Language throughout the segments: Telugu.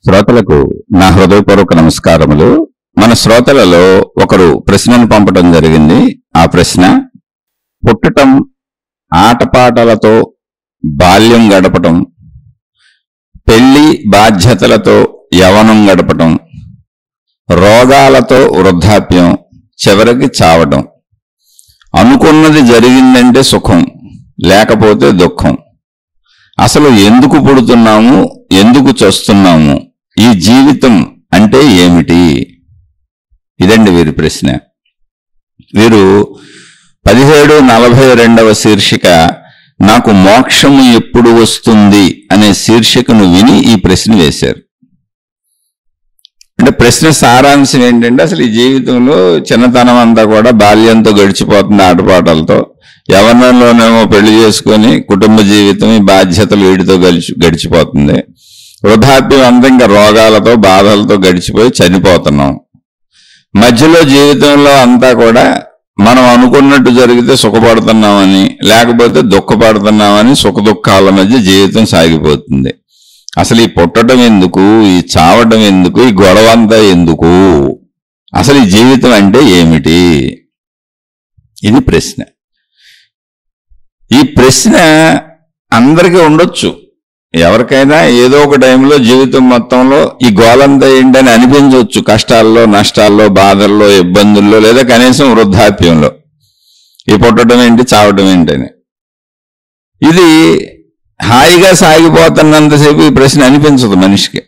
శ్రోతలకు నా హృదయపూర్వక నమస్కారములు. మన శ్రోతలలో ఒకరు ప్రశ్నను పంపడం జరిగింది. ఆ ప్రశ్న, పుట్టటం, ఆటపాటలతో బాల్యం గడపటం, పెళ్లి బాధ్యతలతో యవ్వనం గడపటం, రోగాలతో వృద్ధాప్యం, చివరికి చావటం. అనుకున్నది జరిగిందంటే సుఖం, లేకపోతే దుఃఖం. అసలు ఎందుకు పుడుతున్నాము, ఎందుకు చస్తున్నాము, ఈ జీవితం అంటే ఏమిటి? ఇదండి వీరి ప్రశ్న. వీరు 1742వ శీర్షిక నాకు మోక్షము ఎప్పుడు వస్తుంది అనే శీర్షికను విని ఈ ప్రశ్న వేశారు. అంటే ప్రశ్న సారాంశం ఏంటంటే, అసలు ఈ జీవితంలో చిన్నతనం అంతా కూడా బాల్యంతో గడిచిపోతుంది, ఆటపాటలతో. యవ్వనంలోనేమో పెళ్లి చేసుకొని కుటుంబ జీవితం, ఈ బాధ్యతలు వీటితో గడిచిపోతుంది. వృద్ధాప్యం అంతా ఇంకా రోగాలతో బాధలతో గడిచిపోయి చనిపోతున్నాం. మధ్యలో జీవితంలో అంతా కూడా మనం అనుకున్నట్టు జరిగితే సుఖపడుతున్నామని, లేకపోతే దుఃఖపడుతున్నామని, సుఖ దుఃఖాల మధ్య జీవితం సాగిపోతుంది. అసలు ఈ పుట్టడం ఎందుకు, ఈ చావటం ఎందుకు, ఈ గొడవ అంతా ఎందుకు, అసలు ఈ జీవితం అంటే ఏమిటి? ఇది ప్రశ్న. ఈ ప్రశ్న అందరికీ ఉండొచ్చు. ఎవరికైనా ఏదో ఒక టైంలో జీవితం మొత్తంలో ఈ గోలంతా ఏంటని అనిపించవచ్చు. కష్టాల్లో, నష్టాల్లో, బాధల్లో, ఇబ్బందుల్లో, లేదా కనీసం వృద్ధాప్యంలో ఈ పుట్టడం ఏంటి, చావటం ఏంటని. ఇది హాయిగా సాగిపోతున్నంతసేపు ఈ ప్రశ్న అనిపించదు మనిషికి.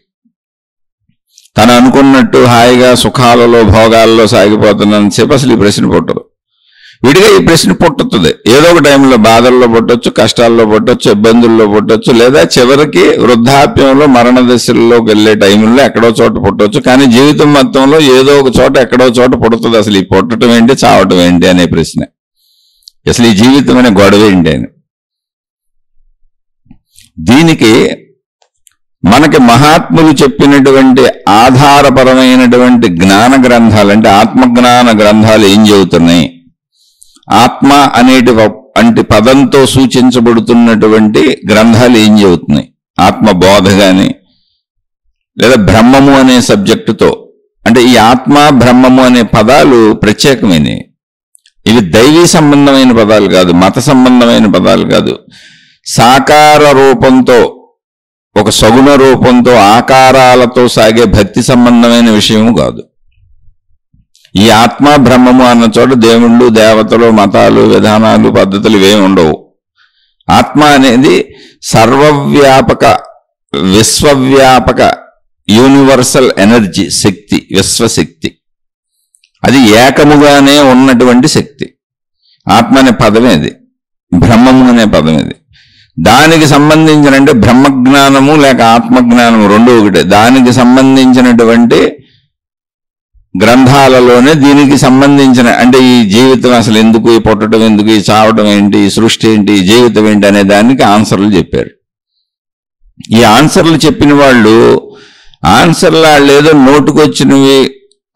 తను అనుకున్నట్టు హాయిగా సుఖాలలో, భోగాల్లో సాగిపోతున్నంతసేపు అసలు ఈ ప్రశ్న పుట్టదు. విడిగా ఈ ప్రశ్న పుట్టుతుంది. ఏదో ఒక టైంలో బాధల్లో పుట్టొచ్చు, కష్టాల్లో పుట్టొచ్చు, ఇబ్బందుల్లో పుట్టొచ్చు, లేదా చివరికి వృద్ధాప్యంలో మరణ దశల్లోకి వెళ్ళే టైంలో ఎక్కడో చోట పుట్టొచ్చు. కానీ జీవితం మొత్తంలో ఏదో ఒక చోట, ఎక్కడో చోట పుడుతుంది అసలు ఈ పుట్టడం ఏంటి, చావటం ఏంటి అనే ప్రశ్న. అసలు ఈ జీవితం అనే గొడవ ఏంటి అని. దీనికి మనకి మహాత్ములు చెప్పినటువంటి ఆధారపరమైనటువంటి జ్ఞాన గ్రంథాలు, అంటే ఆత్మజ్ఞాన గ్రంథాలు ఏం చెబుతున్నాయి, ఆత్మ అనేటి పదంతో సూచించబడుతున్నటువంటి గ్రంథాలు ఏం చెబుతున్నాయి, ఆత్మబోధ గాని లేదా బ్రహ్మము అనే సబ్జెక్టుతో. అంటే ఈ ఆత్మ, బ్రహ్మము అనే పదాలు ప్రత్యేకమైనవి. ఇవి దైవీ సంబంధమైన పదాలు కాదు, మత సంబంధమైన పదాలు కాదు. సాకార రూపంతో, ఒక సగుణ రూపంతో, ఆకారాలతో సాగే భక్తి సంబంధమైన విషయము కాదు. ఈ ఆత్మ, బ్రహ్మము అన్న చోట దేవుళ్ళు, దేవతలు, మతాలు, విధానాలు, పద్ధతులు ఇవేమి ఉండవు. ఆత్మ అనేది సర్వవ్యాపక, విశ్వవ్యాపక, యూనివర్సల్ ఎనర్జీ, శక్తి, విశ్వశక్తి. అది ఏకముగానే ఉన్నటువంటి శక్తి. ఆత్మ అనే పదమే అది, బ్రహ్మము అనే పదం ఇది. దానికి సంబంధించిన, అంటే బ్రహ్మజ్ఞానము లేక ఆత్మజ్ఞానము రెండు ఒకటే. దానికి సంబంధించినటువంటి గ్రంథాలలోనే దీనికి సంబంధించిన, అంటే ఈ జీవితం అసలు ఎందుకు, ఈ పుట్టడం ఎందుకు, ఈ చావటం ఏంటి, ఈ సృష్టి ఏంటి, ఈ జీవితం ఏంటి అనే దానికి ఆన్సర్లు చెప్పారు. ఈ ఆన్సర్లు చెప్పిన వాళ్ళు ఏదో నోటుకొచ్చినవి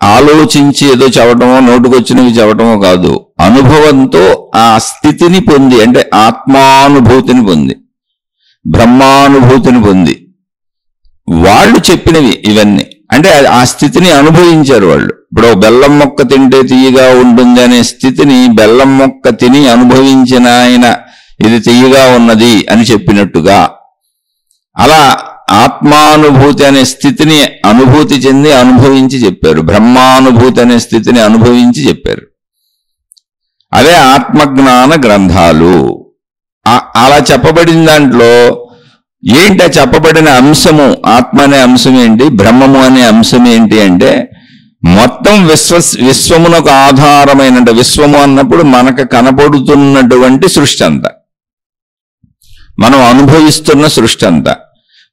ఆలోచించి ఏదో చెప్పటమో, నోటుకొచ్చినవి చెప్పటమో కాదు. అనుభవంతో ఆ స్థితిని పొంది, అంటే ఆత్మానుభూతిని పొంది, బ్రహ్మానుభూతిని పొంది వాళ్ళు చెప్పినవి ఇవన్నీ. అంటే ఆ స్థితిని అనుభవించారు వాళ్ళు. ఇప్పుడు బెల్లం మొక్క తింటే తీయగా ఉంటుంది అనే స్థితిని బెల్లం మొక్క తిని అనుభవించిన ఆయన ఇది తీయగా ఉన్నది అని చెప్పినట్టుగా, అలా ఆత్మానుభూతి అనే స్థితిని అనుభూతి చెంది అనుభవించి చెప్పారు. బ్రహ్మానుభూతి అనే స్థితిని అనుభవించి చెప్పారు. అదే ఆత్మజ్ఞాన గ్రంథాలు. అలా చెప్పబడిన దాంట్లో ఏంటి చెప్పబడిన అంశము, ఆత్మ అనే అంశం ఏంటి, బ్రహ్మము అనే అంశం ఏంటి అంటే, మొత్తం విశ్వమునకు ఆధారమైన, విశ్వము అన్నప్పుడు మనకు కనపడుతున్నటువంటి సృష్టి అంతా, మనం అనుభవిస్తున్న సృష్టి అంతా,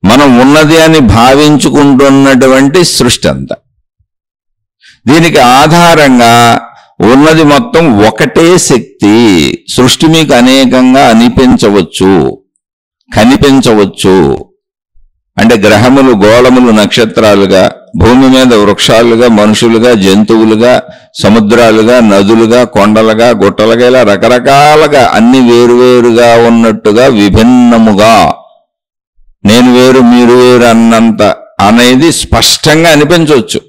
మనం ఉన్నది అని భావించుకుంటున్నటువంటి సృష్టి అంతా. దీనికి ఆధారంగా ఉన్నది మొత్తం ఒకటే శక్తి. సృష్టి మీకు అనేకంగా అనిపించవచ్చు, కనిపించవచ్చు. అంటే గ్రహములు, గోళములు, నక్షత్రాలుగా, భూమి మీద వృక్షాలుగా, మనుషులుగా, జంతువులుగా, సముద్రాలుగా, నదులుగా, కొండలుగా, గుట్టలుగా, ఇలా రకరకాలుగా అన్ని వేరువేరుగా ఉన్నట్టుగా విభిన్నముగా, నేను వేరు మీరు వేరు అన్నంత అనేది స్పష్టంగా అనిపించవచ్చు,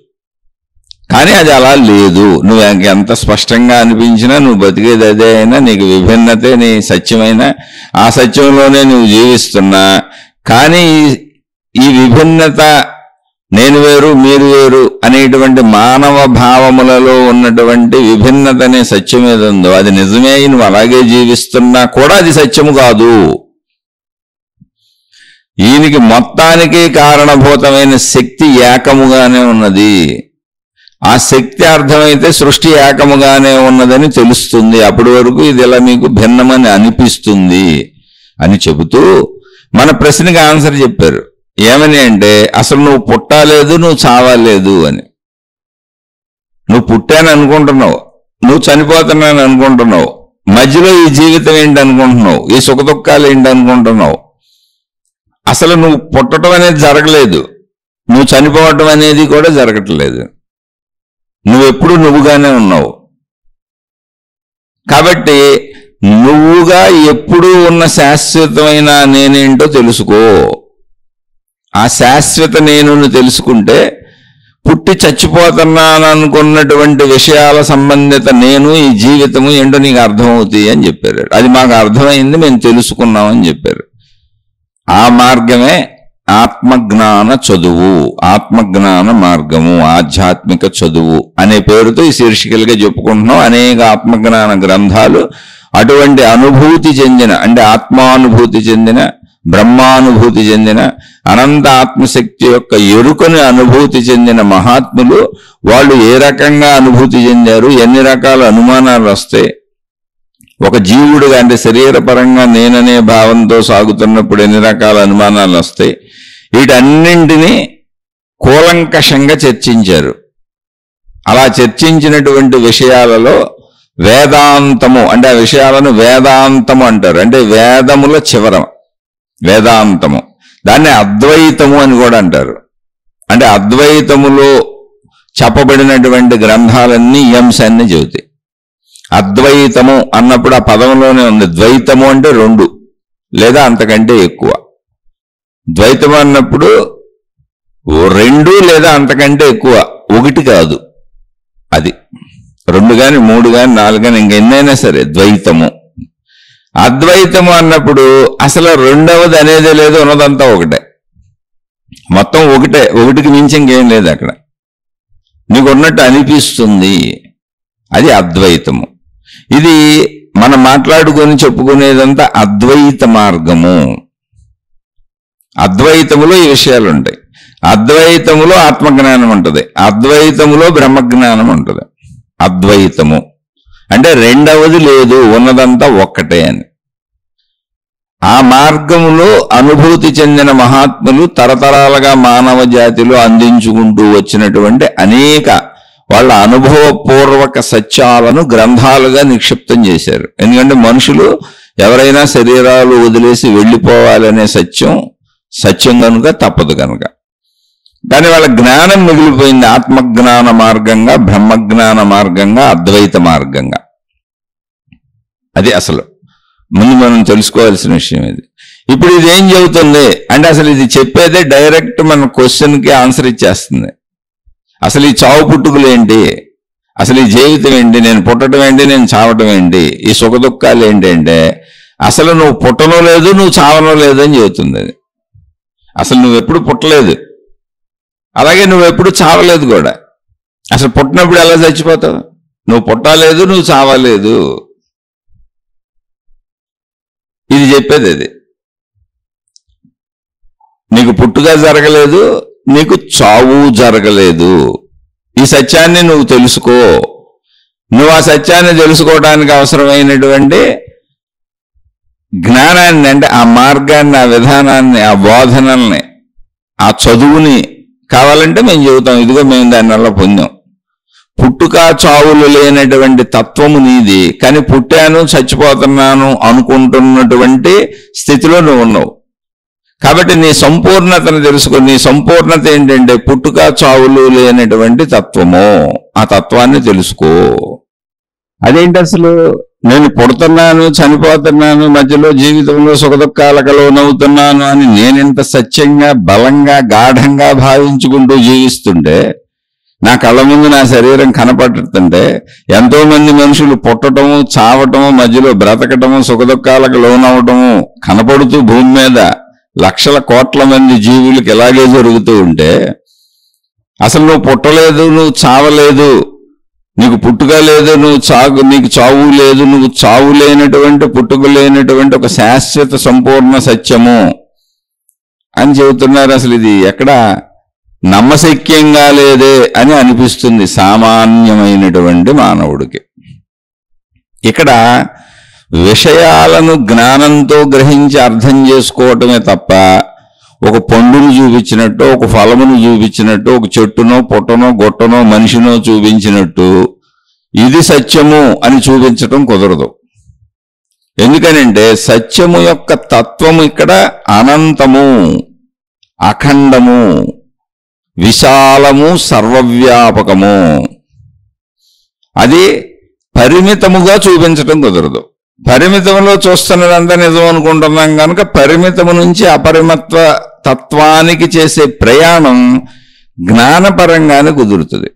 కానీ అది అలా లేదు. నువ్వు ఎంత స్పష్టంగా అనిపించినా నువ్వు బతికేది అదే అయినా, నీకు విభిన్నతే నీ సత్యమైన, ఆ సత్యంలోనే నువ్వు జీవిస్తున్నా, కానీ ఈ విభిన్నత, నేను వేరు మీరు వేరు అనేటువంటి మానవ భావములలో ఉన్నటువంటి విభిన్నత అనే సత్యం ఏదుందో అది నిజమే, నువ్వు అలాగే జీవిస్తున్నా కూడా అది సత్యము కాదు. ఈయనకి మొత్తానికి కారణభూతమైన శక్తి ఏకముగానే ఉన్నది. ఆ శక్తి అర్థమైతే సృష్టి ఏకముగానే ఉన్నదని తెలుస్తుంది. అప్పటి వరకు ఇది ఇలా మీకు భిన్నమని అనిపిస్తుంది అని చెబుతూ మన ప్రశ్నకి ఆన్సర్ చెప్పారు. ఏమని అంటే, అసలు నువ్వు పుట్టలేదు, నువ్వు చావలేదు అని. నువ్వు పుట్టాను అనుకుంటున్నావు, నువ్వు చనిపోతున్నాను అనుకుంటున్నావు, మధ్యలో ఈ జీవితం ఏంటి అనుకుంటున్నావు, ఈ సుఖదుఖాలు ఏంటి అనుకుంటున్నావు. అసలు నువ్వు పుట్టడం అనేది జరగలేదు, నువ్వు చనిపోవటం అనేది కూడా జరగట్లేదు. నువ్వెప్పుడు నువ్వుగానే ఉన్నావు. కాబట్టి నువ్వుగా ఎప్పుడూ ఉన్న శాశ్వతమైన నేనేంటో తెలుసుకో. ఆ శాశ్వత నేనును తెలుసుకుంటే పుట్టి చచ్చిపోతున్నాను అనుకున్నటువంటి విషయాల సంబంధిత నేను, ఈ జీవితము ఏంటో నీకు అర్థమవుతాయి అని చెప్పారు. అది మాకు అర్థమైంది, మేము తెలుసుకున్నామని చెప్పారు. ఆ మార్గమే ఆత్మజ్ఞాన చదువు, ఆత్మజ్ఞాన మార్గము, ఆధ్యాత్మిక చదువు అనే పేరుతో ఈ శీర్షికలుగా చెప్పుకుంటున్నాం. అనేక ఆత్మజ్ఞాన గ్రంథాలు అటువంటి అనుభూతి చెందిన, అంటే ఆత్మానుభూతి చెందిన, బ్రహ్మానుభూతి చెందిన, అనంత ఆత్మశక్తి యొక్క ఎరుకని అనుభూతి చెందిన మహాత్ములు వాళ్ళు ఏ రకంగా అనుభూతి చెందారు, ఎన్ని రకాల అనుమానాలు వస్తాయి, ఒక జీవుడుగా అంటే శరీరపరంగా నేననే భావంతో సాగుతున్నప్పుడు ఎన్ని రకాల అనుమానాలు వస్తాయి, వీటన్నింటినీ కూలంకషంగా చర్చించారు. అలా చర్చించినటువంటి విషయాలలో వేదాంతము, అంటే ఆ విషయాలను వేదాంతము అంటారు. అంటే వేదముల చివరం వేదాంతము. దాన్ని అద్వైతము అని కూడా అంటారు. అంటే అద్వైతములో చెప్పబడినటువంటి గ్రంథాలన్నీ ఈ అంశాన్ని చెబుతాయి. అద్వైతము అన్నప్పుడు ఆ పదంలోనే ఉంది. ద్వైతము అంటే రెండు లేదా అంతకంటే ఎక్కువ. ద్వైతము అన్నప్పుడు రెండు లేదా అంతకంటే ఎక్కువ, ఒకటి కాదు. అది రెండు కానీ మూడు కానీ నాలుగు కానీ ఇంకెన్నైనా సరే ద్వైతము. అద్వైతము అన్నప్పుడు అసలు రెండవది అనేదే లేదు, ఉన్నదంతా ఒకటే, మొత్తం ఒకటే, ఒకటికి మించి ఇంకేం లేదు అక్కడ, నీకు ఉన్నట్టు అనిపిస్తుంది. అది అద్వైతము. ఇది మనం మాట్లాడుకొని చెప్పుకునేదంతా అద్వైత మార్గము. అద్వైతములో ఈ విషయాలు ఉంటాయి. అద్వైతములో ఆత్మజ్ఞానం ఉంటుంది, అద్వైతములో బ్రహ్మజ్ఞానం ఉంటుంది. అద్వైతము అంటే రెండవది లేదు, ఉన్నదంతా ఒక్కటే అని. ఆ మార్గములో అనుభూతి చెందిన మహాత్ములు తరతరాలుగా మానవ జాతిలో అందించుకుంటూ వచ్చినటువంటి అనేక వాళ్ళ అనుభవపూర్వక సత్యాలను గ్రంథాలుగా నిక్షిప్తం చేశారు. ఎందుకంటే మనుషులు ఎవరైనా శరీరాలు వదిలేసి వెళ్ళిపోవాలనే సత్యం కనుక తప్పదు కనుక. కానీ వాళ్ళ జ్ఞానం మిగిలిపోయింది ఆత్మజ్ఞాన మార్గంగా, బ్రహ్మజ్ఞాన మార్గంగా, అద్వైత మార్గంగా. అది అసలు ముందు మనం తెలుసుకోవాల్సిన విషయం ఇది. ఇప్పుడు ఇది ఏం చెబుతుంది అంటే, అసలు ఇది చెప్పేదే డైరెక్ట్ మన క్వశ్చన్కి ఆన్సర్ ఇచ్చేస్తుంది. అసలు ఈ చావు పుట్టుకులు ఏంటి, అసలు ఈ జీవితం ఏంటి, నేను పుట్టడం ఏంటి, నేను చావటం ఏంటి, ఈ సుఖదుఖాలు ఏంటి అంటే, అసలు నువ్వు పుట్టనో లేదు, నువ్వు చావనో లేదు అని చెబుతుంది అది. అసలు నువ్వెప్పుడు పుట్టలేదు, అలాగే నువ్వెప్పుడు చావలేదు కూడా. అసలు పుట్టినప్పుడు ఎలా చచ్చిపోతావు? నువ్వు పుట్టలేదు, నువ్వు చావలేదు. ఇది చెప్పేది అది. నీకు పుట్టుక జరగలేదు, నీకు చావు జరగలేదు. ఈ సత్యాన్ని నువ్వు తెలుసుకో. నువ్వు ఆ సత్యాన్ని తెలుసుకోవడానికి అవసరమైనటువంటి జ్ఞానాన్ని, అంటే ఆ మార్గాన్ని, ఆ విధానాన్ని, ఆ బోధనల్ని, ఆ చదువుని కావాలంటే మేము చెబుతాం, ఇదిగో మేము దానివల్ల పొందాం. పుట్టుక చావులు లేనటువంటి తత్వము నీది, కానీ పుట్టాను చచ్చిపోతున్నాను అనుకుంటున్నటువంటి స్థితిలో నువ్వు ఉన్నావు. కాబట్టి నీ సంపూర్ణతను తెలుసుకో. నీ సంపూర్ణత ఏంటంటే పుట్టుక చావులు లేనటువంటి తత్వము. ఆ తత్వాన్ని తెలుసుకో. అదేంటి అసలు? నేను పుడుతున్నాను, చనిపోతున్నాను, మధ్యలో జీవితంలో సుఖదుఖాలకు లోనవుతున్నాను అని నేనింత సత్యంగా, బలంగా, గాఢంగా భావించుకుంటూ జీవిస్తుంటే, నా కళ్ళ ముందు నా శరీరం కనపడుతుంటే, ఎంతో మంది మనుషులు పుట్టటము, చావటము, మధ్యలో బ్రతకటము, సుఖదుఖాలకు లోనవటము కనపడుతూ భూమి మీద లక్షల కోట్ల మంది జీవులకు ఇలాగే జరుగుతూ ఉంటే, అసలు నువ్వు పుట్టలేదు, నువ్వు చావలేదు, నీకు పుట్టుక లేదు, నీకు చావు లేదు, నువ్వు చావు లేనటువంటి, పుట్టుక లేనటువంటి ఒక శాశ్వత సంపూర్ణ సత్యము అని చెబుతున్నారు. అసలు ఇది ఎక్కడ నమ్మశక్యంగా లేదే అని అనిపిస్తుంది సామాన్యమైనటువంటి మానవుడికి. ఇక్కడ విషయాలను జ్ఞానంతో గ్రహించి అర్థం చేసుకోవటమే తప్ప, ఒక పండును చూపించినట్టు, ఒక ఫలమును చూపించినట్టు, ఒక చెట్టునో పుట్టనో గొట్టనో మనిషినో చూపించినట్టు ఇది సత్యము అని చూపించటం కుదరదు. ఎందుకనంటే సత్యము యొక్క తత్వము ఇక్కడ అనంతము, అఖండము, విశాలము, సర్వవ్యాపకము. అది పరిమితముగా చూపించటం కుదరదు. పరిమితంలో చూస్తున్నదంతా నిజం అనుకుంటున్నాం కనుక పరిమితము నుంచి అపరిమిత్వ తత్వానికి చేసే ప్రయాణం జ్ఞానపరంగానే కుదురుతుంది.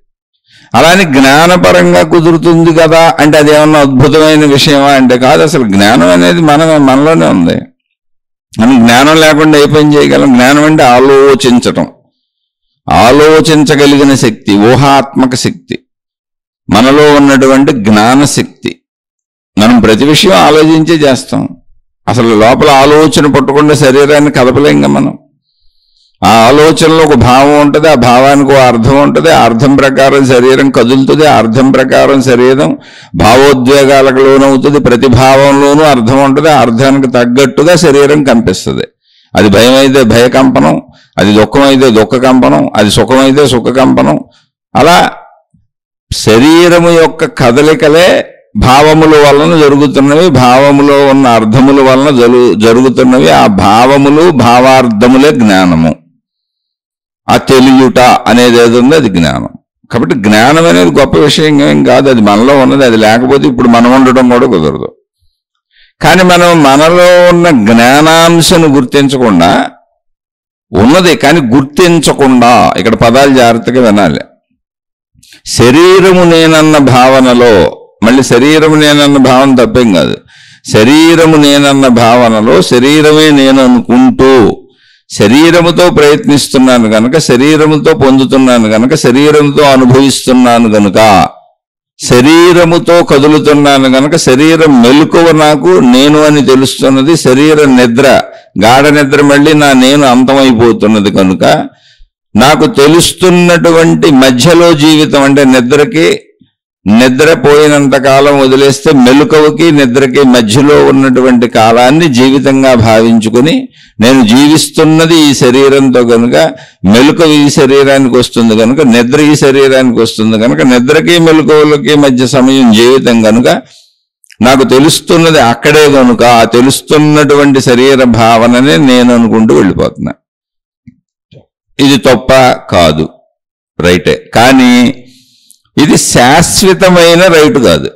అలానే జ్ఞానపరంగా కుదురుతుంది కదా అంటే అదేమన్నా అద్భుతమైన విషయమా అంటే కాదు. అసలు జ్ఞానం అనేది మనలోనే ఉంది. మనం జ్ఞానం లేకుండా ఏ పని చేయగలం? జ్ఞానం అంటే ఆలోచించటం, ఆలోచించగలిగిన శక్తి, ఊహాత్మక శక్తి, మనలో ఉన్నటువంటి జ్ఞానశక్తి. మనం ప్రతి విషయం ఆలోచించే చేస్తాం. అసలు లోపల ఆలోచన పట్టకుండా శరీరాన్ని కదపలేంగా మనం. ఆ ఆలోచనలో ఒక భావం ఉంటుంది, ఆ భావానికి ఒక అర్థం ఉంటుంది, ఆ అర్థం ప్రకారం శరీరం కదులుతుంది, ఆ అర్థం ప్రకారం శరీరం భావోద్వేగాలకు లోనవుతుంది, ప్రతి భావంలోనూ అర్థం ఉంటుంది, ఆ అర్థానికి తగ్గట్టుగా శరీరం కంపిస్తుంది. అది భయం అయితే భయకంపనం, అది దుఃఖం అయితే దుఃఖ కంపనం, అది సుఖమైతే సుఖ కంపనం. అలా శరీరము యొక్క కదలికలే భావముల వలన జరుగుతున్నవి, భావములో ఉన్న అర్థముల వలన జరుగుతున్నవి. ఆ భావములు, భావార్థములే జ్ఞానము. ఆ తెలియుట అనేది ఏది ఉందో అది జ్ఞానం. కాబట్టి జ్ఞానం అనేది గొప్ప విషయం ఏం కాదు, అది మనలో ఉన్నది. అది లేకపోతే ఇప్పుడు మనం ఉండటం కూడా కుదరదు. కానీ మనం మనలో ఉన్న జ్ఞానాంశను గుర్తించకుండా ఉన్నది, కానీ గుర్తించకుండా, ఇక్కడ పదాలు జాగ్రత్తగా వినాలి. శరీరము నేనన్న భావనలో, మళ్ళీ శరీరము నేనన్న భావన తప్పేం కాదు, శరీరము నేనన్న భావనలో శరీరమే నేను అనుకుంటూ శరీరముతో ప్రయత్నిస్తున్నాను గనక, శరీరముతో పొందుతున్నాను గనక, శరీరంతో అనుభవిస్తున్నాను గనుక, శరీరముతో కదులుతున్నాను గనక శరీరం మెలకువ నాకు నేను అని తెలుస్తున్నది. శరీర నిద్ర, గాఢ నిద్ర మళ్ళీ నా నేను అంతమైపోతున్నది కనుక నాకు తెలుస్తున్నటువంటి మధ్యలో జీవితం అంటే నిద్రపోయినంత కాలం వదిలేస్తే మెలకువకి నిద్రకి మధ్యలో ఉన్నటువంటి కాలాన్ని జీవితంగా భావించుకుని నేను జీవిస్తున్నది ఈ శరీరంతో కనుక, మెలకువ ఈ శరీరానికి వస్తుంది కనుక, నిద్ర ఈ శరీరానికి వస్తుంది కనుక, నిద్రకి మెలకువలకి మధ్య సమయం జీవితం కనుక నాకు తెలుస్తున్నది అక్కడే కనుక ఆ తెలుస్తున్నటువంటి శరీర భావననే నేను అనుకుంటూ వెళ్ళిపోతున్నా. ఇది తప్ప కాదు, రైటే. కానీ ఇది శాశ్వతమైన రైటు కాదు.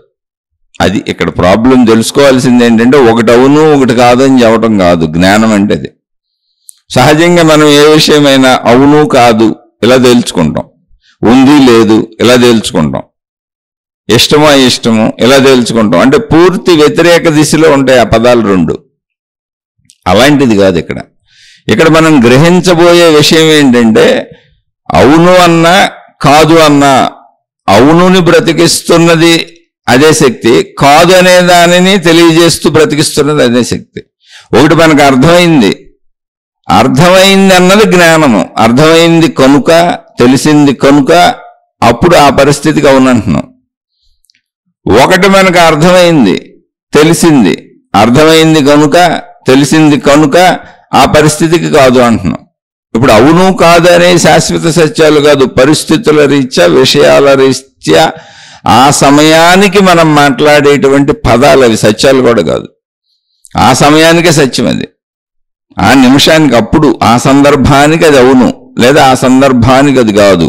అది ఇక్కడ ప్రాబ్లం. తెలుసుకోవాల్సింది ఏంటంటే ఒకటి అవును ఒకటి కాదు అని చెప్పడం కాదు జ్ఞానం అంటే. అది సహజంగా మనం ఏ విషయమైనా అవును కాదు ఇలా తేల్చుకుంటాం, ఉంది లేదు ఇలా తేల్చుకుంటాం, ఇష్టమో ఇష్టము ఇలా తేల్చుకుంటాం. అంటే పూర్తి వ్యతిరేక దిశలో ఉంటాయి ఆ పదాలు రెండు. అలాంటిది కాదు ఇక్కడ. ఇక్కడ మనం గ్రహించబోయే విషయం ఏంటంటే అవును అన్నా కాదు అన్నా, అవునుని బ్రతికిస్తున్నది అదే శక్తి, కాదు అనే దానిని తెలియజేస్తూ బ్రతికిస్తున్నది అదే శక్తి. ఒకటి మనకు అర్థమైంది అన్నది జ్ఞానము. అర్థమైంది కనుక, తెలిసింది కనుక అప్పుడు ఆ పరిస్థితికి అవునంటున్నాం. ఒకటి మనకు అర్థమైంది, తెలిసింది, అర్థమైంది కనుక, తెలిసింది కనుక ఆ పరిస్థితికి కాదు అంటున్నాం. ఇప్పుడు అవును కాదు అనే శాశ్వత సత్యాలు కాదు, పరిస్థితుల రీత్యా, విషయాల రీత్యా ఆ సమయానికి మనం మాట్లాడేటువంటి పదాలు అవి సత్యాలు కూడా కాదు. ఆ సమయానికే సత్యం అది, ఆ నిమిషానికి, అప్పుడు ఆ సందర్భానికి అది అవును, లేదా ఆ సందర్భానికి అది కాదు.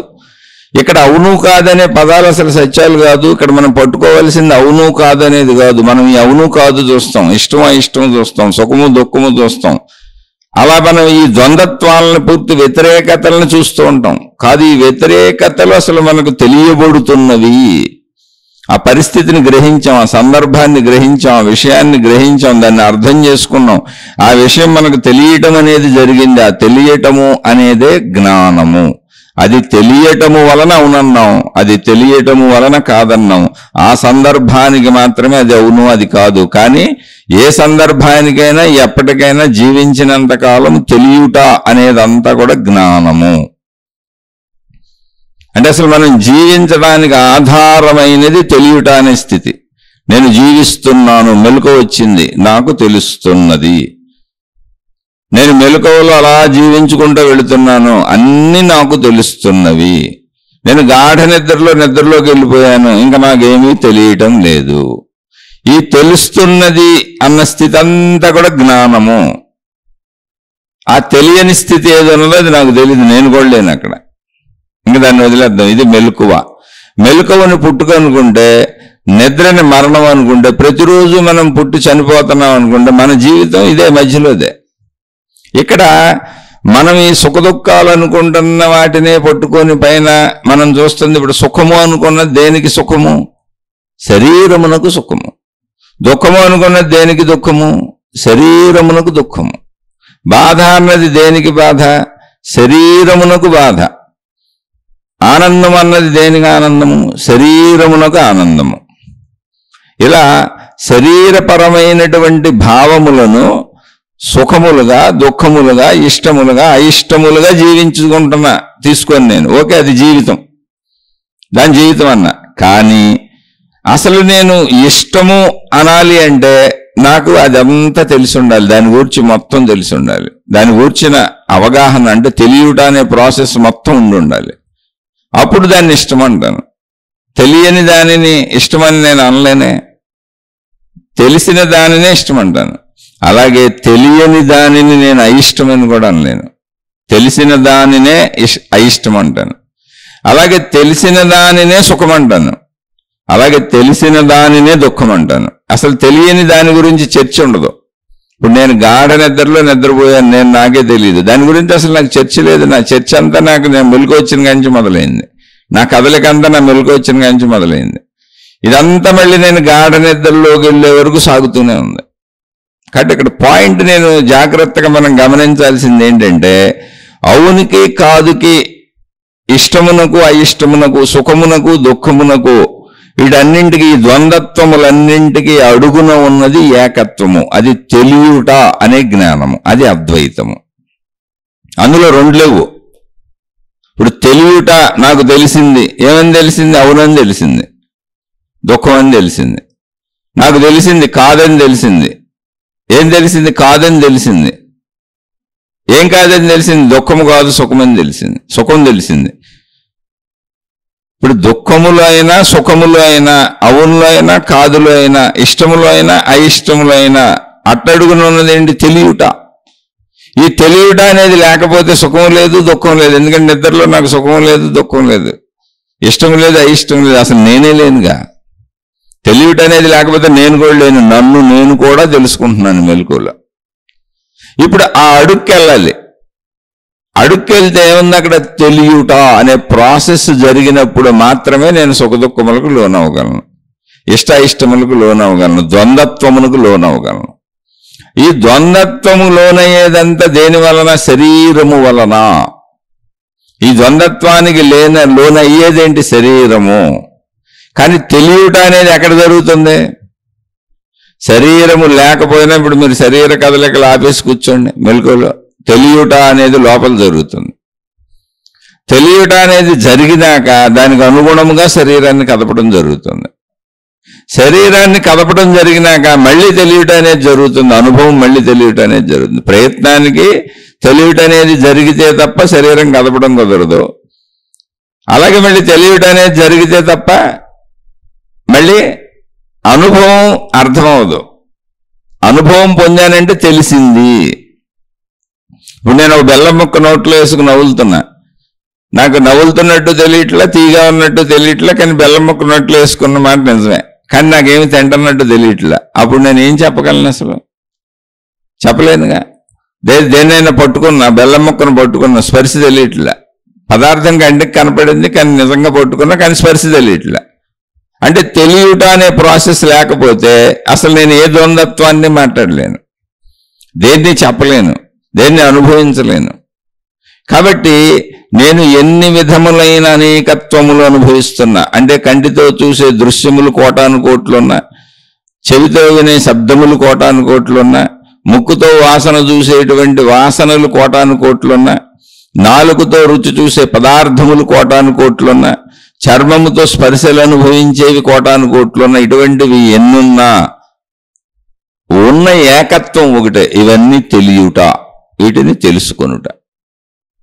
ఇక్కడ అవును కాదనే పదాలు అసలు సత్యాలు కాదు. ఇక్కడ మనం పట్టుకోవాల్సింది అవును కాదు అనేది కాదు. మనం ఈ అవును కాదు చూస్తాం, ఇష్టమా ఇష్టం చూస్తాం, సుఖము దుఃఖము చూస్తాం. అలా మనం ఈ ద్వంద్వత్వాలను, పూర్తి వ్యతిరేకతలను చూస్తూ ఉంటాం. కాదు, ఈ వ్యతిరేకతలు అసలు మనకు తెలియబడుతున్నవి. ఆ పరిస్థితిని గ్రహించాం, ఆ సందర్భాన్ని గ్రహించాం, ఆ విషయాన్ని గ్రహించాం, దాన్ని అర్థం చేసుకున్నాం. ఆ విషయం మనకు తెలియటం అనేది జరిగింది. ఆ తెలియటము అనేదే జ్ఞానము. అది తెలియటము వలన అవునన్నాం, అది తెలియటము వలన కాదన్నాం. ఆ సందర్భానికి మాత్రమే అది అవును, అది కాదు. కానీ ఏ సందర్భానికైనా ఎప్పటికైనా జీవించినంత కాలం తెలియుట అనేదంతా కూడా జ్ఞానము. అంటే అసలు మనం జీవించడానికి ఆధారమైనది తెలియుట అనే స్థితి. నేను జీవిస్తున్నాను, మెలకువ వచ్చింది, నాకు తెలుస్తున్నది. నేను మెలకువలో అలా జీవించుకుంటూ వెళుతున్నాను, అన్ని నాకు తెలుస్తున్నవి. నేను గాఢ నిద్రలోకి వెళ్ళిపోయాను, ఇంకా నాకేమీ తెలియటం లేదు. ఈ తెలుస్తున్నది అన్న స్థితి అంతా కూడా జ్ఞానము. ఆ తెలియని స్థితి ఏదన్నదో అది నాకు తెలియదు, నేను కూడా లేను అక్కడ. ఇంకా దాన్ని వదిలేద్దాం. ఇది మెలకువ. మెలకువని పుట్టుక అనుకుంటే, నిద్రని మరణం అనుకుంటే, ప్రతిరోజు మనం పుట్టి చనిపోతున్నాం అనుకుంటే, మన జీవితం ఇదే మధ్యలోదే. ఇక్కడ మనం ఈ సుఖ దుఃఖాలు అనుకుంటున్న వాటినే పట్టుకొని పైన మనం చూస్తుంది. ఇప్పుడు సుఖము అనుకున్నది దేనికి సుఖము? శరీరమునకు సుఖము. దుఃఖము అనుకున్నది దేనికి దుఃఖము? శరీరమునకు దుఃఖము. బాధ అన్నది దేనికి బాధ? శరీరమునకు బాధ. ఆనందం అన్నది దేనికి ఆనందము? శరీరమునకు ఆనందము. ఇలా శరీరపరమైనటువంటి భావములను సుఖములుగా, దుఃఖములుగా, ఇష్టములుగా, అయిష్టములుగా జీవించుకుంటున్నా తీసుకొని నేను. ఓకే, అది జీవితం, దాని జీవితం అన్నా. కానీ అసలు నేను ఇష్టము అనాలి అంటే నాకు అదంతా తెలిసి ఉండాలి, దాని గురించి మొత్తం తెలిసి ఉండాలి. దాని గురించిన అవగాహన అంటే తెలియట అనే ప్రాసెస్ మొత్తం ఉండాలి. అప్పుడు దాన్ని ఇష్టం అంటాను. తెలియని దానిని ఇష్టమని నేను అనలేనే, తెలిసిన దానినే ఇష్టం అంటాను. అలాగే తెలియని దానిని నేను అయిష్టమని కూడా అనలేను, తెలిసిన దానినే అయిష్టం అంటాను. అలాగే తెలిసిన దానినే సుఖం అంటాను, అలాగే తెలిసిన దానినే దుఃఖం అంటాను. అసలు తెలియని దాని గురించి చర్చ ఉండదు. ఇప్పుడు నేను గాఢ నిద్రపోయాను, నేను నాకే తెలియదు, దాని గురించి అసలు నాకు చర్చ లేదు. నా చర్చ అంతా నాకు నేను మెలుకు వచ్చిన కాంచి మొదలైంది, నా కదలికంతా నా మెలుకు వచ్చిన కాంచి మొదలైంది. ఇదంతా మళ్ళీ నేను గాఢ నిద్రలోకి వెళ్ళే వరకు సాగుతూనే ఉంది. కాబట్టి ఇక్కడ పాయింట్ నేను జాగ్రత్తగా మనం గమనించాల్సింది ఏంటంటే, అవునికి కాదుకి, ఇష్టమునకు అయిష్టమునకు, సుఖమునకు దుఃఖమునకు, వీటన్నింటికి, ఈ ద్వంద్వత్వములన్నింటికి అడుగున ఉన్నది ఏకత్వము. అది తెలియుట అనే జ్ఞానము, అది అద్వైతము. అందులో రెండు లేవు. ఇప్పుడు తెలియుట నాకు తెలిసింది, ఏమని తెలిసింది? అవునని తెలిసింది, దుఃఖం అని తెలిసింది. నాకు తెలిసింది కాదని తెలిసింది. ఏం తెలిసింది? కాదని తెలిసింది. ఏం కాదని తెలిసింది? దుఃఖము కాదు, సుఖమని తెలిసింది, సుఖం తెలిసింది. ఇప్పుడు దుఃఖములో అయినా, సుఖములో అయినా, అవునులో అయినా, కాదులో అయినా, ఇష్టములో అయినా, అయిష్టములో అయినా అట్టడుగున ఉన్నది ఏంటి? తెలియుట. ఈ తెలియుట అనేది లేకపోతే సుఖం లేదు, దుఃఖం లేదు. ఎందుకంటే నిద్రలో నాకు సుఖం లేదు, దుఃఖం లేదు, ఇష్టం లేదు, అయిష్టం లేదు, అసలు నేనే లేనుగా. తెలియట అనేది లేకపోతే నేను కూడా లేను, నన్ను నేను కూడా తెలుసుకుంటున్నాను మెలకువలో. ఇప్పుడు ఆ అడుక్కెళ్ళాలి. అడుక్కెళ్తే ఏముంది అక్కడ? తెలియుట అనే ప్రాసెస్ జరిగినప్పుడు మాత్రమే నేను సుఖ దుఃఖములకు లోనవగలను, ఇష్టాయిష్టములకు లోనవగలను, ద్వంద్వత్వములకు లోనవగలను. ఈ ద్వంద్వత్వము లోనయ్యేదంతా దేని వలన? శరీరము వలన. ఈ ద్వంద్వత్వానికి లోనయ్యేదేంటి? శరీరము. కానీ తెలియుట అనేది ఎక్కడ జరుగుతుంది? శరీరము లేకపోయినా, ఇప్పుడు మీరు శరీర కదలికలు ఆపేసి కూర్చోండి మెలకువలో, తెలియుట అనేది లోపల జరుగుతుంది. తెలియుట అనేది జరిగినాక దానికి అనుగుణముగా శరీరాన్ని కదపడం జరుగుతుంది. శరీరాన్ని కదపడం జరిగినాక మళ్ళీ తెలియుట అనేది జరుగుతుంది, అనుభవం మళ్ళీ తెలియుట అనేది జరుగుతుంది. ప్రయత్నానికి తెలియుట అనేది జరిగితే తప్ప శరీరం కదపడం కుదరదు. అలాగే మళ్ళీ తెలియుట అనేది జరిగితే తప్ప మళ్ళీ అనుభవం అర్థమవదు. అనుభవం పొందానంటే తెలిసింది. ఇప్పుడు నేను ఒక బెల్లం ముక్క నోట్లో వేసుకుని నవ్వులుతున్నా, నాకు నవ్వులుతున్నట్టు తెలియట్లా, తీగా ఉన్నట్టు తెలియట్లా, కానీ బెల్లం ముక్కున్నట్లు వేసుకున్న మాట నిజమే, కానీ నాకేమి తింటున్నట్టు తెలియట్లా. అప్పుడు నేను ఏం చెప్పగలను? అసలు చెప్పలేనుగా. దేన్నైనా పట్టుకున్నా, బెల్లం ముక్కను పట్టుకున్నా, స్పర్శ తెలియట్లా. పదార్థం కంటికి కనపడింది, కానీ నిజంగా పట్టుకున్నా, కానీ స్పర్శ తెలియట్లా. అంటే తెలియట అనే ప్రాసెస్ లేకపోతే అసలు నేను ఏ ద్వంద్వత్వాన్ని మాట్లాడలేను, దేన్ని చెప్పలేను, దేన్ని అనుభవించలేను. కాబట్టి నేను ఎన్ని విధములైన అనేకత్వములు అనుభవిస్తున్నా, అంటే కంటితో చూసే దృశ్యములు కోటాను కోట్లున్నా, చెవితో వినే శబ్దములు కోటాను కోట్లున్నా, ముక్కుతో వాసన చూసేటువంటి వాసనలు కోటాను కోట్లున్నా, నాలుగుతో రుచి చూసే పదార్థములు కోటాను కోట్లున్నా, చర్మముతో స్పర్శలు అనుభవించేవి కోటాను కోట్లున్నా, ఇటువంటివి ఎన్నున్నా ఉన్న ఏకత్వం ఒకటే. ఇవన్నీ తెలియుట, వీటిని తెలుసుకొనుట.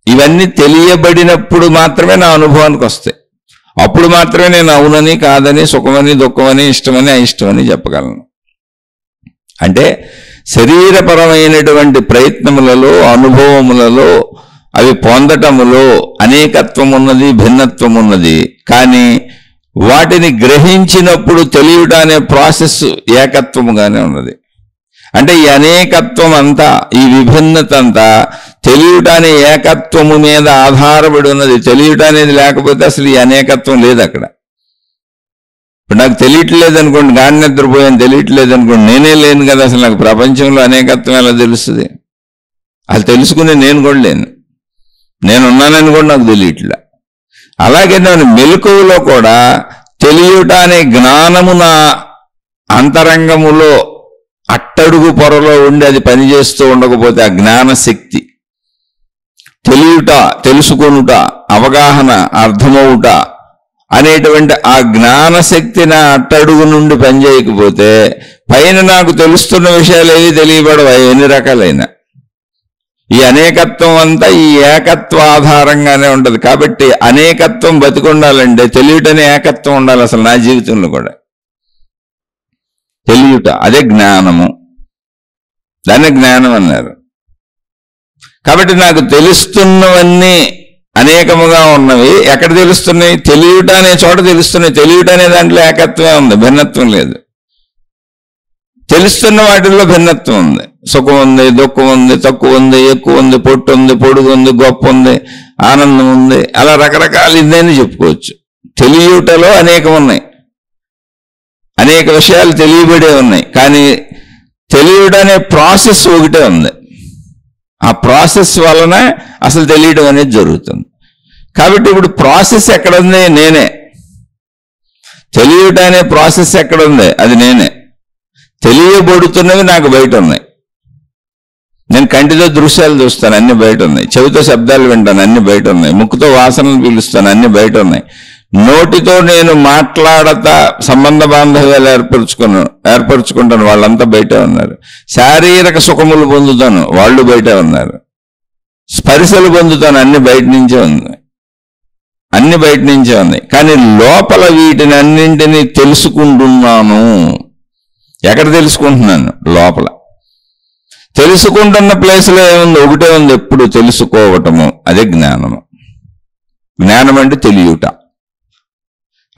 ఇవన్నీ తెలియబడినప్పుడు మాత్రమే నా అనుభవానికి వస్తాయి. అప్పుడు మాత్రమే నేను అవునని కాదని, సుఖమని దుఃఖమని, ఇష్టమని అయిష్టమని చెప్పగలను. అంటే శరీరపరమైనటువంటి ప్రయత్నములలో, అనుభవములలో, అవి పొందటములో అనేకత్వం ఉన్నది, భిన్నత్వం ఉన్నది. కానీ వాటిని గ్రహించినప్పుడు తెలియట అనే ప్రాసెస్ ఏకత్వముగానే ఉన్నది. అంటే ఈ అనేకత్వం అంతా, ఈ విభిన్నత అంతా తెలియట అనే ఏకత్వము మీద ఆధారపడి ఉన్నది. తెలియట అనేది లేకపోతే అసలు ఈ అనేకత్వం లేదు అక్కడ. ఇప్పుడు నాకు తెలియట్లేదు అనుకోండి, గాఢ నిద్రపోయాను, తెలియట్లేదు అనుకోండి, నేనే లేను కదా. అసలు నాకు ప్రపంచంలో అనేకత్వం ఎలా తెలుస్తుంది? అది తెలుసుకుని నేను కూడా లేను, నేనున్నానని కూడా నాకు తెలియట్లే. అలాగే నేను మెలకువలో కూడా తెలియట అనే జ్ఞానము నా అంతరంగములో అట్టడుగు పొరలో ఉండి అది పనిచేస్తూ ఉండకపోతే ఆ జ్ఞానశక్తి, తెలియుట, తెలుసుకొనుట, అవగాహన, అర్థమవుట అనేటువంటి ఆ జ్ఞానశక్తి నా అట్టడుగు నుండి పనిచేయకపోతే పైన నాకు తెలుస్తున్న విషయాలు ఏవి తెలియబడవు, ఎన్ని రకాలైన. ఈ అనేకత్వం అంతా ఈ ఏకత్వ ఆధారంగానే ఉంటుంది. కాబట్టి అనేకత్వం బతికుండాలంటే తెలియటనే ఏకత్వం ఉండాలి. అసలు నా జీవితంలో కూడా తెలియట, అదే జ్ఞానము, దాన్ని జ్ఞానం అన్నారు. కాబట్టి నాకు తెలుస్తున్నవన్నీ అనేకముగా ఉన్నవి. ఎక్కడ తెలుస్తున్నాయి? తెలియట అనే చోట తెలుస్తున్నాయి. తెలియట అనే దాంట్లో ఏకత్వమే ఉంది, భిన్నత్వం లేదు. తెలుస్తున్న వాటిల్లో భిన్నత్వం ఉంది. సుఖం ఉంది, దుఃఖం ఉంది, తక్కువ ఉంది, ఎక్కువ ఉంది, పొట్టు ఉంది, పొడుగు ఉంది, గొప్ప ఉంది, ఆనందం ఉంది, అలా రకరకాలు ఇదని చెప్పుకోవచ్చు. తెలియటలో అనేకం ఉన్నాయి, అనేక విషయాలు తెలియబడే ఉన్నాయి. కానీ తెలియడం అనే ప్రాసెస్ ఒకటే ఉంది. ఆ ప్రాసెస్ వలన అసలు తెలియడం అనేది జరుగుతుంది. కాబట్టి ఇప్పుడు ప్రాసెస్ ఎక్కడుంది? నేనే. తెలియడం అనే ప్రాసెస్ ఎక్కడుంది? అది నేనే. తెలియబడుతున్నవి నాకు బయట ఉన్నాయి. నేను కంటితో దృశ్యాలు చూస్తాను, అన్ని బయట ఉన్నాయి. చెవితో శబ్దాలు వింటాను, అన్ని బయట ఉన్నాయి. ముక్కుతో వాసనలు పీలుస్తాను, అన్ని బయట ఉన్నాయి. నోటితో నేను మాట్లాడతా సంబంధ బాంధవ్యాలు ఏర్పరచుకుంటాను, వాళ్ళంతా బయట ఉన్నారు. శారీరక సుఖములు పొందుతాను, వాళ్ళు బయట ఉన్నారు. స్పర్శలు పొందుతాను, అన్ని బయట నుంచే ఉంది, అన్ని బయట నుంచే ఉన్నాయి. కానీ లోపల వీటిని అన్నింటినీ తెలుసుకుంటున్నాను. ఎక్కడ తెలుసుకుంటున్నాను? లోపల. తెలుసుకుంటున్న ప్లేస్లో ఏముంది? ఒకటే ఉంది, ఎప్పుడు తెలుసుకోవటము, అదే జ్ఞానము. జ్ఞానం అంటే తెలియట.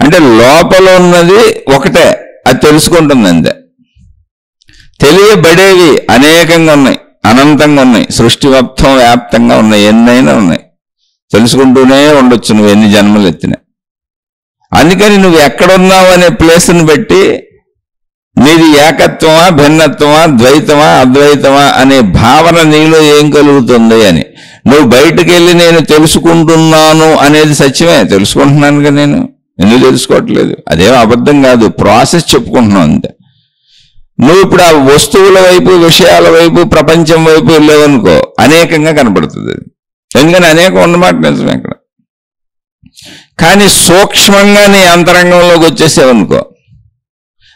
అంటే లోపల ఉన్నది ఒకటే, అది తెలుసుకుంటుంది అంతే. తెలియబడేవి అనేకంగా ఉన్నాయి, అనంతంగా ఉన్నాయి, సృష్టి మొత్తం వ్యాప్తంగా ఉన్నాయి, ఎన్నైనా ఉన్నాయి. తెలుసుకుంటూనే ఉండొచ్చు నువ్వు ఎన్ని జన్మలు ఎత్తినా. అందుకని నువ్వు ఎక్కడున్నావు అనే ప్లేస్ని బట్టి నీది ఏకత్వమా, భిన్నత్వమా, ద్వైతమా, అద్వైతమా అనే భావన నీలో ఏం కలుగుతుంది అని. నువ్వు బయటకు వెళ్ళి నేను తెలుసుకుంటున్నాను అనేది సత్యమే, తెలుసుకుంటున్నానుగా. నేను ఎందుకు తెలుసుకోవట్లేదు? అదేం అబద్ధం కాదు, ప్రాసెస్ చెప్పుకుంటున్నావు అంతే. నువ్వు ఇప్పుడు ఆ వస్తువుల వైపు, విషయాల వైపు, ప్రపంచం వైపు వెళ్ళేవనుకో, అనేకంగా కనపడుతుంది అది. ఎందుకని అనేకం ఉన్నమాట నిజమే ఇక్కడ. కానీ సూక్ష్మంగా నీ అంతరంగంలోకి వచ్చేసేవనుకో,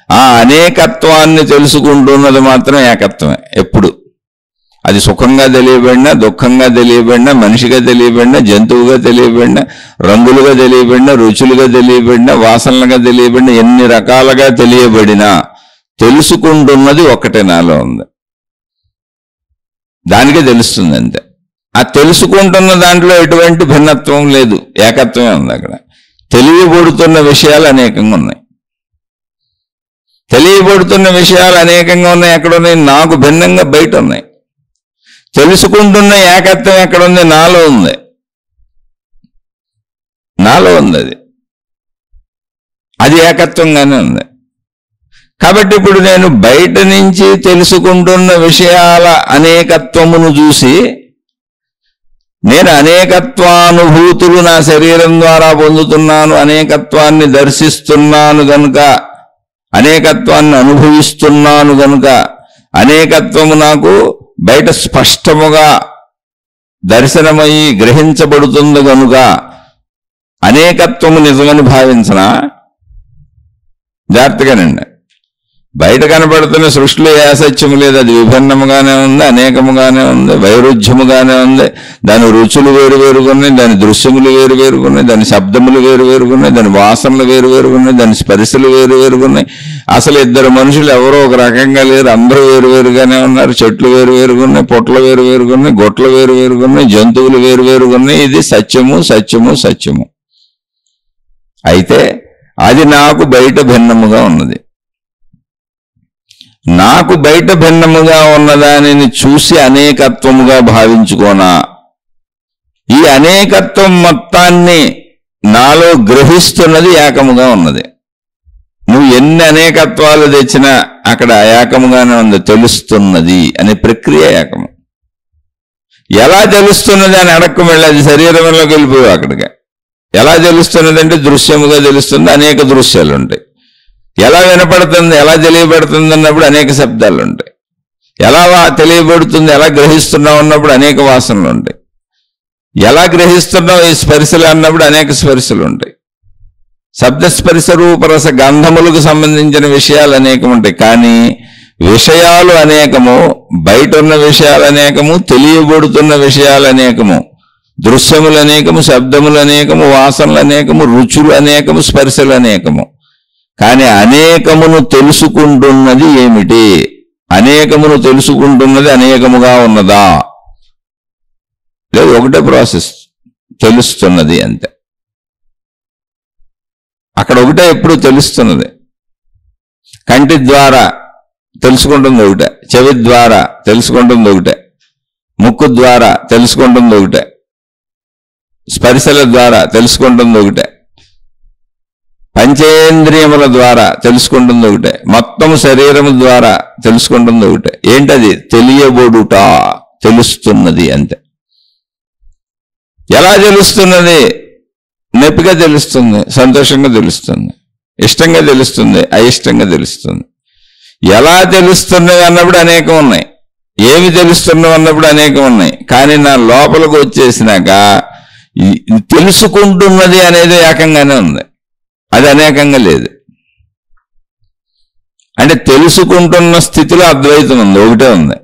ఆ అనేకత్వాన్ని తెలుసుకుంటున్నది మాత్రం ఏకత్వమే ఎప్పుడు. అది సుఖంగా తెలియబడినా, దుఃఖంగా తెలియబడినా, మనిషిగా తెలియబడినా, జంతువుగా తెలియబడినా, రంగులుగా తెలియబడినా, రుచులుగా తెలియబడినా, వాసనలుగా తెలియబడినా, ఎన్ని రకాలుగా తెలియబడినా తెలుసుకుంటున్నది ఒక్కటే నాలో ఉంది. దానికే తెలుస్తుంది అంతే. ఆ తెలుసుకుంటున్న దాంట్లో ఎటువంటి భిన్నత్వం లేదు, ఏకత్వమే ఉంది. అక్కడ తెలియబడుతున్న విషయాలు అనేకంగా ఉన్నాయి. తెలియబడుతున్న విషయాలు అనేకంగా ఉన్నాయి. ఎక్కడున్నాయి? నాకు భిన్నంగా బయట ఉన్నాయి. తెలుసుకుంటున్న ఏకత్వం ఎక్కడుంది? నాలో ఉంది. నాలో ఉంది. అది ఏకత్వంగానే ఉంది. కాబట్టి ఇప్పుడు నేను బయట నుంచి తెలుసుకుంటున్న విషయాల అనేకత్వమును చూసి నేను అనేకత్వానుభూతులు నా శరీరం ద్వారా పొందుతున్నాను, అనేకత్వాన్ని దర్శిస్తున్నాను గనుక, అనేకత్వాన్ని అనుభవిస్తున్నాను గనుక, అనేకత్వము నాకు బయట స్పష్టముగా దర్శనమయ్యి గ్రహించబడుతుంది గనుక అనేకత్వము నిజమని భావించనా? జాగ్రత్తగానండి. బయట కనబడుతున్న సృష్టిలో ఏ అసత్యము లేదు. అది విభిన్నముగానే ఉంది, అనేకముగానే ఉంది, వైరుధ్యముగానే ఉంది. దాని రుచులు వేరువేరుగున్నాయి, దాని దృశ్యములు వేరువేరుగున్నాయి, దాని శబ్దములు వేరువేరుగున్నాయి, దాని వాసనలు వేరువేరుగున్నాయి, దాని స్పర్శలు వేరువేరుగున్నాయి. అసలు ఇద్దరు మనుషులు ఎవరో ఒక రకంగా లేరు, అందరూ వేరువేరుగానే ఉన్నారు. చెట్లు వేరువేరుగున్నాయి, పొట్లు వేరువేరుగున్నాయి, గొట్లు వేరువేరుగున్నాయి, జంతువులు వేరువేరుగున్నాయి. ఇది సత్యము, సత్యము, సత్యము. అయితే అది నాకు బయట భిన్నముగా ఉన్నది. నాకు బయట భిన్నముగా ఉన్నదానిని చూసి అనేకత్వముగా భావించుకోనా? ఈ అనేకత్వం మొత్తాన్ని నాలో గ్రహిస్తున్నది ఏకముగా ఉన్నది. నువ్వు ఎన్ని అనేకత్వాలు తెచ్చినా అక్కడ ఏకముగానే ఉంది. తెలుస్తున్నది అనే ప్రక్రియ ఏకము. ఎలా తెలుస్తున్నది అని అడక్కు మళ్ళీ అది శరీరంలోకి వెళ్ళిపోయావు. అక్కడికి ఎలా తెలుస్తున్నది అంటే దృశ్యముగా తెలుస్తుంది, అనేక దృశ్యాలు ఉంటాయి. ఎలా వినపడుతుంది, ఎలా తెలియబడుతుంది అన్నప్పుడు అనేక శబ్దాలు ఉంటాయి. ఎలా తెలియబడుతుంది, ఎలా గ్రహిస్తున్నావు అన్నప్పుడు అనేక వాసనలు ఉంటాయి. ఎలా గ్రహిస్తున్నావు ఈ స్పర్శలు అన్నప్పుడు అనేక స్పర్శలు ఉంటాయి. శబ్దస్పర్శ రూపరస గంధములకు సంబంధించిన విషయాలు అనేకం ఉంటాయి. కానీ విషయాలు అనేకము, బయట ఉన్న విషయాలు అనేకము, తెలియబడుతున్న విషయాలు అనేకము, దృశ్యములు అనేకము, శబ్దములు అనేకము, వాసనలు అనేకము, రుచులు అనేకము, స్పర్శలు అనేకము. కానీ అనేకమును తెలుసుకుంటున్నది ఏమిటి? అనేకమును తెలుసుకుంటున్నది అనేకముగా ఉన్నదా? లేదు, ఒకటే ప్రాసెస్, తెలుస్తున్నది అంతే. అక్కడ ఒకటే ఎప్పుడు తెలుస్తున్నది. కంటి ద్వారా తెలుసుకుంటుంది ఒకటే, చెవి ద్వారా తెలుసుకుంటుంది ఒకటే, ముక్కు ద్వారా తెలుసుకుంటుంది ఒకటే, స్పర్శల ద్వారా తెలుసుకుంటుంది ఒకటే, పంచేంద్రియముల ద్వారా తెలుసుకుంటుంది ఒకటే, మొత్తం శరీరము ద్వారా తెలుసుకుంటుంది ఒకటే. ఏంటది? తెలియబడుట, తెలుస్తున్నది అంతే. ఎలా తెలుస్తున్నది? నొప్పిగా తెలుస్తుంది, సంతోషంగా తెలుస్తుంది, ఇష్టంగా తెలుస్తుంది, అయిష్టంగా తెలుస్తుంది. ఎలా తెలుస్తున్నది అన్నప్పుడు అనేకం ఉన్నాయి, ఏమి తెలుస్తున్నావు అన్నప్పుడు అనేకం ఉన్నాయి. కానీ నా లోపలికి వచ్చేసినాక తెలుసుకుంటున్నది అనేది ఏకంగానే ఉంది, అది అనేకంగా లేదు. అంటే తెలుసుకుంటున్న స్థితిలో అద్వైతం ఉంది, ఒకటే ఉంది.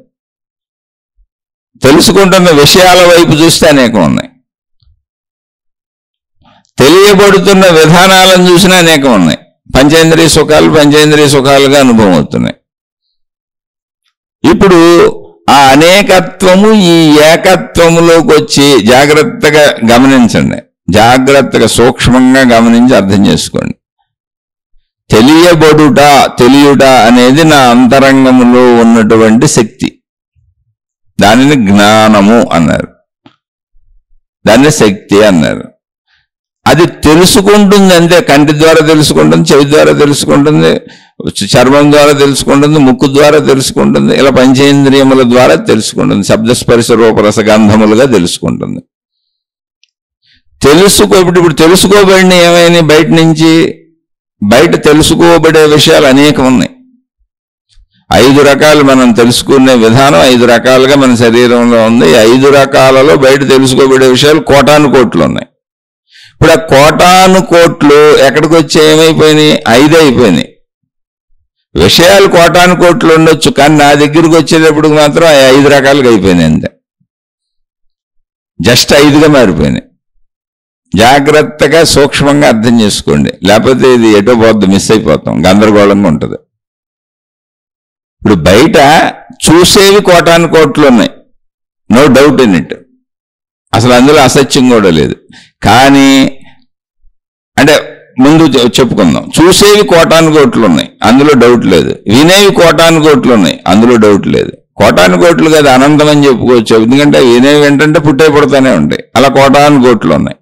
తెలుసుకుంటున్న విషయాల వైపు చూస్తే అనేకం ఉన్నాయి. తెలియబడుతున్న విధానాలను చూసినా అనేకం ఉన్నాయి. పంచేంద్రియ సుఖాలు పంచేంద్రియ సుఖాలుగా అనుభవం అవుతున్నాయి. ఇప్పుడు ఆ అనేకత్వము ఈ ఏకత్వములోకి వచ్చి జాగ్రత్తగా గమనించండి, జాగ్రత్తగా సూక్ష్మంగా గమనించి అర్థం చేసుకోండి. తెలియబడుట, తెలియుట అనేది నా అంతరంగములో ఉన్నటువంటి శక్తి. దానిని జ్ఞానము అన్నారు, దాన్ని శక్తి అన్నారు. అది తెలుసుకుంటుంది అంతే. కంటి ద్వారా తెలుసుకుంటుంది, చెవి ద్వారా తెలుసుకుంటుంది, చర్మం ద్వారా తెలుసుకుంటుంది, ముక్కు ద్వారా తెలుసుకుంటుంది, ఇలా పంచేంద్రియముల ద్వారా తెలుసుకుంటుంది. శబ్దస్పర్శ రూపరస గంధములుగా తెలుసుకుంటుంది. ఇప్పుడు తెలుసుకోబడిన ఏమైనా బయట నుంచి, బయట తెలుసుకోబడే విషయాలు అనేకం ఉన్నాయి. 5 రకాలు మనం తెలుసుకునే విధానం 5 రకాలుగా మన శరీరంలో ఉంది. 5 రకాలలో బయట తెలుసుకోబడే విషయాలు కోటాను కోట్లు ఉన్నాయి. ఇప్పుడు ఆ కోటాను కోట్లు ఎక్కడికి వచ్చి ఏమైపోయినాయి? 5 అయిపోయినాయి. విషయాలు కోటాను కోట్లు ఉండొచ్చు, కానీ నా దగ్గరికి వచ్చేటప్పుడు మాత్రం 5 రకాలుగా అయిపోయినాయి అంతే. జస్ట్ 5గా మారిపోయినాయి. జాగ్రత్తగా సూక్ష్మంగా అర్థం చేసుకోండి, లేకపోతే ఇది ఎటో పోద్దు, మిస్ అయిపోతాం, గందరగోళంగా ఉంటుంది. ఇప్పుడు బయట చూసేవి కోటాను కోట్లు ఉన్నాయి, నో డౌట్ ఇన్ ఇట్. అసలు అందులో అసత్యం కూడా లేదు. కానీ అంటే ముందు చెప్పుకుందాం, చూసేవి కోటాను కోట్లు ఉన్నాయి, అందులో డౌట్ లేదు. వినేవి కోటాను కోట్లు ఉన్నాయి, అందులో డౌట్ లేదు. కోటాను కోట్లు కదా అనంతం అని చెప్పుకోవచ్చు, ఎందుకంటే వినేవి ఏంటంటే పుట్టే పుడతానే ఉంటాయి. అలా కోటాను కోట్లు ఉన్నాయి.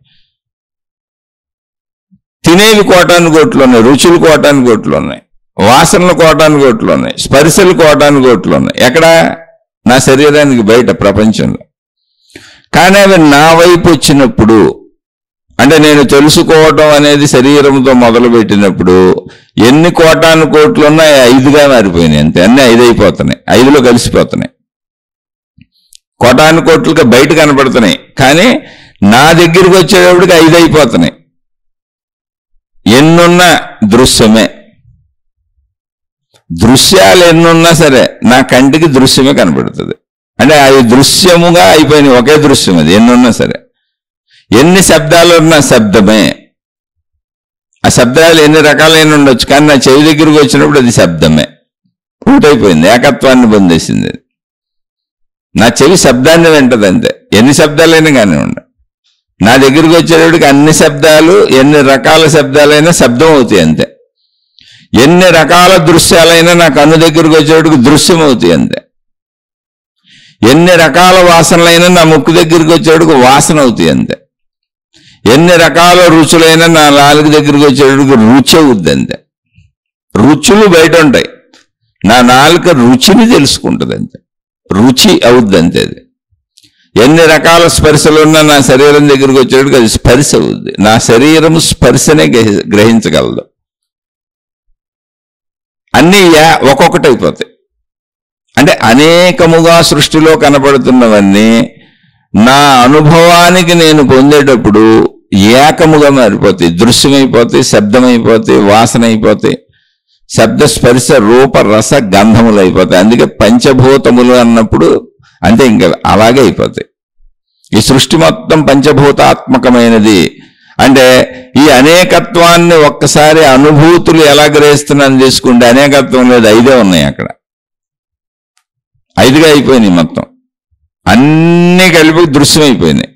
తినేవి కోటాను కోట్లు ఉన్నాయి, రుచులు కోటాను కోట్లు ఉన్నాయి, వాసనలు కోటాను కోట్లు ఉన్నాయి, స్పర్శలు కోటాను కోట్లు ఉన్నాయి. ఎక్కడ? నా శరీరానికి బయట ప్రపంచంలో. కానీ అవి నా వైపు వచ్చినప్పుడు, అంటే నేను తెలుసుకోవటం అనేది శరీరంతో మొదలు పెట్టినప్పుడు ఎన్ని కోటాను కోట్లు ఉన్నాయి? 5గా మారిపోయినాయి అంతే. అన్నీ 5 అయిపోతున్నాయి, 5లో కలిసిపోతున్నాయి. కోటాను కోట్లుగా బయట కనపడుతున్నాయి, కానీ నా దగ్గరికి వచ్చేటప్పటికి 5 అయిపోతున్నాయి. ఎన్నున్నా దృశ్యమే. దృశ్యాలు ఎన్నున్నా సరే నా కంటికి దృశ్యమే కనపడుతుంది. అంటే అవి దృశ్యముగా అయిపోయినాయి, ఒకే దృశ్యం అది ఎన్నున్నా సరే. ఎన్ని శబ్దాలు ఉన్నా శబ్దమే. ఆ శబ్దాలు ఎన్ని రకాలైన ఉండొచ్చు, కానీ నా చెవి దగ్గరికి వచ్చినప్పుడు అది శబ్దమే. ఒకటైపోయింది, ఏకత్వాన్ని పొందేసింది. నా చెవి శబ్దాన్ని వింటది అంతే, ఎన్ని శబ్దాలైనా కానీ ఉండ. నా దగ్గరికి వచ్చేటప్పటికి అన్ని శబ్దాలు, ఎన్ని రకాల శబ్దాలైనా శబ్దం అవుతాయి అంతే. ఎన్ని రకాల దృశ్యాలైనా నా కన్ను దగ్గరికి వచ్చేటప్పటికి దృశ్యం అవుతాయి అంతే. ఎన్ని రకాల వాసనలైనా నా ముక్కు దగ్గరికి వచ్చేటప్పటికి వాసన అవుతాయి అంతే. ఎన్ని రకాల రుచులైనా నా నాలుగు దగ్గరికి వచ్చేటప్పటికి రుచి అవుద్ది అంతే. రుచులు బయట ఉంటాయి, నా నాలుక రుచిని తెలుసుకుంటుంది అంతే, రుచి అవుద్ది అంతే. అది ఎన్ని రకాల స్పర్శలు ఉన్నా నా శరీరం దగ్గరికి వచ్చేటప్పటికి అది స్పర్శ అవుద్ది. నా శరీరం స్పర్శనే గ్రహించగలదు. అన్నీ ఒక్కొక్కటి అయిపోతాయి. అంటే అనేకముగా సృష్టిలో కనపడుతున్నవన్నీ నా అనుభవానికి నేను పొందేటప్పుడు ఏకముగా మారిపోతాయి, దృశ్యమైపోతాయి, శబ్దమైపోతాయి, వాసన అయిపోతాయి, శబ్ద స్పర్శ రూప రస గంధములు అయిపోతాయి. అందుకే పంచభూతములు అన్నప్పుడు అంటే ఇంకా అలాగే అయిపోతాయి. ఈ సృష్టి మొత్తం పంచభూతాత్మకమైనది. అంటే ఈ అనేకత్వాన్ని ఒక్కసారి అనుభూతులు ఎలా గ్రహిస్తున్నాను తీసుకుంటే అనేకత్వం లేదు, 5 ఉన్నాయి అక్కడ. 5గా అయిపోయినాయి మొత్తం. అన్నీ కలిపి దృశ్యం అయిపోయినాయి,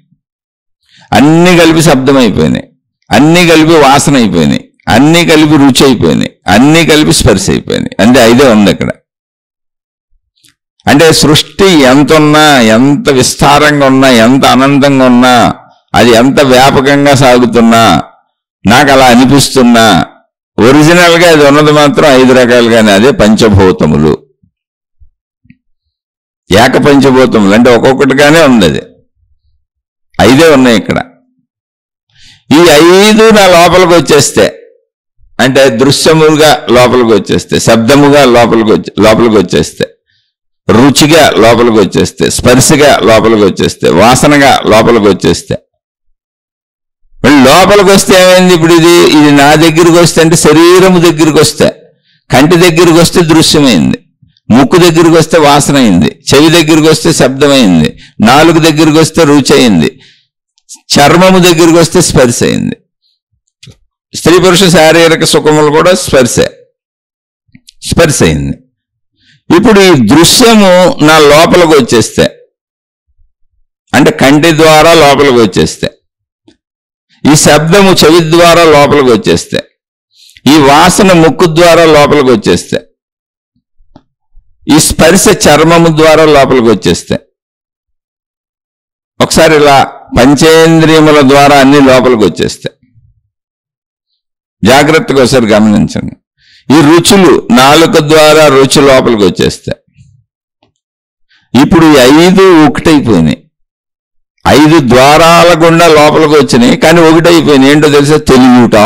అన్నీ కలిపి శబ్దం అయిపోయినాయి, అన్నీ కలిపి వాసన అయిపోయినాయి, అన్నీ కలిపి రుచి అయిపోయినాయి, అన్నీ కలిపి స్పర్శ అయిపోయినాయి. అంటే 5 ఉంది అక్కడ. అంటే సృష్టి ఎంత ఉన్నా, ఎంత విస్తారంగా ఉన్నా, ఎంత అనంతంగా ఉన్నా, అది ఎంత వ్యాపకంగా సాగుతున్నా, నాకు అలా అనిపిస్తున్నా, ఒరిజినల్గా అది ఉన్నది మాత్రం 5 రకాలుగానే, అదే పంచభూతములు. ఏక పంచభూతములు అంటే ఒక్కొక్కటిగానే ఉంది, అది 5 ఉన్నాయి ఇక్కడ. ఈ 5 నా లోపలికి వచ్చేస్తే, అంటే దృశ్యముగా లోపలికి వచ్చేస్తే, శబ్దముగా లోపలికి వచ్చేస్తే, రుచిగా లోపలికి వచ్చేస్తే, స్పర్శగా లోపలికి వచ్చేస్తే, వాసనగా లోపలికి వచ్చేస్తే, మళ్ళీ లోపలికి వస్తే ఏమైంది? ఇప్పుడు ఇది నా దగ్గరికి వస్తే అంటే శరీరము దగ్గరికి వస్తే, కంటి దగ్గరికి వస్తే దృశ్యమైంది, ముక్కు దగ్గరికి వస్తే వాసన అయింది, చెవి దగ్గరికి వస్తే శబ్దమైంది, నాలుగు దగ్గరికి వస్తే రుచి అయింది, చర్మము దగ్గరికి వస్తే స్పర్శ అయింది. స్త్రీ పురుష శారీరక సుఖములు కూడా స్పర్శ అయింది. ఇప్పుడు ఈ దృశ్యము నా లోపలికి వచ్చేస్తే, అంటే కంటి ద్వారా లోపలికి వచ్చేస్తే, ఈ శబ్దము చెవి ద్వారా లోపలికి వచ్చేస్తే, ఈ వాసన ముక్కు ద్వారా లోపలికి వచ్చేస్తే, ఈ స్పర్శ చర్మము ద్వారా లోపలికి వచ్చేస్తే, ఒకసారి ఇలా పంచేంద్రియముల ద్వారా అన్ని లోపలికి వచ్చేస్తే, జాగ్రత్తగా ఒకసారి గమనించండి. ఈ రుచులు నాలుక ద్వారా రుచి లోపలికి వచ్చేస్తే, ఇప్పుడు ఈ 5 ఒకటైపోయినాయి. 5 ద్వారాల గుండా లోపలికి వచ్చినాయి, కానీ ఒకటైపోయినాయి. ఏంటో తెలుసా? తెలియుట.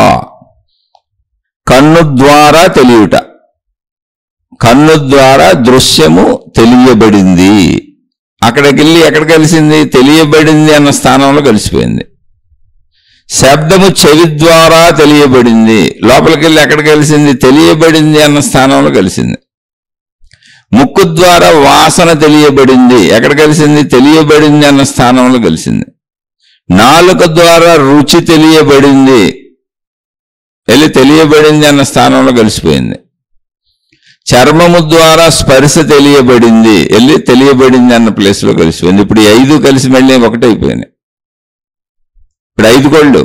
కన్ను ద్వారా తెలియుట, కన్ను ద్వారా దృశ్యము తెలియబడింది. అక్కడికి వెళ్ళి ఎక్కడ కలిసింది? తెలియబడింది అన్న స్థానంలో కలిసిపోయింది. శబ్దము చెవి ద్వారా తెలియబడింది, లోపలికి వెళ్ళి ఎక్కడ కలిసింది? తెలియబడింది అన్న స్థానంలో కలిసింది. ముక్కు ద్వారా వాసన తెలియబడింది, ఎక్కడ కలిసింది? తెలియబడింది అన్న స్థానంలో కలిసింది. నాలుక ద్వారా రుచి తెలియబడింది, వెళ్ళి తెలియబడింది అన్న స్థానంలో కలిసిపోయింది. చర్మము ద్వారా స్పర్శ తెలియబడింది, వెళ్ళి తెలియబడింది అన్న ప్లేస్లో కలిసిపోయింది. ఇప్పుడు 5 కలిసి మళ్ళీ ఒకటైపోయినాయి. ఇప్పుడు 5 కోళ్ళు,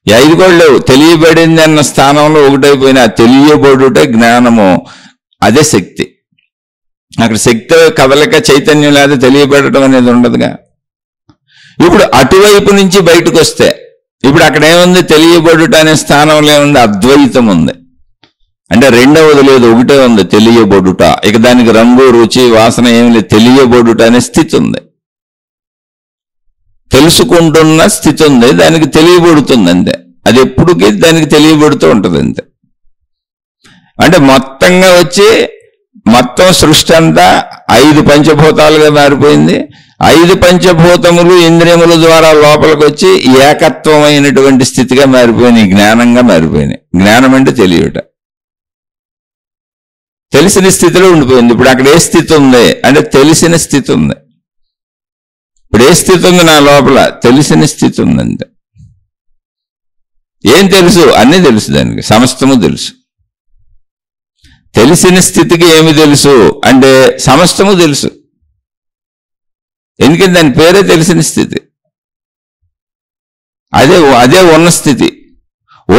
ఈ 5 కోళ్ళు తెలియబడింది అన్న స్థానంలో ఒకటైపోయిన తెలియబడుట జ్ఞానము, అదే శక్తి. అక్కడ శక్తి కదలిక చైతన్యం లేదా తెలియబడటం అనేది ఉండదుగా. ఇప్పుడు అటువైపు నుంచి బయటకు వస్తే ఇప్పుడు అక్కడ ఏముంది? తెలియబడుట అనే స్థానంలో ఏముంది? అద్వైతం ఉంది. అంటే రెండవది లేదు, ఒకటే ఉంది, తెలియబడుట. ఇక దానికి రంగు రుచి వాసన ఏమి లేదు, తెలియబడుట అనే స్థితి ఉంది. తెలుసుకుంటున్న స్థితి ఉంది, దానికి తెలియబడుతుంది అంతే. అది ఎప్పటికీ దానికి తెలియబడుతూ ఉంటుంది అంతే. అంటే మొత్తంగా వచ్చి మొత్తం సృష్టి అంతా 5 పంచభూతాలుగా మారిపోయింది. 5 పంచభూతములు ఇంద్రియముల ద్వారా లోపలికి వచ్చి ఏకత్వమైనటువంటి స్థితిగా మారిపోయినాయి, జ్ఞానంగా మారిపోయినాయి. జ్ఞానం అంటే తెలియట, తెలిసిన స్థితిలో ఉండిపోయింది. ఇప్పుడు అక్కడ ఏ స్థితి ఉంది అంటే తెలిసిన స్థితి ఉంది. ఇప్పుడు ఏ స్థితి ఉంది? నా లోపల తెలిసిన స్థితి ఉందంటే. ఏం తెలుసు? అన్నీ తెలుసు, దానికి సమస్తము తెలుసు. తెలిసిన స్థితికి ఏమి తెలుసు అంటే సమస్తము తెలుసు. ఎందుకంటే దాని పేరే తెలిసిన స్థితి. అదే ఉన్న స్థితి.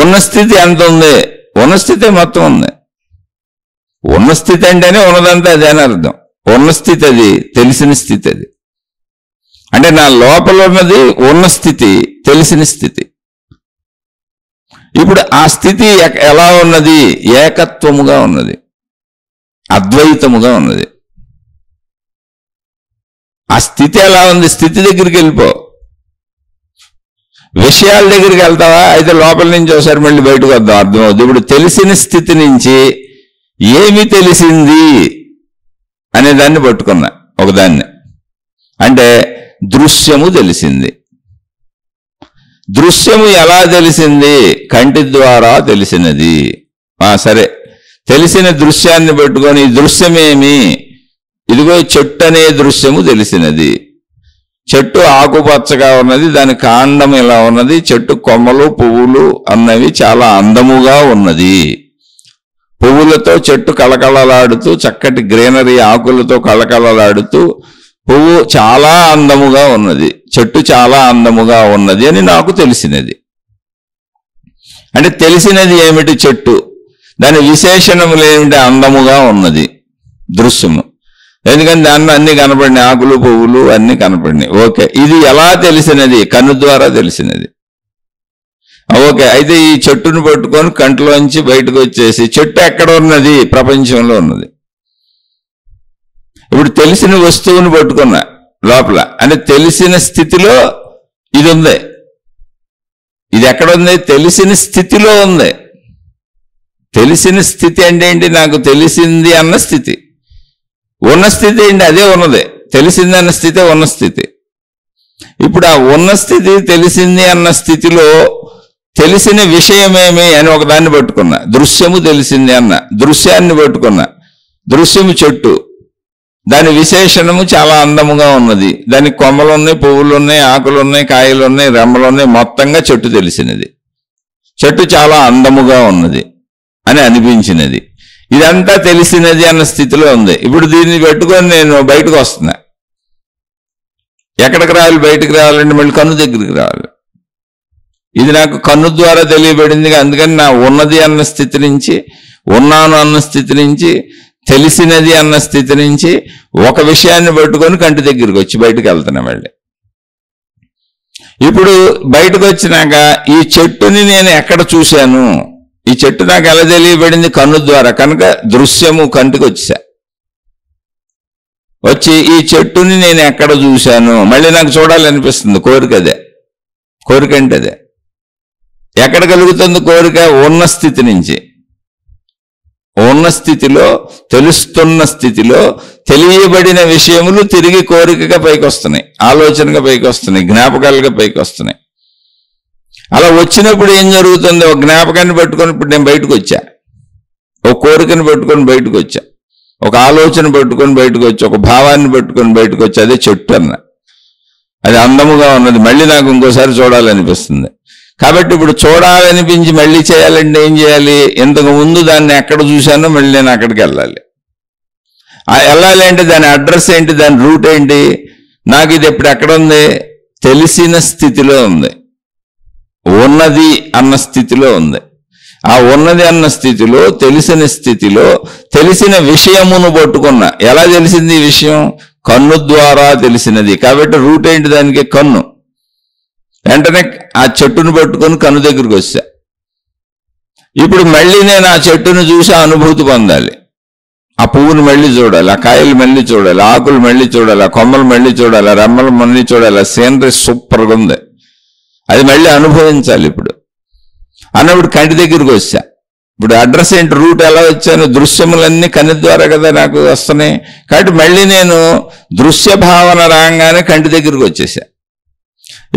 ఉన్న స్థితి ఎంత ఉంది? ఉన్న స్థితి మొత్తం ఉంది. ఉన్న స్థితి అంటేనే ఉన్నదంతా అదే అని అర్థం. ఉన్న స్థితి అది, తెలిసిన స్థితి అది. అంటే నా లోపల ఉన్నది ఉన్న స్థితి, తెలిసిన స్థితి. ఇప్పుడు ఆ స్థితి ఎలా ఉన్నది? ఏకత్వముగా ఉన్నది, అద్వైతముగా ఉన్నది. ఆ స్థితి ఎలా ఉంది? స్థితి దగ్గరికి వెళ్ళిపో. విషయాల దగ్గరికి వెళ్తావా? అయితే లోపల నుంచి ఒకసారి మళ్ళీ బయటకు వద్దాం, అర్థమవుతుంది. ఇప్పుడు తెలిసిన స్థితి నుంచి ఏమి తెలిసింది అనే దాన్ని పట్టుకున్నా, ఒకదాన్ని. అంటే దృశ్యము తెలిసింది. దృశ్యము ఎలా తెలిసింది? కంటి ద్వారా తెలిసినది. సరే, తెలిసిన దృశ్యాన్ని పెట్టుకొని ఈ దృశ్యమేమి? ఇదిగో చెట్టు అనే దృశ్యము తెలిసినది. చెట్టు ఆకుపచ్చగా ఉన్నది, దాని కాండం ఇలా ఉన్నది, చెట్టు కొమ్మలు పువ్వులు అన్నవి చాలా అందముగా ఉన్నది. పువ్వులతో చెట్టు కళకళలాడుతూ, చక్కటి గ్రీనరీ ఆకులతో కళకళలాడుతూ పువ్వు చాలా అందముగా ఉన్నది, చెట్టు చాలా అందముగా ఉన్నది అని నాకు తెలిసినది. అంటే తెలిసినది ఏమిటి? చెట్టు. దాని విశేషణములు ఏమిటి? అందముగా ఉన్నది దృశ్యము. ఎందుకంటే దాంట్లో అన్ని కనపడినాయి, ఆకులు పువ్వులు అన్ని కనపడినాయి. ఓకే, ఇది ఎలా తెలిసినది? కన్ను ద్వారా తెలిసినది. ఓకే, అయితే ఈ చెట్టును పట్టుకొని కంట్లోంచి బయటకు వచ్చేసి చెట్టు ఎక్కడ ఉన్నది? ప్రపంచంలో ఉన్నది. ఇప్పుడు తెలిసిన వస్తువును పట్టుకున్నా లోపల, అంటే తెలిసిన స్థితిలో ఇది ఉంది. ఇది ఎక్కడ ఉంది? తెలిసిన స్థితిలో ఉంది. తెలిసిన స్థితి అంటే ఏంటి? నాకు తెలిసింది అన్న స్థితి. ఉన్న స్థితి ఏంటి? అదే ఉన్నది. తెలిసింది అన్న స్థితి ఉన్న స్థితి. ఇప్పుడు ఆ ఉన్న స్థితి, తెలిసింది అన్న స్థితిలో తెలిసిన విషయమేమి అని ఒకదాన్ని పట్టుకున్నా. దృశ్యము తెలిసింది అన్న దృశ్యాన్ని పట్టుకున్నా. దృశ్యము చెట్టు, దాని విశేషణము చాలా అందముగా ఉన్నది. దానికి కొమ్మలు ఉన్నాయి, పువ్వులు ఉన్నాయి, ఆకులు ఉన్నాయి, కాయలు ఉన్నాయి, రెమ్మలు ఉన్నాయి, మొత్తంగా చెట్టు తెలిసినది. చెట్టు చాలా అందముగా ఉన్నది అని అనిపించినది. ఇదంతా తెలిసినది అన్న స్థితిలో ఉంది. ఇప్పుడు దీన్ని పెట్టుకొని నేను బయటకు వస్తున్నా. ఎక్కడికి రావాలి? బయటకు రావాలంటే మళ్ళీ కన్ను దగ్గరికి రావాలి. ఇది నాకు కన్ను ద్వారా తెలియబడింది. అందుకని నా ఉన్నది అన్న స్థితి నుంచి, ఉన్నాను అన్న స్థితి నుంచి, తెలిసినది అన్న స్థితి నుంచి ఒక విషయాన్ని పట్టుకొని కంటి దగ్గరికి వచ్చి బయటకు వెళ్తున్నా మళ్ళీ. ఇప్పుడు బయటకు వచ్చినాక ఈ చెట్టుని నేను ఎక్కడ చూశాను? ఈ చెట్టు నాకు ఎలా తెలియబడింది? కన్ను ద్వారా. కనుక దృశ్యము కంటికి వచ్చా. వచ్చి ఈ చెట్టుని నేను ఎక్కడ చూశాను? మళ్ళీ నాకు చూడాలనిపిస్తుంది. కోరిక అదే. కోరిక అంటే అదే. ఎక్కడ కలుగుతుంది కోరిక? ఉన్న స్థితి నుంచి. ఉన్న స్థితిలో, తెలుస్తున్న స్థితిలో తెలియబడిన విషయములు తిరిగి కోరికగా పైకి వస్తున్నాయి, ఆలోచనగా పైకి వస్తున్నాయి, జ్ఞాపకాలుగా పైకి వస్తున్నాయి. అలా వచ్చినప్పుడు ఏం జరుగుతుంది? ఒక జ్ఞాపకాన్ని పట్టుకొని ఇప్పుడు నేను బయటకు వచ్చా, ఒక కోరికను పట్టుకొని బయటకు వచ్చా, ఒక ఆలోచన పట్టుకొని బయటకు వచ్చా, ఒక భావాన్ని పట్టుకొని బయటకు వచ్చా. అదే చెట్టు అన్న. అది అందముగా ఉన్నది. మళ్ళీ నాకు ఇంకోసారి చూడాలనిపిస్తుంది. కాబట్టి ఇప్పుడు చూడాలనిపించి మళ్ళీ చేయాలంటే ఏం చేయాలి? ఇంతకు ముందు దాన్ని ఎక్కడ చూశానో మళ్ళీ నేను అక్కడికి వెళ్ళాలి. వెళ్ళాలి అంటే దాని అడ్రస్ ఏంటి? దాని రూట్ ఏంటి? నాకు ఇది ఇప్పుడు ఎక్కడ ఉంది? తెలిసిన స్థితిలో ఉంది, ఉన్నది అన్న స్థితిలో ఉంది. ఆ ఉన్నది అన్న స్థితిలో, తెలిసిన స్థితిలో, తెలిసిన విషయమును పట్టుకున్న. ఎలా తెలిసింది ఈ విషయం? కన్ను ద్వారా తెలిసినది. కాబట్టి రూట్ ఏంటి దానికి? కన్ను. వెంటనే ఆ చెట్టును పట్టుకొని కన్ను దగ్గరికి వచ్చా. ఇప్పుడు మళ్ళీ నేను ఆ చెట్టును చూసి అనుభూతి పొందాలి. ఆ పువ్వును మళ్ళీ చూడాలి, ఆ కాయలు మళ్ళీ చూడాలి, ఆకులు మళ్ళీ చూడాలి, ఆ కొమ్మలు మళ్ళీ చూడాలి, ఆ రెమ్మలు మళ్ళీ చూడాలి. ఆ సీనరీ సూపర్గా ఉంది, అది మళ్ళీ అనుభవించాలి. ఇప్పుడు అన్నప్పుడు కంటి దగ్గరికి వచ్చా. ఇప్పుడు అడ్రస్ ఏంటి? రూట్ ఎలా వచ్చాను? దృశ్యములన్నీ కన్ను ద్వారా కదా నాకు వస్తున్నాయి. కాబట్టి మళ్ళీ నేను దృశ్య భావన రాగానే కంటి దగ్గరికి వచ్చేసా.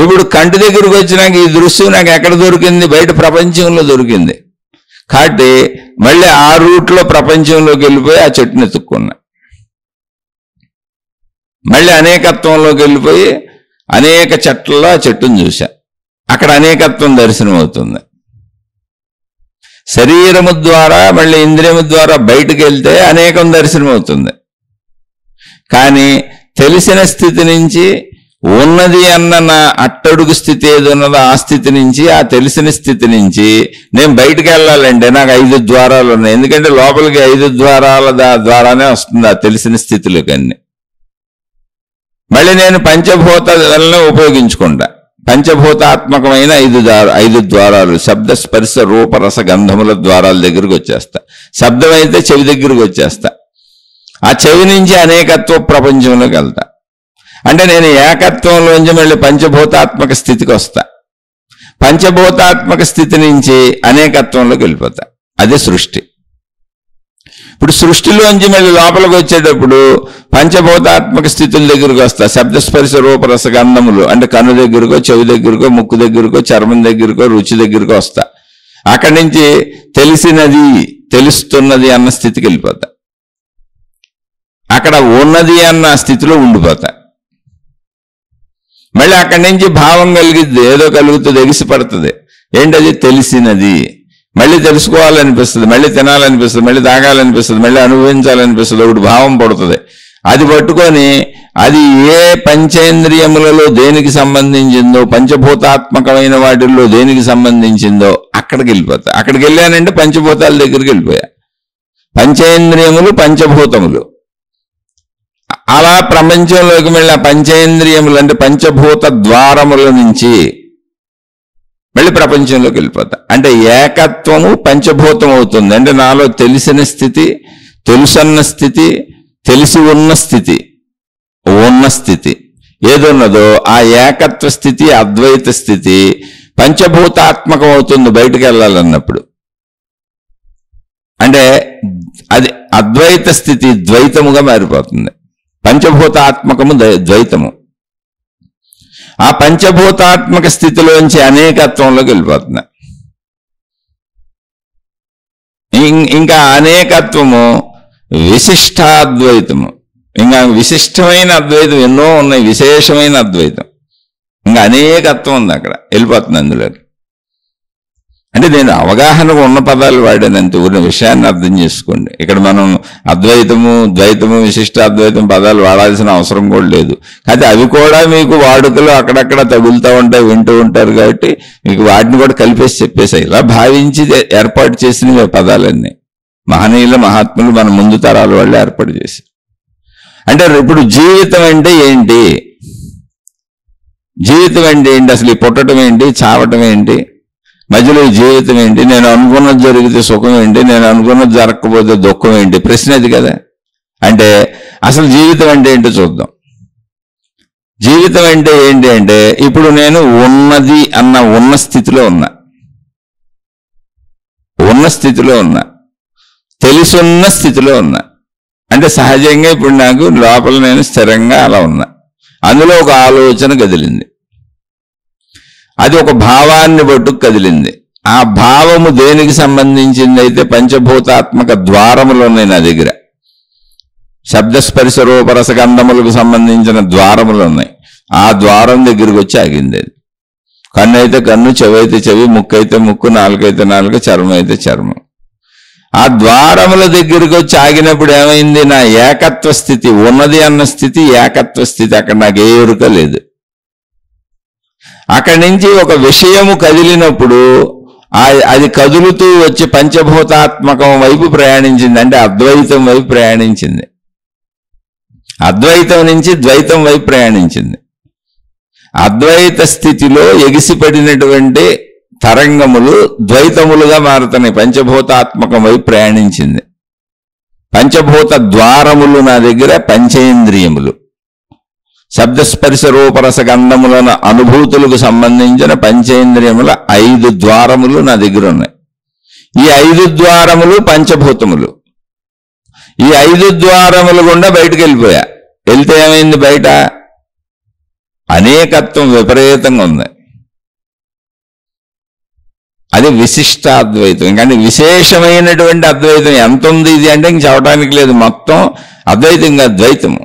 ఇప్పుడు కంటి దగ్గరికి వచ్చినాక ఈ దృశ్యం నాకు ఎక్కడ దొరికింది? బయట ప్రపంచంలో దొరికింది. కాబట్టి మళ్ళీ ఆ రూట్లో ప్రపంచంలోకి వెళ్ళిపోయి ఆ చెట్టుని ఎత్తుక్కున్నా. మళ్ళీ అనేకత్వంలోకి వెళ్ళిపోయి అనేక చెట్లలో ఆ చెట్టును చూశా. అక్కడ అనేకత్వం దర్శనం అవుతుంది. శరీరము ద్వారా మళ్ళీ ఇంద్రియము ద్వారా బయటకు వెళ్తే అనేకం దర్శనం అవుతుంది. కానీ తెలిసిన స్థితి నుంచి, ఉన్నది అన్న నా అట్టడుగు స్థితి ఏది ఉన్నదో ఆ స్థితి నుంచి, ఆ తెలిసిన స్థితి నుంచి నేను బయటకు వెళ్ళాలంటే నాకు 5 ద్వారాలు ఉన్నాయి. ఎందుకంటే లోపలికి 5 ద్వారాల ద్వారానే వస్తుంది ఆ తెలిసిన స్థితిలోకి అన్ని. మళ్ళీ నేను పంచభూతాలను ఉపయోగించుకుంటా. పంచభూతాత్మకమైన 5 ద్వారాలు, శబ్ద స్పర్శ రూప రస గంధముల ద్వారాల దగ్గరికి వచ్చేస్తా. శబ్దం అయితే చెవి దగ్గరికి వచ్చేస్తా. ఆ చెవి నుంచి అనేకత్వ ప్రపంచంలోకి వెళ్తా. అంటే నేను ఏకత్వంలోంచి మళ్ళీ పంచభూతాత్మక స్థితికి వస్తా. పంచభూతాత్మక స్థితి నుంచి అనేకత్వంలోకి వెళ్ళిపోతా. అదే సృష్టి. ఇప్పుడు సృష్టిలోంచి మళ్ళీ లోపలికి వచ్చేటప్పుడు పంచభూతాత్మక స్థితుల దగ్గరకు వస్తా. శబ్దస్పర్శ రూపరస గంధములు అంటే కన్ను దగ్గరకో, చెవి దగ్గరకో, ముక్కు దగ్గరకో, చర్మం దగ్గరకో, రుచి దగ్గరకో వస్తా. అక్కడి నుంచి తెలిసినది, తెలుస్తున్నది అన్న స్థితికి వెళ్ళిపోతా. అక్కడ ఉన్నది అన్న స్థితిలో ఉండిపోతా. మళ్ళీ అక్కడి నుంచి భావం కలిగిద్ది, ఏదో కలుగుతుంది, ఎగిసిపడుతుంది. ఏంటది? తెలిసినది. మళ్ళీ తెలుసుకోవాలనిపిస్తుంది, మళ్ళీ తినాలనిపిస్తుంది, మళ్ళీ తాగాలనిపిస్తుంది, మళ్ళీ అనుభవించాలనిపిస్తుంది. ఒకటి భావం పడుతుంది. అది పట్టుకొని అది ఏ పంచేంద్రియములలో దేనికి సంబంధించిందో, పంచభూతాత్మకమైన వాటిల్లో దేనికి సంబంధించిందో అక్కడికి వెళ్ళిపోతా. అక్కడికి వెళ్ళానంటే పంచభూతాల దగ్గరికి వెళ్ళిపోయా. పంచేంద్రియములు, పంచభూతములు. అలా ప్రపంచంలోకి మళ్ళీ పంచేంద్రియములు అంటే పంచభూత ద్వారముల నుంచి మళ్ళీ ప్రపంచంలోకి వెళ్ళిపోతా. అంటే ఏకత్వము పంచభూతం అవుతుంది. అంటే నాలో తెలిసిన స్థితి, తెలుసన్న స్థితి, తెలిసి ఉన్న స్థితి, ఉన్న స్థితి ఏదున్నదో ఆ ఏకత్వ స్థితి, అద్వైత స్థితి పంచభూతాత్మకం అవుతుంది బయటకు వెళ్ళాలన్నప్పుడు. అంటే అది అద్వైత స్థితి ద్వైతముగా మారిపోతుంది. పంచభూతాత్మకము ద్వైతము. ఆ పంచభూతాత్మక స్థితిలోంచి అనేకత్వంలోకి వెళ్ళిపోతుంది. ఇంకా అనేకత్వము విశిష్టాద్వైతము. ఇంకా విశిష్టమైన అద్వైతం ఎన్నో ఉన్నాయి, విశేషమైన అద్వైతం. ఇంకా అనేకత్వం ఉంది, అక్కడ వెళ్ళిపోతుంది అందులో. అంటే నేను అవగాహనకు ఉన్న పదాలు వాడానంత ఉన్న విషయాన్ని అర్థం చేసుకోండి. ఇక్కడ మనం అద్వైతము, ద్వైతము, విశిష్టాద్వైతం పదాలు వాడాల్సిన అవసరం కూడా లేదు. అయితే అవి కూడా మీకు వాడుకలు అక్కడక్కడ తగులుతూ ఉంటాయి, వింటూ ఉంటారు. కాబట్టి మీకు వాటిని కూడా కలిపేసి చెప్పేసాయి. ఇలా భావించి ఏర్పాటు చేసినవి పదాలన్నీ మహనీయులు, మహాత్ములు మన ముందు తరాల వాళ్ళు ఏర్పాటు చేశారు. అంటే ఇప్పుడు జీవితం అంటే ఏంటి? జీవితం అంటే ఏంటి? అసలు ఈ పుట్టడం ఏంటి, చావటం ఏంటి, మధ్యలో ఈ జీవితం ఏంటి, నేను అనుకున్నది జరిగితే సుఖం ఏంటి, నేను అనుకున్నది జరగకపోతే దుఃఖం ఏంటి? ప్రశ్న అది కదా. అంటే అసలు జీవితం అంటే ఏంటో చూద్దాం. జీవితం అంటే ఏంటి అంటే ఇప్పుడు నేను ఉన్నది అన్న ఉన్న స్థితిలో ఉన్నా, ఉన్న స్థితిలో ఉన్నా, తెలుసున్న స్థితిలో ఉన్నా. అంటే సహజంగా ఇప్పుడు నాకు లోపల నేను స్థిరంగా అలా ఉన్నా. అందులో ఒక ఆలోచన కదిలింది, అది ఒక భావాన్ని పట్టుకు కదిలింది. ఆ భావము దేనికి సంబంధించింది అయితే పంచభూతాత్మక ద్వారములు ఉన్నాయి నా దగ్గర. శబ్దస్పర్శ రూపరస గంధములకు సంబంధించిన ద్వారములు ఉన్నాయి. ఆ ద్వారం దగ్గరికి వచ్చి ఆగింది అది. కన్ను అయితే కన్ను, చెవి అయితే చెవి, ముక్కు అయితే ముక్కు, నాలుగు అయితే నాలుగు, చర్మం అయితే చర్మం. ఆ ద్వారముల దగ్గరికి వచ్చి ఆగినప్పుడు ఏమైంది? నా ఏకత్వ స్థితి, ఉన్నది అన్న స్థితి, ఏకత్వ స్థితి. అక్కడ నాకు ఏ ఎరుక లేదు. అక్కడి నుంచి ఒక విషయము కదిలినప్పుడు అది కదులుతూ వచ్చి పంచభూతాత్మకం వైపు ప్రయాణించింది, అంటే అద్వైతం వైపు ప్రయాణించింది. అద్వైతం నుంచి ద్వైతం వైపు ప్రయాణించింది. అద్వైత స్థితిలో ఎగిసిపడినటువంటి తరంగములు ద్వైతములుగా మారుతున్నాయి. పంచభూతాత్మకం వైపు ప్రయాణించింది. పంచభూత ద్వారములు నా దగ్గర పంచేంద్రియములు, శబ్దస్పర్శ రూపరస గంధములను అనుభూతులకు సంబంధించిన పంచేంద్రియముల 5 ద్వారములు నా దగ్గర ఉన్నాయి. ఈ 5 ద్వారములు పంచభూతములు. ఈ 5 ద్వారములు గుండా బయటకు వెళ్ళిపోయా. వెళ్తే ఏమైంది? బయట అనేకత్వం విపరీతంగా ఉంది. అది విశిష్టాద్వైతం. ఇంకంటే విశేషమైనటువంటి అద్వైతం ఎంత ఉంది ఇది అంటే ఇంక చెప్పడానికి లేదు. మొత్తం అద్వైతంగా ద్వైతము.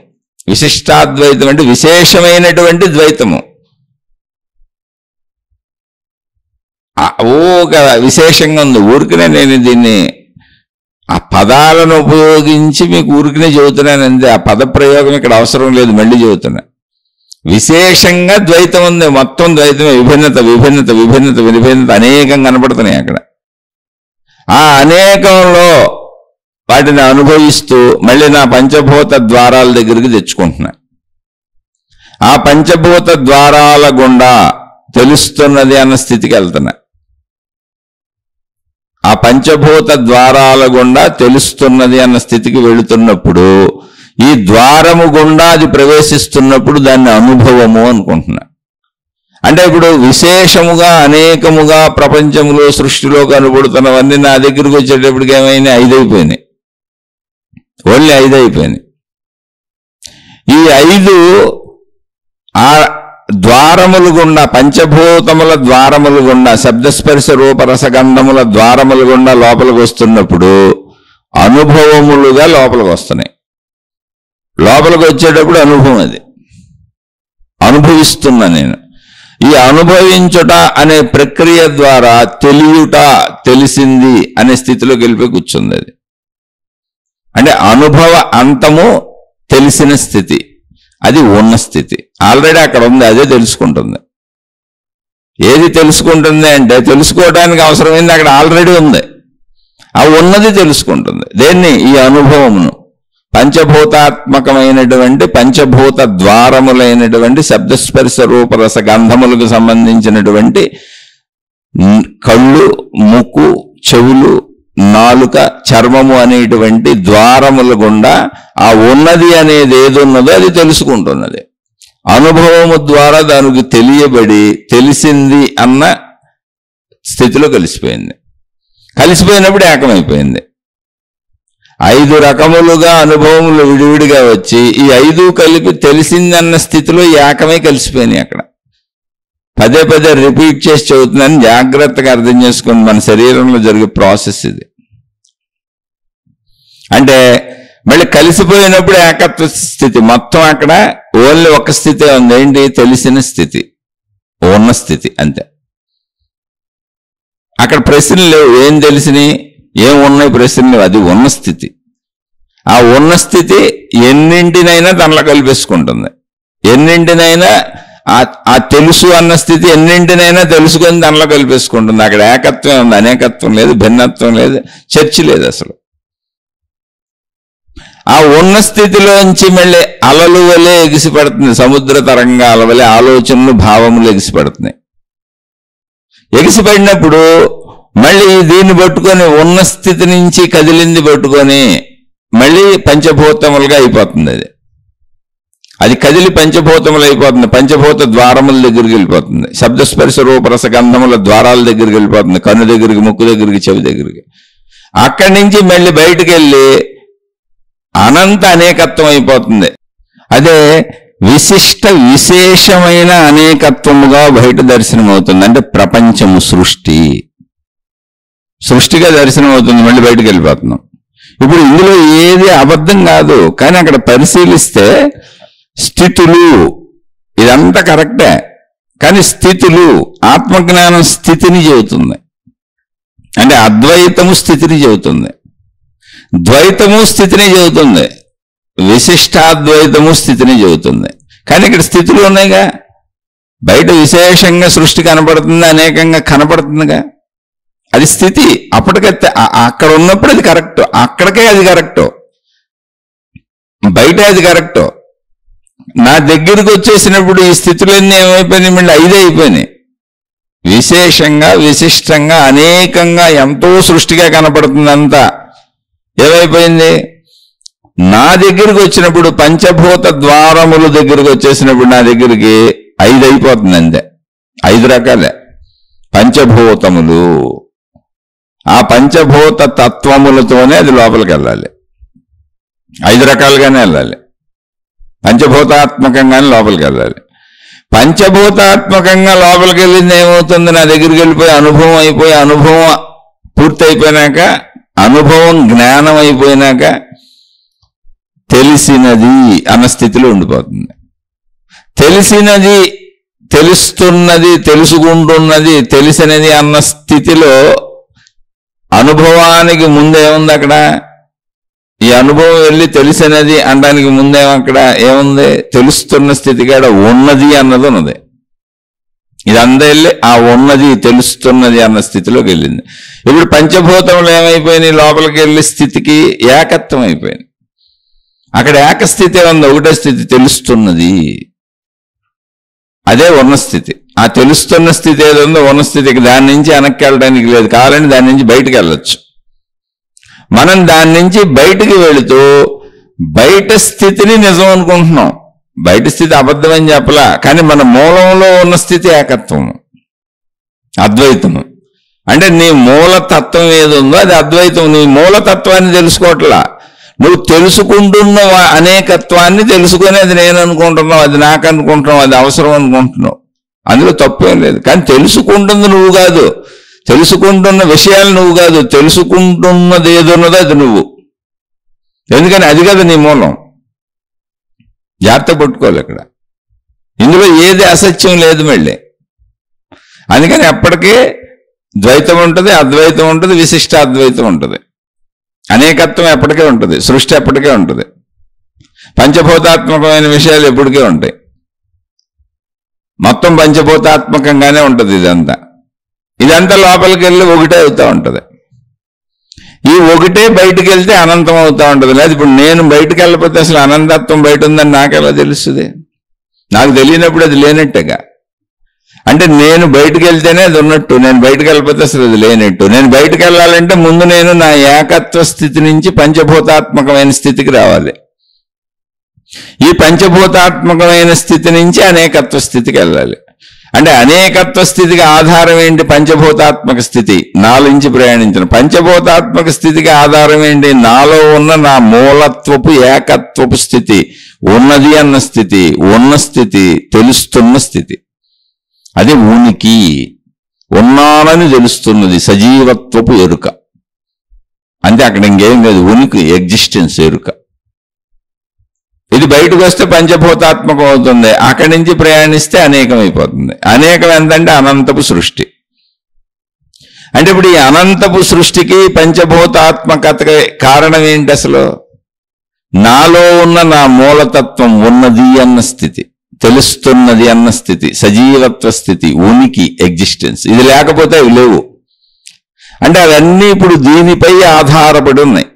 విశిష్టాద్వైతం అంటే విశేషమైనటువంటి ద్వైతము. ఒక విశేషంగా ఉంది. ఊరికనే నేను దీన్ని ఆ పదాలను ఉపయోగించి మీకు ఊరికనే చెబుతున్నాను అంతే. ఆ పద ప్రయోగం ఇక్కడ అవసరం లేదు, మళ్ళీ చెబుతున్నా. విశేషంగా ద్వైతం ఉంది. మొత్తం ద్వైతమే. విభిన్నత విభిన్నత విభిన్నత విభిన్నత అనేకం కనపడుతున్నాయి అక్కడ. ఆ అనేకంలో వాటిని అనుభవిస్తూ మళ్ళీ నా పంచభూత ద్వారాల దగ్గరికి తెచ్చుకుంటున్నా. ఆ పంచభూత ద్వారాల గుండా తెలుస్తున్నది అన్న స్థితికి వెళ్తున్నా. ఆ పంచభూత ద్వారాల గుండా తెలుస్తున్నది అన్న స్థితికి వెళుతున్నప్పుడు, ఈ ద్వారము గుండా అది ప్రవేశిస్తున్నప్పుడు దాన్ని అనుభవము అనుకుంటున్నా. అంటే ఇప్పుడు విశేషముగా అనేకముగా ప్రపంచంలో సృష్టిలో కనబడుతున్నవన్నీ నా దగ్గరికి వచ్చేటప్పటికి ఏమైనా 5 అయిపోయినాయి. ఓన్లీ 5 అయిపోయినాయి. ఈ 5 ఆ ద్వారములు గుండా, పంచభూతముల ద్వారములు గుండా, శబ్దస్పర్శ రూపరసగంధముల ద్వారములు గుండా లోపలికి వస్తున్నప్పుడు అనుభవములుగా లోపలికి వస్తున్నాయి. లోపలికి వచ్చేటప్పుడు అనుభవం, అది అనుభవిస్తున్నా నేను. ఈ అనుభవించుట అనే ప్రక్రియ ద్వారా తెలియుట, తెలిసింది అనే స్థితిలోకి వెళ్ళిపోయి కూర్చుంది. అది అంటే అనుభవ అంతము తెలిసిన స్థితి, అది ఉన్న స్థితి. ఆల్రెడీ అక్కడ ఉంది, అదే తెలుసుకుంటుంది. ఏది తెలుసుకుంటుంది అంటే తెలుసుకోవడానికి అవసరమైంది అక్కడ ఆల్రెడీ ఉంది. ఆ ఉన్నది తెలుసుకుంటుంది. దేన్ని? ఈ అనుభవమును. పంచభూతాత్మకమైనటువంటి పంచభూత ద్వారములైనటువంటి శబ్దస్పర్శ రూపరస గంధములకు సంబంధించినటువంటి కళ్ళు, ముక్కు, చెవులు, నాలుక, చర్మము అనేటువంటి ద్వారముల గుండా ఆ ఉన్నది అనేది ఏది ఉన్నదో అది తెలుసుకుంటున్నది. అనుభవము ద్వారా దానికి తెలియబడి తెలిసింది అన్న స్థితిలో కలిసిపోయింది. కలిసిపోయినప్పుడు ఏకమైపోయింది. 5 రకములుగా అనుభవములు విడివిడిగా వచ్చి ఈ 5 కలిపి తెలిసిందన్న స్థితిలో ఏకమై కలిసిపోయినాయి. అక్కడ పదే పదే రిపీట్ చేసి చదువుతున్నాను, జాగ్రత్తగా అర్థం చేసుకోండి. మన శరీరంలో జరిగే ప్రాసెస్ ఇది. అంటే మళ్ళీ కలిసిపోయినప్పుడు ఏకత్వ స్థితి. మొత్తం అక్కడ ఓన్లీ ఒక స్థితే ఉంది. ఏంటి? తెలిసిన స్థితి, ఉన్న స్థితి, అంతే. అక్కడ ప్రశ్నలు లేవు. ఏం తెలిసినాయి, ఏం ఉన్నాయి ప్రశ్నలు? అది ఉన్న స్థితి. ఆ ఉన్న స్థితి ఎన్నింటినైనా దానిలో కలిపేసుకుంటుంది. ఎన్నింటినైనా ఆ తెలుసు అన్న స్థితి ఎన్నింటినైనా తెలుసుకొని దానిలో కలిపేసుకుంటుంది. అక్కడ ఏకత్వం ఉంది, అనేకత్వం లేదు, భిన్నత్వం లేదు, చర్చ లేదు అసలు. ఆ ఉన్న స్థితిలోంచి మళ్ళీ అలలు వలె ఎగిసిపడుతుంది. సముద్ర తరంగాల వలె ఆలోచనలు, భావములు ఎగిసిపడుతున్నాయి. ఎగిసిపడినప్పుడు మళ్ళీ దీన్ని పట్టుకొని ఉన్న స్థితి నుంచి కదిలింది పట్టుకొని మళ్ళీ పంచభూతములుగా అయిపోతుంది. అది కదిలి పంచభూతములు అయిపోతుంది. పంచభూత ద్వారముల దగ్గరికి వెళ్ళిపోతుంది. శబ్దస్పర్శ రూపరస గంధముల ద్వారాల దగ్గరికి వెళ్ళిపోతుంది. కన్ను దగ్గరికి, ముక్కు దగ్గరికి, చెవి దగ్గరికి. అక్కడి నుంచి మళ్ళీ బయటికి వెళ్ళి అనంత అనేకత్వం అయిపోతుంది. అదే విశిష్ట విశేషమైన అనేకత్వముగా బయట దర్శనం అవుతుంది. అంటే ప్రపంచము సృష్టిగా దర్శనం అవుతుంది. మళ్ళీ బయటకు వెళ్ళిపోతున్నాం. ఇప్పుడు ఇందులో ఏది అబద్ధం కాదు, కానీ అక్కడ పరిశీలిస్తే స్థితులు ఇదంతా కరెక్టే, కానీ స్థితులు ఆత్మజ్ఞానం స్థితిని చెబుతుంది. అంటే అద్వైతము స్థితిని చెబుతుంది, ద్వైతము స్థితిని చెబుతుంది, విశిష్టాద్వైతము స్థితిని చెబుతుంది. కానీ ఇక్కడ స్థితులు ఉన్నాయిగా. బయట విశేషంగా సృష్టి కనపడుతుంది, అనేకంగా కనపడుతుందిగా, అది స్థితి. అప్పటికే అక్కడ ఉన్నప్పుడు అది కరెక్ట్, అక్కడికే అది కరెక్ట్, బయట అది కరెక్ట్. నా దగ్గరికి వచ్చేసినప్పుడు ఈ స్థితులన్నీ ఏమైపోయినాయి, మళ్ళీ 5 అయిపోయినాయి. విశేషంగా, విశిష్టంగా, అనేకంగా ఎంతో సృష్టిగా కనపడుతుంది అంతా ఏమైపోయింది. నా దగ్గరికి వచ్చినప్పుడు పంచభూత ద్వారముల దగ్గరికి వచ్చేసినప్పుడు నా దగ్గరికి 5 అయిపోతుంది అంతే. 5 రకాలే పంచభూతములు. ఆ పంచభూత తత్వములతోనే అది లోపలికి వెళ్ళాలి. 5 రకాలుగానే వెళ్ళాలి, పంచభూతాత్మకంగానే లోపలికి వెళ్ళాలి. పంచభూతాత్మకంగా లోపలికి వెళ్ళింది ఏమవుతుంది, నా దగ్గరికి వెళ్ళిపోయి అనుభవం అయిపోయి, అనుభవం పూర్తయిపోయినాక, అనుభవం జ్ఞానం అయిపోయినాక తెలిసినది అన్న స్థితిలో ఉండిపోతుంది. తెలిసినది, తెలుస్తున్నది, తెలుసుకుంటున్నది, తెలిసినది అన్న స్థితిలో అనుభవానికి ముందేముంది అక్కడ? ఈ అనుభవం వెళ్ళి తెలిసినది అనడానికి ముందేమో అక్కడ ఏముంది? తెలుస్తున్న స్థితి కాడ ఉన్నది అన్నది ఉన్నది. ఇదంతా వెళ్ళి ఆ ఉన్నది, తెలుస్తున్నది అన్న స్థితిలోకి వెళ్ళింది. ఇప్పుడు పంచభూతములు ఏమైపోయినాయి? లోపలికి వెళ్ళే స్థితికి ఏకత్వం అయిపోయింది. అక్కడ ఏకస్థితి ఉంది, ఒకటే స్థితి తెలుస్తున్నది, అదే ఉన్న స్థితి. ఆ తెలుస్తున్న స్థితి ఏదో ఉందో ఉన్న స్థితికి, దాని నుంచి వెనక్కి వెళ్ళడానికి లేదు. కావాలని దాని నుంచి బయటకు వెళ్ళొచ్చు. మనం దాని నుంచి బయటికి వెళుతూ బయట స్థితిని నిజం అనుకుంటున్నాం. బయట స్థితి అబద్ధమని చెప్పలా, కానీ మన మూలంలో ఉన్న స్థితి ఏకత్వము, అద్వైతము. అంటే నీ మూలతత్వం ఏది ఉందో అది అద్వైతం. నీ మూలతత్వాన్ని తెలుసుకోవట్లా, నువ్వు తెలుసుకుంటున్న అనేకత్వాన్ని తెలుసుకుని అది నేను అనుకుంటున్నావు, అది నాకు అనుకుంటున్నావు, అది అవసరం అనుకుంటున్నావు. అందులో తప్పేం లేదు. కానీ తెలుసుకుంటుంది నువ్వు కాదు, తెలుసుకుంటున్న విషయాలు నువ్వు కాదు, తెలుసుకుంటున్నది ఏదున్నదో అది నువ్వు. ఎందుకని అది కదా నీ మూలం. జాగ్రత్త పట్టుకోవాలి ఇక్కడ. ఇందులో ఏది అసత్యం లేదు మళ్ళీ. అందుకని అప్పటికే ద్వైతం ఉంటుంది, అద్వైతం ఉంటుంది, విశిష్టాద్వైతం ఉంటుంది. అనేకత్వం ఎప్పటికే ఉంటుంది, సృష్టి ఎప్పటికే ఉంటుంది, పంచభూతాత్మకమైన విషయాలు ఎప్పటికే ఉంటాయి. మొత్తం పంచభూతాత్మకంగానే ఉంటుంది ఇదంతా. ఇదంతా లోపలికి వెళ్ళి ఒకటే అవుతూ ఉంటుంది. ఈ ఒకటే బయటికి వెళ్తే అనంతం అవుతూ ఉంటుంది. లేదు ఇప్పుడు నేను బయటికి వెళ్ళకపోతే అసలు అనంతత్వం బయట ఉందని నాకెలా తెలుస్తుంది? నాకు తెలియనప్పుడు అది లేనట్టుగా. అంటే నేను బయటికి వెళ్తేనే అది ఉన్నట్టు, నేను బయటికి వెళ్ళకపోతే అసలు అది లేనట్టు. నేను బయటికి వెళ్ళాలంటే ముందు నేను నా ఏకత్వ స్థితి నుంచి పంచభూతాత్మకమైన స్థితికి రావాలి. ఈ పంచభూతాత్మకమైన స్థితి నుంచి అనేకత్వ స్థితికి వెళ్ళాలి. అంటే అనేకత్వ స్థితికి ఆధారం ఏంటి? పంచభూతాత్మక స్థితి. నాలో నుంచి ప్రయాణించిన పంచభూతాత్మక స్థితికి ఆధారం ఏంటి? నాలో ఉన్న నా మూలత్వపు ఏకత్వపు స్థితి, ఉన్నది అన్న స్థితి, ఉన్న స్థితి, తెలుస్తున్న స్థితి. అది ఉనికి, ఉన్నానని తెలుస్తున్నది, సజీవత్వపు ఎరుక. అంటే అక్కడ ఇంకేం లేదు, ఉనికి, ఎగ్జిస్టెన్స్, ఎరుక. ఇది బయటకు వస్తే పంచభూతాత్మకం అవుతుంది, అక్కడి నుంచి ప్రయాణిస్తే అనేకం అయిపోతుంది. అనేకం ఎంతంటే అనంతపు సృష్టి. అంటే ఇప్పుడు ఈ అనంతపు సృష్టికి పంచభూతాత్మకతకి కారణం ఏంటి? అసలు నాలో ఉన్న నా మూలతత్వం, ఉన్నది అన్న స్థితి, తెలుస్తున్నది అన్న స్థితి, సజీవత్వ స్థితి, ఉనికి, ఎగ్జిస్టెన్స్. ఇది లేకపోతే అవి లేవు. అంటే అవన్నీ ఇప్పుడు దీనిపై ఆధారపడి ఉన్నాయి.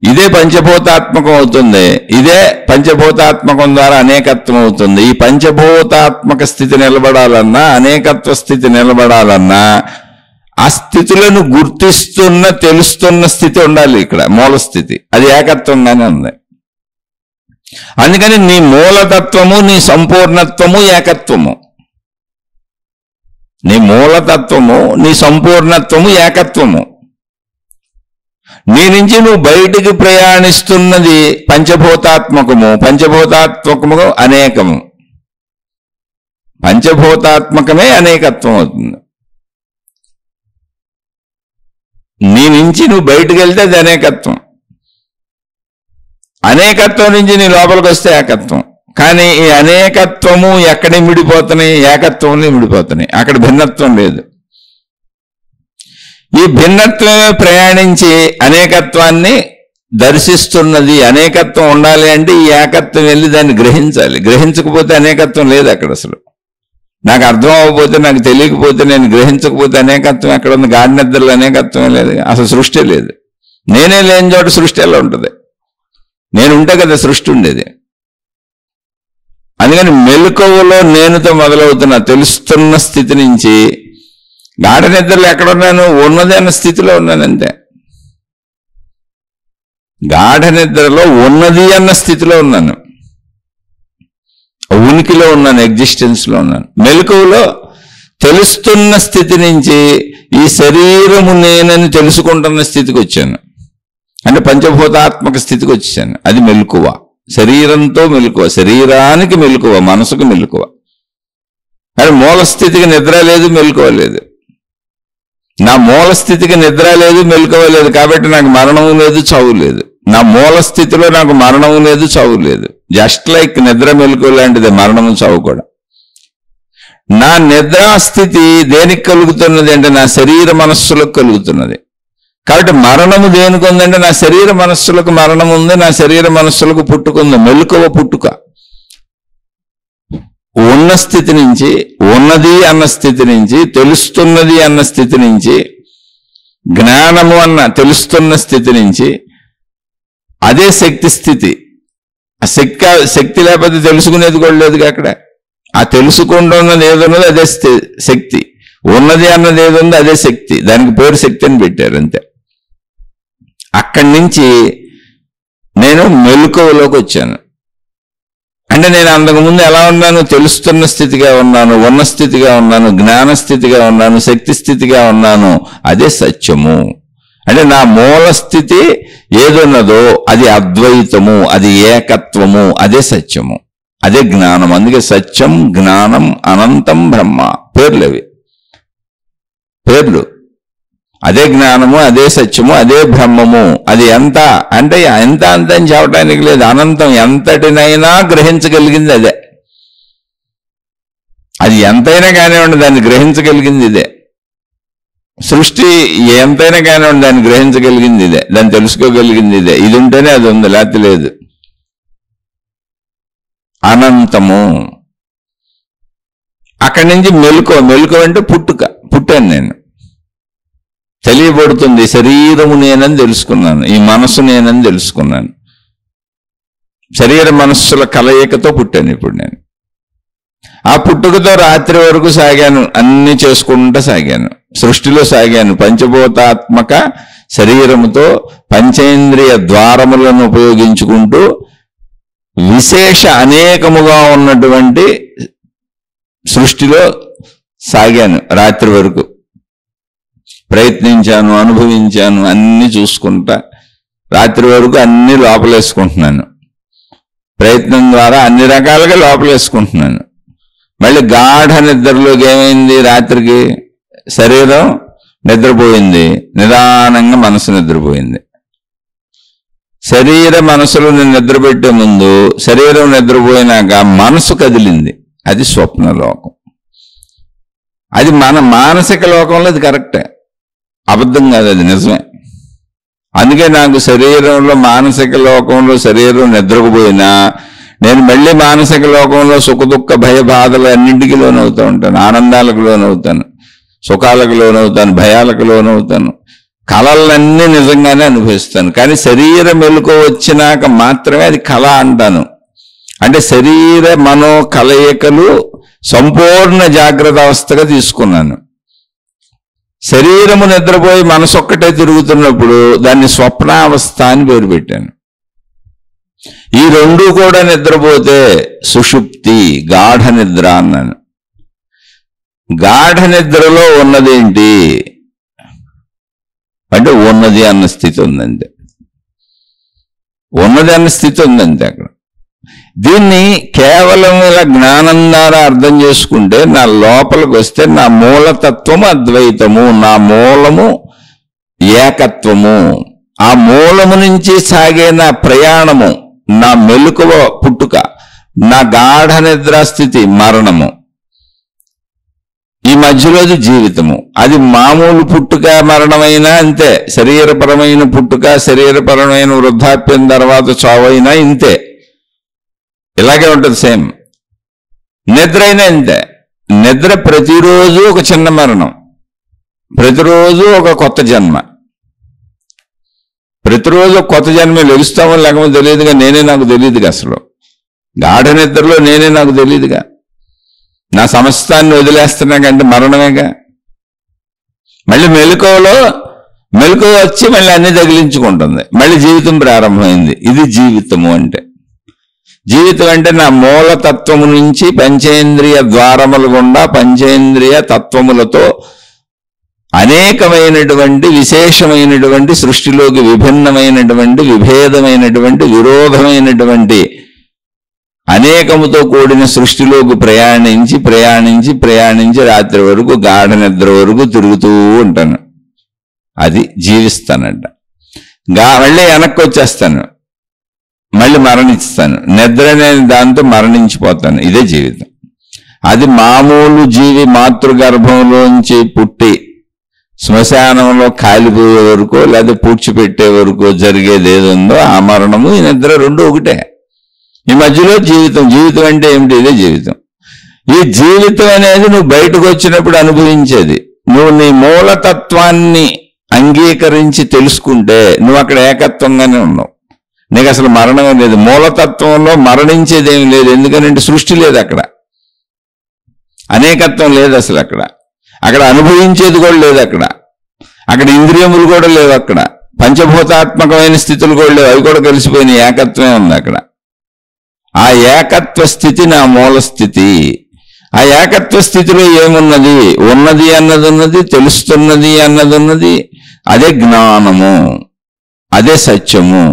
ఇదే పంచభూతాత్మకం అవుతుంది, ఇదే పంచభూతాత్మకం ద్వారా అనేకత్వం అవుతుంది. ఈ పంచభూతాత్మక స్థితి నిలబడాలన్నా, అనేకత్వ స్థితి నిలబడాలన్నా ఆ స్థితులను గుర్తిస్తున్న, తెలుస్తున్న స్థితి ఉండాలి. ఇక్కడ మూల స్థితి అది ఏకత్వంగానే ఉంది. అందుకని నీ మూలతత్వము, నీ సంపూర్ణత్వము ఏకత్వము. నీ మూలతత్వము, నీ సంపూర్ణత్వము ఏకత్వము. నీ నుంచి నువ్వు బయటికి ప్రయాణిస్తున్నది పంచభూతాత్మకము, పంచభూతాత్మకము అనేకము. పంచభూతాత్మకమే అనేకత్వం అవుతుంది. నీ నుంచి నువ్వు బయటికి వెళ్తే అది అనేకత్వం. అనేకత్వం నుంచి నీ లోపలికి వస్తే ఏకత్వం. కానీ ఈ అనేకత్వము ఎక్కడ మిడిపోతున్నాయి? ఏకత్వంలో మిడిపోతున్నాయి. అక్కడ భిన్నత్వం లేదు. ఈ భిన్నత్వమే ప్రయాణించి అనేకత్వాన్ని దర్శిస్తున్నది. అనేకత్వం ఉండాలి అంటే ఈ ఏకత్వం వెళ్ళి దాన్ని గ్రహించాలి. గ్రహించకపోతే అనేకత్వం లేదు అక్కడ అసలు. నాకు అర్థం అవ్వకపోతే, నాకు తెలియకపోతే, నేను గ్రహించకపోతే అనేకత్వం ఎక్కడ ఉంది? గాఢ నిద్రలో అనేకత్వమే లేదు, అసలు సృష్టి లేదు. నేనే లేని చోట సృష్టి ఎలా ఉంటుంది? నేను ఉంటే కదా సృష్టి ఉండేది. అందుకని మెలకువలో నేనుతో మొదలవుతున్న తెలుస్తున్న స్థితి నుంచి గాఢ నిద్రలో ఎక్కడున్నాను? ఉన్నది అన్న స్థితిలో ఉన్నానంతే. గాఢ నిద్రలో ఉన్నది అన్న స్థితిలో ఉన్నాను, ఉనికిలో ఉన్నాను, ఎగ్జిస్టెన్స్లో ఉన్నాను. మెలకువలో తెలుస్తున్న స్థితి నుంచి ఈ శరీరము నేనని తెలుసుకుంటున్న స్థితికి వచ్చాను. అంటే పంచభూతాత్మక స్థితికి వచ్చాను. అది మెలకువ. శరీరంతో మెలకువ, శరీరానికి మెలకువ, మనసుకు మెలకువ. కానీ మూల స్థితికి నిద్ర లేదు, మెలకువ లేదు. నా మూల స్థితికి నిద్ర లేదు, మెలకువ లేదు, కాబట్టి నాకు మరణం లేదు, చావు లేదు. నా మూల స్థితిలో నాకు మరణం లేదు, చావు లేదు. జస్ట్ లైక్ నిద్ర మెలకువ లాంటిది మరణము చావు కూడా. నా నిద్రాస్థితి దేనికి కలుగుతున్నది అంటే నా శరీర మనస్సులకు కలుగుతున్నది. కాబట్టి మరణము దేనికి ఉందంటే నా శరీర మనస్సులకు మరణం ఉంది, నా శరీర మనస్సులకు పుట్టుకుంది. మెలకువ పుట్టుక. ఉన్న స్థితి నుంచి, ఉన్నది అన్న స్థితి నుంచి, తెలుస్తున్నది అన్న స్థితి నుంచి, జ్ఞానము అన్న తెలుస్తున్న స్థితి నుంచి, అదే శక్తి స్థితి. ఆ శక్తి లేకపోతే తెలుసుకునేది కూడా లేదుగా అక్కడ. ఆ తెలుసుకుంటున్నది ఏదున్నదో అదే శక్తి, ఉన్నది అన్నది ఏదుందో అదే శక్తి. దానికి పేరు శక్తి అని పెట్టారు అంతే. అక్కడి నుంచి నేను మెలకువలోకి వచ్చాను. అంటే నేను అంతకుముందు ఎలా ఉన్నాను? తెలుస్తున్న స్థితిగా ఉన్నాను, ఉన్న స్థితిగా ఉన్నాను, జ్ఞాన స్థితిగా ఉన్నాను, శక్తి స్థితిగా ఉన్నాను. అదే సత్యము. అంటే నా మూల స్థితి ఏదున్నదో అది అద్వైతము, అది ఏకత్వము, అదే సత్యము, అదే జ్ఞానం. అందుకే సత్యం, జ్ఞానం, అనంతం, బ్రహ్మ పేర్లు. అదే జ్ఞానము, అదే సత్యము, అదే బ్రహ్మము. అది ఎంత అంటే ఎంత అంత అని చెప్పడానికి లేదు. అనంతం, ఎంతటినైనా గ్రహించగలిగింది అదే. అది ఎంతైనా కానివ్వండి, దాన్ని గ్రహించగలిగింది ఇదే. సృష్టి ఎంతైనా కానివ్వండి, దాన్ని గ్రహించగలిగింది ఇదే, దాన్ని తెలుసుకోగలిగింది ఇదే. ఇది ఉంటేనే అది ఉంది, లేకపోతే లేదు. అనంతము. అక్కడి నుంచి మెలుకు అంటే పుట్టాను నేను. తెలియబడుతుంది శరీరము నేనని తెలుసుకున్నాను, ఈ మనసు నేనని తెలుసుకున్నాను. శరీర మనస్సుల కలయికతో పుట్టాను ఇప్పుడు నేను. ఆ పుట్టుకతో రాత్రి వరకు సాగాను, అన్ని చేసుకుంటూ సాగాను, సృష్టిలో సాగాను. పంచభూతాత్మక శరీరముతో పంచేంద్రియ ద్వారములను ఉపయోగించుకుంటూ విశేష అనేకముగా ఉన్నటువంటి సృష్టిలో సాగాను. రాత్రి వరకు ప్రయత్నించాను, అనుభవించాను, అన్ని చూసుకుంటా రాత్రి వరకు అన్ని లోపలేసుకుంటున్నాను. ప్రయత్నం ద్వారా అన్ని రకాలుగా లోపలేసుకుంటున్నాను. మళ్ళీ గాఢ నిద్రలోకి ఏమైంది? రాత్రికి శరీరం నిద్రపోయింది, నిదానంగా మనసు నిద్రపోయింది. శరీర మనసులో నేను నిద్రపెట్టే ముందు శరీరం నిద్రపోయినాక మనసు కదిలింది. అది స్వప్నలోకం. అది మన మానసిక లోకంలో అది కరెక్టే, అబద్ధం కాదు, అది నిజమే. అందుకే నాకు శరీరంలో మానసిక లోకంలో శరీరం నిద్రపోయినా నేను మళ్ళీ మానసిక లోకంలో సుఖ దుఃఖ భయ బాధలు అన్నింటికి లోనవుతూ ఉంటాను. ఆనందాలకు లోనవుతాను, సుఖాలకు లోనవుతాను, భయాలకు లోనవుతాను, కళలన్నీ నిజంగానే అనుభవిస్తాను. కానీ శరీర మెలకువ వచ్చినాక మాత్రమే అది కళ అంటాను. అంటే శరీర మనో కలయికలు సంపూర్ణ జాగ్రత్త అవస్థగా తీసుకున్నాను. శరీరము నిద్రపోయి మనసు ఒక్కటే తిరుగుతున్నప్పుడు దాన్ని స్వప్నావస్థ అని పేరు పెట్టాను. ఈ రెండు కూడా నిద్రపోతే సుషుప్తి, గాఢ నిద్ర అన్నాను. గాఢ నిద్రలో ఉన్నదేంటి అంటే ఉన్నది అన్న స్థితి ఉందంతే. ఉన్నది అన్న స్థితి ఉందంతే అక్కడ. దీన్ని కేవలం ఇలా జ్ఞానం ద్వారా అర్థం చేసుకుంటే నా లోపలికి వస్తే నా మూలతత్వము అద్వైతము, నా మూలము ఏకత్వము. ఆ మూలము నుంచి సాగే నా ప్రయాణము, నా మెలకువ పుట్టుక, నా గాఢ నిద్రాస్థితి మరణము, ఈ మధ్యలోది జీవితము. అది మామూలు పుట్టుక మరణమైనా అంతే, శరీరపరమైన పుట్టుక శరీరపరమైన వృద్ధాప్యం తర్వాత చావైనా ఇంతే, ఇలాగే ఉంటుంది సేమ్. నిద్ర అయినా ఇంతే. నిద్ర ప్రతిరోజు ఒక చిన్న మరణం, ప్రతిరోజు ఒక కొత్త జన్మ. ప్రతిరోజు కొత్త జన్మ. లెగుస్తామో లేకపోతే తెలియదుగా, నేనే నాకు తెలియదుగా. అసలు గాఢ నిద్రలో నేనే నాకు తెలియదుగా. నా సమస్తాన్ని వదిలేస్తున్నాకంటే మరణమేగా. మళ్ళీ మెలకువ వచ్చి మళ్ళీ అన్ని తగిలించుకుంటుంది, మళ్ళీ జీవితం ప్రారంభమైంది. ఇది జీవితము అంటే. జీవితం అంటే నా మూలతత్వము నుంచి పంచేంద్రియ ద్వారముల గుండా పంచేంద్రియ తత్వములతో అనేకమైనటువంటి విశేషమైనటువంటి సృష్టిలోకి విభిన్నమైనటువంటి విభేదమైనటువంటి విరోధమైనటువంటి అనేకముతో కూడిన సృష్టిలోకి ప్రయాణించి ప్రయాణించి ప్రయాణించి రాత్రి వరకు గాఢ నిద్ర వరకు తిరుగుతూ ఉంటాను. అది జీవిస్తానంట. మళ్ళీ వెనక్కి వచ్చేస్తాను, మళ్ళీ మరణిస్తాను. నిద్ర అనే దాంతో మరణించిపోతాను. ఇదే జీవితం. అది మామూలు జీవి మాతృగర్భంలోంచి పుట్టి శ్మశానంలో కాలిపోయే వరకు లేదా పూడ్చిపెట్టే వరకు జరిగేది ఏదుందో ఆ మరణము ఈ నిద్ర రెండు ఒకటే. ఈ మధ్యలో జీవితం. జీవితం అంటే ఏమిటి? ఇదే జీవితం. ఈ జీవితం అనేది నువ్వు బయటకు వచ్చినప్పుడు అనుభవించేది. నువ్వు నీ మూలతత్వాన్ని అంగీకరించి తెలుసుకుంటే నువ్వు అక్కడ ఏకత్వంగానే ఉన్నావు. నీకు అసలు మరణమే లేదు. మూలతత్వంలో మరణించేది ఏమి లేదు. ఎందుకంటే సృష్టి లేదు అక్కడ, అనేకత్వం లేదు అసలు అక్కడ. అక్కడ అనుభవించేది కూడా లేదు అక్కడ ఇంద్రియములు కూడా లేవు, అక్కడ పంచభూతాత్మకమైన స్థితులు కూడా లేవు, అవి కూడా కలిసిపోయిన ఏకత్వమే ఉంది అక్కడ. ఆ ఏకత్వ స్థితి నా మూల స్థితి. ఆ ఏకత్వ స్థితిలో ఏమున్నది? ఉన్నది అన్నది ఉన్నది, తెలుస్తున్నది అన్నది ఉన్నది. అదే జ్ఞానము, అదే సత్యము.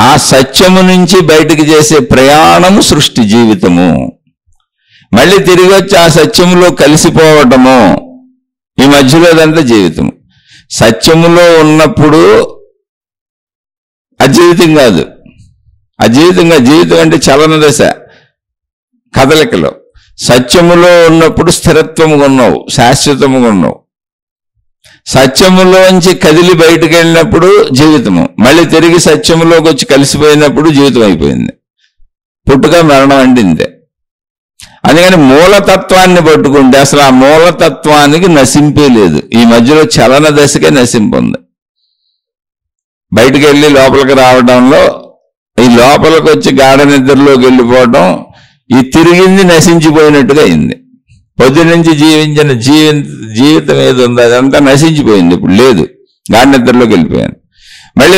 ఆ సత్యము నుంచి బయటికి చేసే ప్రయాణము సృష్టి జీవితము. మళ్ళీ తిరిగి వచ్చి ఆ సత్యములో కలిసిపోవటము, ఈ మధ్యలో అదంతా జీవితం. సత్యములో ఉన్నప్పుడు అజీవితం కాదు, అజీవితంగా. జీవితం అంటే చలన దశ, కదలికలో. సత్యములో ఉన్నప్పుడు స్థిరత్వముగా ఉన్నావు, శాశ్వతముగా ఉన్నావు. సత్యములోంచి కదిలి బయటకు వెళ్ళినప్పుడు జీవితము. మళ్ళీ తిరిగి సత్యములోకి వచ్చి కలిసిపోయినప్పుడు జీవితం అయిపోయింది. పుట్టుక మరణం అండిందే. అందుకని మూలతత్వాన్ని పట్టుకుంటే అసలు ఆ మూలతత్వానికి నశింపే లేదు. ఈ మధ్యలో చలన దశకే నశింపు ఉంది. బయటకు వెళ్ళి లోపలికి రావడంలో, ఈ లోపలికి వచ్చి గాఢ నిద్రలోకి వెళ్ళిపోవడం, ఈ తిరిగింది నశించిపోయినట్టుగా అయింది. పొద్దున్న నుంచి జీవించిన జీవితం ఏది ఉందో అదంతా నశించిపోయింది, ఇప్పుడు లేదు. గాఢ నిద్రలోకి వెళ్ళిపోయాను. మళ్ళీ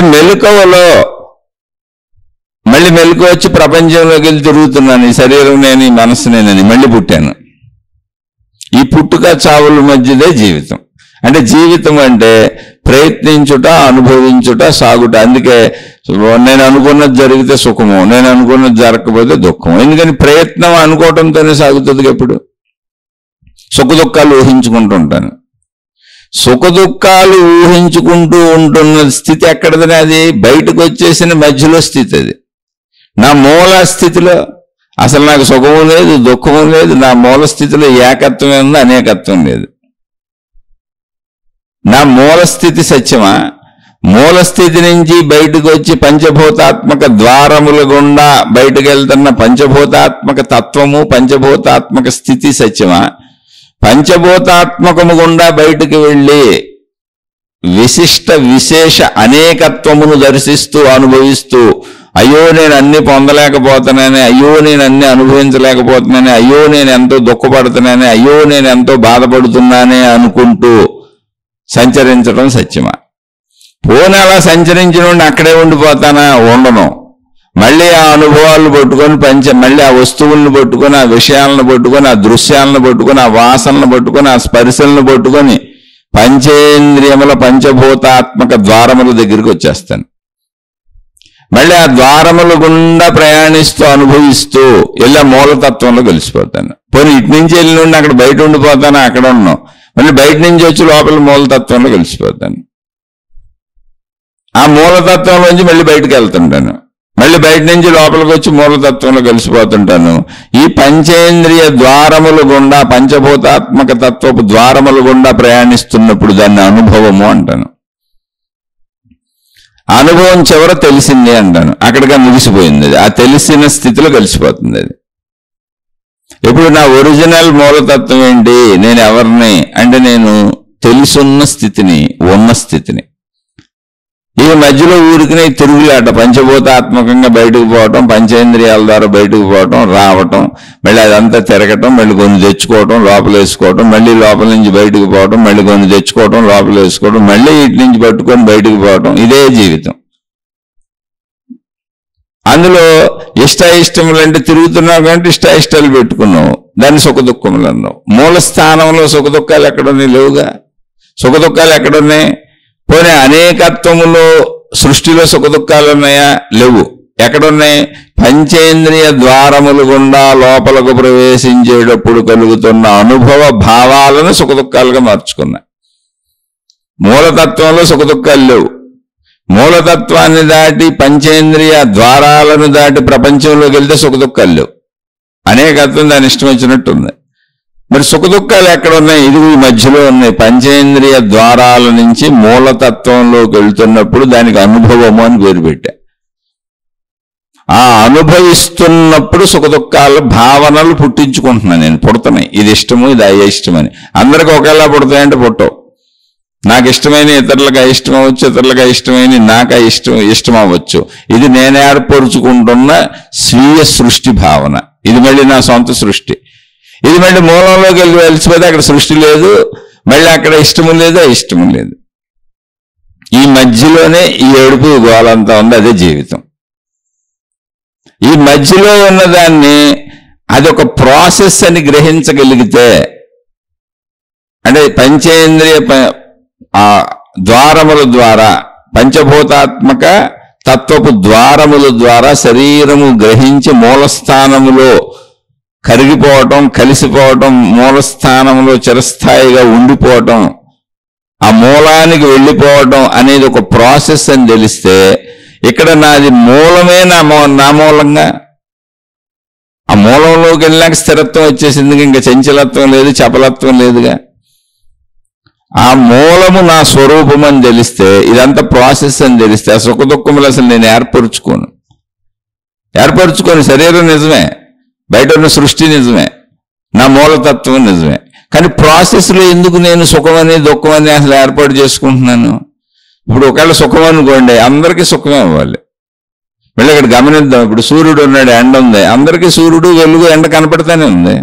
మెలకు వచ్చి ప్రపంచంలోకి వెళ్ళి తిరుగుతున్నాను. ఈ శరీరం నేను, ఈ మనస్సు నేనని మళ్ళీ పుట్టాను. ఈ పుట్టుక చావుల మధ్యదే జీవితం. అంటే జీవితం అంటే ప్రయత్నించుట, అనుభవించుట, సాగుట. అందుకే నేను అనుకున్నది జరిగితే సుఖము, నేను అనుకున్నది జరగకపోతే దుఃఖము. ఎందుకని ప్రయత్నం అనుకోవటంతోనే సాగుతుంది. ఎప్పుడు సుఖ దుఃఖాలు ఊహించుకుంటూ ఉంటాను. సుఖ దుఃఖాలు ఊహించుకుంటూ ఉంటున్న స్థితి ఎక్కడదని? అది బయటకు వచ్చేసిన మధ్యలో స్థితి. అది నా మూల స్థితిలో అసలు నాకు సుఖము లేదు, దుఃఖము లేదు. నా మూల స్థితిలో ఏకత్వమే ఉంది, అనేకత్వం లేదు. నా మూల స్థితి సత్యమా? మూల స్థితి నుంచి బయటకు వచ్చి పంచభూతాత్మక ద్వారముల గుండా బయటకు వెళ్తున్న పంచభూతాత్మక తత్వము, పంచభూతాత్మక స్థితి సత్యమా? పంచభూతాత్మకము గుండా బయటకు వెళ్ళి విశిష్ట విశేష అనేకత్వమును దర్శిస్తూ అనుభవిస్తూ, అయ్యో నేను అన్ని పొందలేకపోతున్నానే, అయ్యో నేను అన్ని అనుభవించలేకపోతున్నానే, అయ్యో నేను ఎంతో దుఃఖపడుతున్నానే, అయ్యో నేను ఎంతో బాధపడుతున్నానే అనుకుంటూ సంచరించడం సత్యమా? పోనీ అలా సంచరించిన అక్కడే ఉండిపోతానా? ఉండను. మళ్ళీ ఆ అనుభవాలను పట్టుకొని మళ్ళీ ఆ వస్తువులను పట్టుకొని, ఆ విషయాలను పట్టుకొని, ఆ దృశ్యాలను పట్టుకొని, ఆ వాసనలను పట్టుకొని, ఆ స్పర్శలను పట్టుకొని పంచేంద్రియముల పంచభూతాత్మక ద్వారముల దగ్గరికి వచ్చేస్తాను. మళ్ళీ ఆ ద్వారముల గుండా ప్రయాణిస్తూ అనుభవిస్తూ ఇలా మూలతత్వంలో కలిసిపోతాను. పోనీ ఇటు నుంచి వెళ్ళి నుండి అక్కడ బయట ఉండిపోతాను, అక్కడ ఉన్నాం. మళ్ళీ బయట నుంచి వచ్చి లోపల మూలతత్వంలో కలిసిపోతాను. ఆ మూలతత్వంలోంచి మళ్ళీ బయటకు వెళ్తుంటాను. మళ్ళీ బయట నుంచి లోపలికి వచ్చి మూలతత్వంలో కలిసిపోతుంటాను. ఈ పంచేంద్రియ ద్వారముల గుండా, పంచభూతాత్మక తత్వపు ద్వారముల గుండా ప్రయాణిస్తున్నప్పుడు దాన్ని అనుభవము అంటాను. అనుభవం చివర తెలిసింది అంటాను. అక్కడిగా ముగిసిపోయింది అది. ఆ తెలిసిన స్థితిలో కలిసిపోతుంది అది. ఇప్పుడు నా ఒరిజినల్ మూలతత్వం ఏంటి? నేను ఎవరిని అంటే నేను తెలుసున్న స్థితిని, ఉన్న స్థితిని. ఈ మధ్యలో ఊరికినే తిరుగులాట, పంచభూతాత్మకంగా బయటకు పోవటం, పంచేంద్రియాల ద్వారా బయటకు పోవటం, రావటం, మళ్ళీ అదంతా తిరగటం, మళ్ళీ కొన్ని తెచ్చుకోవటం, లోపల వేసుకోవటం, మళ్ళీ లోపల నుంచి బయటకు పోవటం, మళ్ళీ కొన్ని తెచ్చుకోవటం, లోపల వేసుకోవటం, మళ్ళీ ఇటు నుంచి పట్టుకొని బయటకు పోవటం. ఇదే జీవితం. అందులో ఇష్టాయిష్టములు అంటే తిరుగుతున్నావు కాబట్టి ఇష్టాయిష్టాలు పెట్టుకున్నావు, దాన్ని సుఖదుఖములు అన్నావు. మూల స్థానంలో సుఖదుఖాలు ఎక్కడున్నాయి? లేవుగా. సుఖదుఖాలు ఎక్కడున్నాయి? పోనీ అనేకత్వములో సృష్టిలో సుఖదుఖాలు ఉన్నాయా? లేవు. ఎక్కడున్నాయి? పంచేంద్రియ ద్వారములు గుండా లోపలకు ప్రవేశించేటప్పుడు కలుగుతున్న అనుభవ భావాలను సుఖదుఖాలుగా మార్చుకున్నాయి. మూలతత్వంలో సుఖదుఖాలు లేవు. మూలతత్వాన్ని దాటి పంచేంద్రియ ద్వారాలను దాటి ప్రపంచంలోకి వెళ్తే సుఖదుఖాలు లేవు. అనేకత్వం దాని ఇష్టం వచ్చినట్టుంది. మరి సుఖదుఖాలు ఎక్కడ ఉన్నాయి? ఇది ఈ మధ్యలో ఉన్నాయి. పంచేంద్రియ ద్వారాల నుంచి మూలతత్వంలోకి వెళ్తున్నప్పుడు దానికి అనుభవము అని పేరు పెట్టా. ఆ అనుభవిస్తున్నప్పుడు సుఖదుఖాలు భావనలు పుట్టించుకుంటున్నాను నేను, పుడుతున్నాయి. ఇది ఇష్టము, ఇది అయిష్టమని. అందరికి ఒకేలా పుడతాయంటే పుట్టవు. నాకు ఇష్టమైన ఇతరులకు అయిష్టం అవ్వచ్చు, ఇతరులకు ఇష్టమైన నాకు ఇష్టం అవ్వచ్చు. ఇది నేను ఏర్పరుచుకుంటున్న స్వీయ సృష్టి భావన. ఇది మళ్ళీ నా సొంత సృష్టి. ఇది మళ్ళీ మూలంలోకి వెళ్ళి వెలిసిపోతే అక్కడ సృష్టి లేదు, మళ్ళీ అక్కడ ఇష్టము లేదు, ఇష్టము లేదు. ఈ మధ్యలోనే ఈ ఏడుపు గోలంతా ఉంది. అదే జీవితం. ఈ మధ్యలో ఉన్నదాన్ని అది ఒక ప్రాసెస్ అని గ్రహించగలిగితే, అంటే పంచేంద్రియ ద్వారముల ద్వారా, పంచభూతాత్మక తత్వపు ద్వారముల ద్వారా శరీరము గ్రహించి మూలస్థానములో కరిగిపోవటం, కలిసిపోవటం, మూలస్థానంలో చిరస్థాయిగా ఉండిపోవటం, ఆ మూలానికి వెళ్ళిపోవటం అనేది ఒక ప్రాసెస్ అని తెలిస్తే, ఇక్కడ నాది మూలమే నా మూలంగా, ఆ మూలంలోకి వెళ్ళాక స్థిరత్వం వచ్చేసింది. ఇంకా చంచలత్వం లేదు, చపలత్వం లేదుగా. ఆ మూలము నా స్వరూపం అని తెలిస్తే, ఇదంతా ప్రాసెస్ అని తెలిస్తే, ఆ సుఖదుఖములు అసలు నేను ఏర్పరచుకొని శరీరం నిజమే, బయట ఉన్న సృష్టి నిజమే, నా మూలతత్వం నిజమే. కానీ ప్రాసెస్లో ఎందుకు నేను సుఖమని దుఃఖమని అసలు ఏర్పాటు చేసుకుంటున్నాను? ఇప్పుడు ఒకవేళ సుఖం అనుకోండి, అందరికీ సుఖమే అవ్వాలి. మళ్ళీ ఇక్కడ గమనిద్దాం. ఇప్పుడు సూర్యుడు ఉన్నాడు, ఎండ ఉంది. అందరికీ సూర్యుడు, వెలుగు, ఎండ కనపడతానే ఉంది.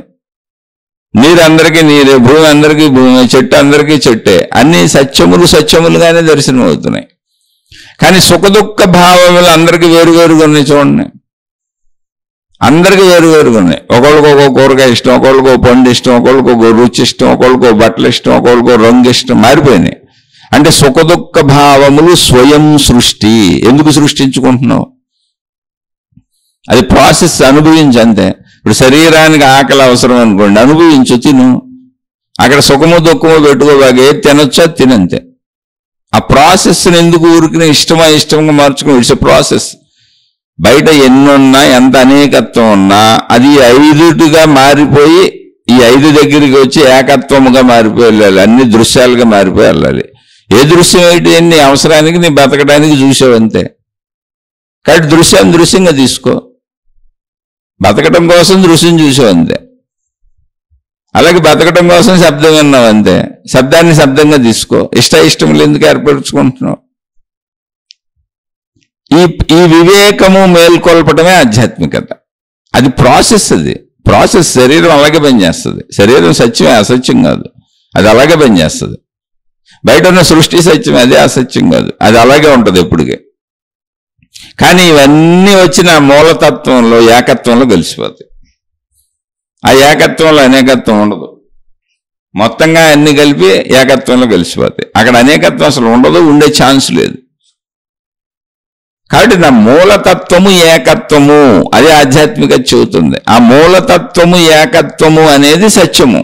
నీరు అందరికీ నీరే, భూమి అందరికీ భూమి, చెట్టు అందరికీ చెట్టే. అన్ని సత్యములుగానే దర్శనం అవుతున్నాయి. కానీ సుఖదుఖ భావములు అందరికీ వేరువేరుగా ఉన్నాయి. చూడండి, అందరికీ వేరువేరుగా ఉన్నాయి. ఒకళ్ళకి ఒక కూరగాయ ఇష్టం, ఒకళ్ళకి ఒక పండు ఇష్టం, ఒకళ్ళకి ఒక రుచి ఇష్టం, ఒకళ్ళకి ఒక బట్టలు ఇష్టం, ఒకళ్ళకి రంగు ఇష్టం, మారిపోయినాయి. అంటే సుఖదుఖ భావములు స్వయం సృష్టి. ఎందుకు సృష్టించుకుంటున్నావు? అది ప్రాసెస్, అనుభవించి అంతే. ఇప్పుడు శరీరానికి ఆకలి అవసరం అనుకోండి, అనుభవించు, తిను. అక్కడ సుఖము దుఃఖము పెట్టుకోబాగా తినొచ్చా, తినంతే. ఆ ప్రాసెస్ని ఎందుకు ఊరికి ఇష్టంగా మార్చుకుని? It's a process. బయట ఎన్నున్నా, ఎంత అనేకత్వం ఉన్నా, అది 5గా మారిపోయి ఈ 5 దగ్గరికి వచ్చి ఏకత్వముగా మారిపోయి వెళ్ళాలి. అన్ని దృశ్యాలుగా మారిపోయి వెళ్ళాలి. ఏ దృశ్యం ఏంటి? నీ అవసరానికి, నీ బతకడానికి చూసావంతే. కాబట్టి దృశ్యంగా తీసుకో. బతకటం కోసం దృశ్యం చూసావంతే. అలాగే బతకటం కోసం శబ్దం విన్నావు అంతే. శబ్దాన్ని శబ్దంగా తీసుకో. ఇష్టములు ఎందుకు ఏర్పరచుకుంటున్నావు? ఈ వివేకము మేల్కొల్పటమే ఆధ్యాత్మికత. అది ప్రాసెస్. అది ప్రాసెస్. శరీరం అలాగే పనిచేస్తుంది. శరీరం సత్యమే, అసత్యం కాదు. అది అలాగే పనిచేస్తుంది. బయట ఉన్న సృష్టి సత్యమే, అదే అసత్యం కాదు. అది అలాగే ఉంటుంది ఎప్పటికే. కానీ ఇవన్నీ వచ్చిన మూలతత్వంలో, ఏకత్వంలో కలిసిపోతాయి. ఆ ఏకత్వంలో అనేకత్వం ఉండదు. మొత్తంగా అన్ని కలిపి ఏకత్వంలో కలిసిపోతాయి. అక్కడ అనేకత్వం అసలు ఉండదు, ఉండే ఛాన్స్ లేదు. కాబట్టి నా మూలతత్వము ఏకత్వము, అదే ఆధ్యాత్మికత చెబుతుంది. ఆ మూలతత్వము ఏకత్వము అనేది సత్యము.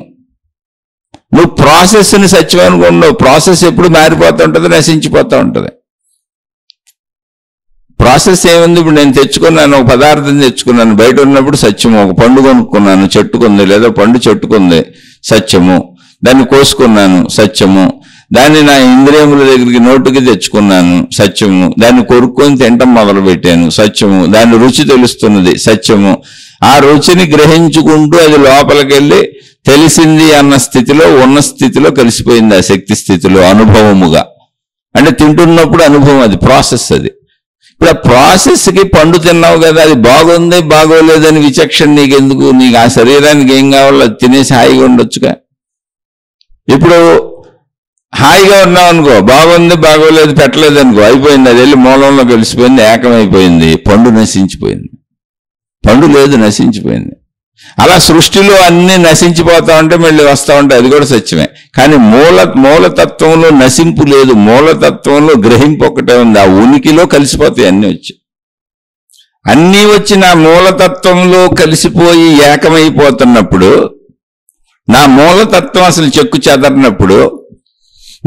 నువ్వు ప్రాసెస్ని సత్యం అనుకున్నావు. ప్రాసెస్ ఎప్పుడు మారిపోతూ ఉంటుంది, నశించిపోతూ ఉంటుంది. ప్రాసెస్ ఏముంది? ఇప్పుడు నేను తెచ్చుకున్నాను, ఒక పదార్థం తెచ్చుకున్నాను, బయట ఉన్నప్పుడు సత్యము. ఒక పండు కొనుక్కున్నాను, చెట్టుకుంది, లేదా పండు చెట్టుకుంది, సత్యము. దాన్ని కోసుకున్నాను, సత్యము. దాన్ని నా ఇంద్రియముల దగ్గరికి నోటికి తెచ్చుకున్నాను, సత్యము. దాన్ని కొరుక్కొని తినటం మొదలు పెట్టాను, సత్యము. దాని రుచి తెలుస్తున్నది, సత్యము. ఆ రుచిని గ్రహించుకుంటూ అది లోపలికి వెళ్ళి తెలిసింది అన్న స్థితిలో, ఉన్న స్థితిలో కలిసిపోయింది, ఆ శక్తి స్థితిలో అనుభవముగా. అంటే తింటున్నప్పుడు అనుభవం, అది ప్రాసెస్. అది ఇప్పుడు ఆ ప్రాసెస్కి పండు తిన్నావు కదా, అది బాగుంది బాగోలేదని విచక్షణ నీకెందుకు? నీకు ఆ శరీరానికి ఏం కావాలో అది తినేసి హాయిగా ఉండొచ్చుగా. ఇప్పుడు హాయిగా ఉన్నావు అనుకో, బాగుంది బాగోలేదు పెట్టలేదు అనుకో, అయిపోయింది, అది వెళ్ళి మూలంలో కలిసిపోయింది, ఏకమైపోయింది, పండు నశించిపోయింది. పండు లేదు, నశించిపోయింది. అలా సృష్టిలో అన్ని నశించిపోతా ఉంటే మళ్ళీ వస్తూ ఉంటాయి, అది కూడా సత్యమే. కానీ మూలతత్వంలో నశింపు లేదు, మూలతత్వంలో గ్రహింపు ఒకటే ఉంది. ఆ ఉనికిలో కలిసిపోతాయి అన్నీ వచ్చి. అన్నీ వచ్చి నా మూలతత్వంలో కలిసిపోయి ఏకమైపోతున్నప్పుడు, నా మూలతత్వం అసలు చెక్కు చెదరినప్పుడు,